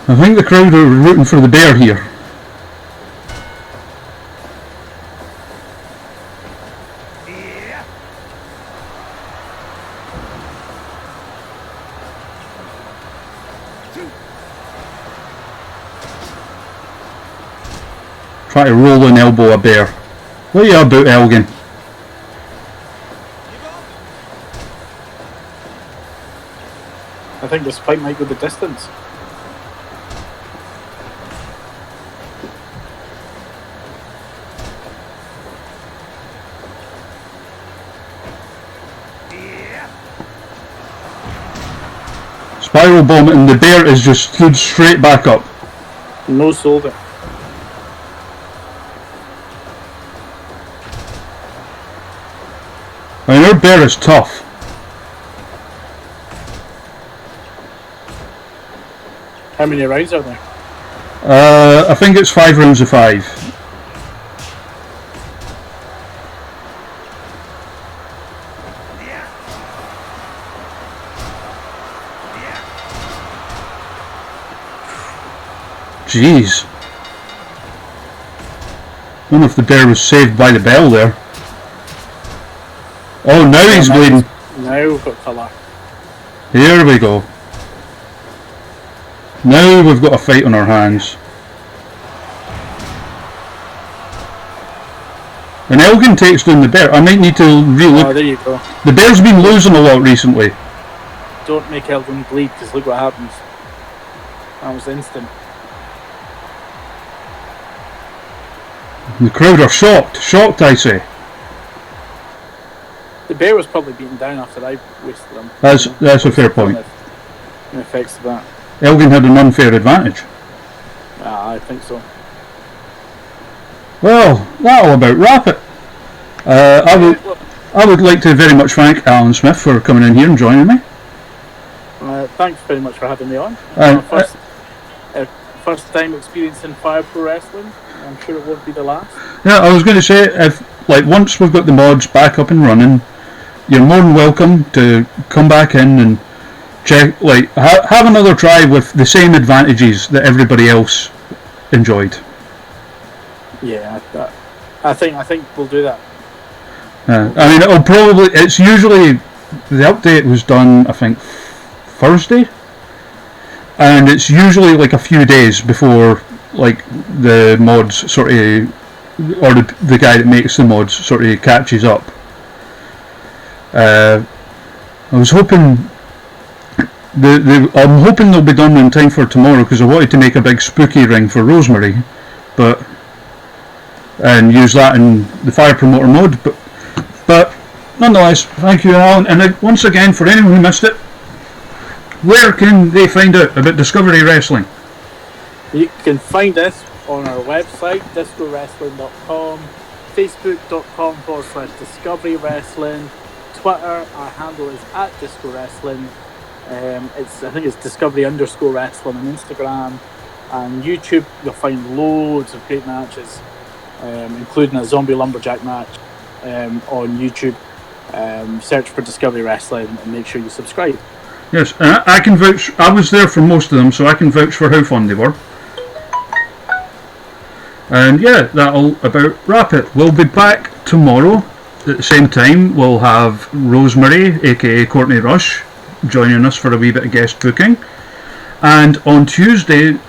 I think the crowd are rooting for the bear here. Try to roll and elbow a bear. What are you about, Elgin? I think this fight might go the distance. Spiral bomb, and the bear is just stood straight back up. No sold it. I mean, our bear is tough. How many rounds are there? I think it's 5 rounds of 5. Jeez. I don't know if the bear was saved by the bell there. Oh, now he's bleeding. Now we've got colour. Here we go. Now we've got a fight on our hands. And Elgin takes down the bear. I might need to relook. Oh, there you go. The bear's been losing a lot recently. Don't make Elgin bleed, because look what happens. That was instant. The crowd are shocked. Shocked, I say. The bear was probably beaten down after I wasted him. That's a fair point. The effects of that. Elgin had an unfair advantage. I think so. Well, that'll about wrap it. I would like to very much thank Alan Smith for coming in here and joining me. Thanks very much for having me on. First time experiencing Fire Pro Wrestling. I'm sure it won't be the last. Yeah, I was going to say, if once we've got the mods back up and running, you're more than welcome to come back in and check, have another try with the same advantages that everybody else enjoyed. Yeah, I think we'll do that. I mean, it's usually, the update was done, I think, Thursday, and it's usually like a few days before the mods sort of, or the guy that makes the mods sort of catches up. I was hoping I'm hoping they'll be done in time for tomorrow, because I wanted to make a big spooky ring for Rosemary, and use that in the Fire Promoter mode. But nonetheless, thank you, Alan. And once again, for anyone who missed it, where can they find out about Discovery Wrestling? You can find us on our website, discowrestling.com, facebook.com/Discovery Wrestling, Twitter, our handle is @DiscoWrestling. I think it's Discovery_Wrestling on Instagram, and YouTube. You'll find loads of great matches, including a zombie lumberjack match on YouTube. Search for Discovery Wrestling and make sure you subscribe. Yes, I can vouch. I was there for most of them, so I can vouch for how fun they were. And yeah, that'll about wrap it. We'll be back tomorrow at the same time. We'll have Rosemary, aka Courtney Rush, joining us for a wee bit of guest booking. And on Tuesday,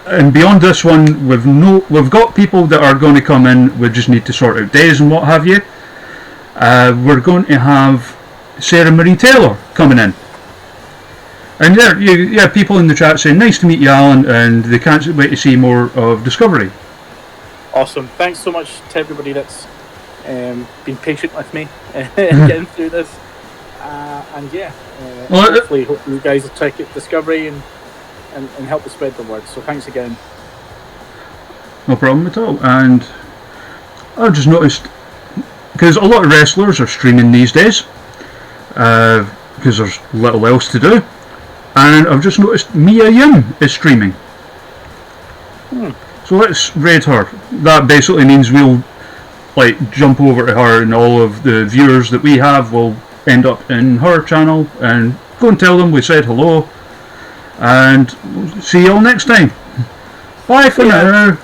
and beyond this one, we've got people that are going to come in. We just need to sort out days and what have you. We're going to have Sarah Marie Taylor coming in. And yeah, people in the chat saying, nice to meet you, Alan, and they can't wait to see more of Discovery. Awesome. Thanks so much to everybody that's been patient with me getting through this. And yeah, hopefully you guys will check out Discovery and help us spread the word. So thanks again. No problem at all. And I've just noticed because a lot of wrestlers are streaming these days, because there's little else to do. And I've just noticed Mia Yim is streaming. So let's raid her. That basically means we'll jump over to her, and all of the viewers that we have will end up in her channel, and go and tell them we said hello, and see you all next time. Bye for now.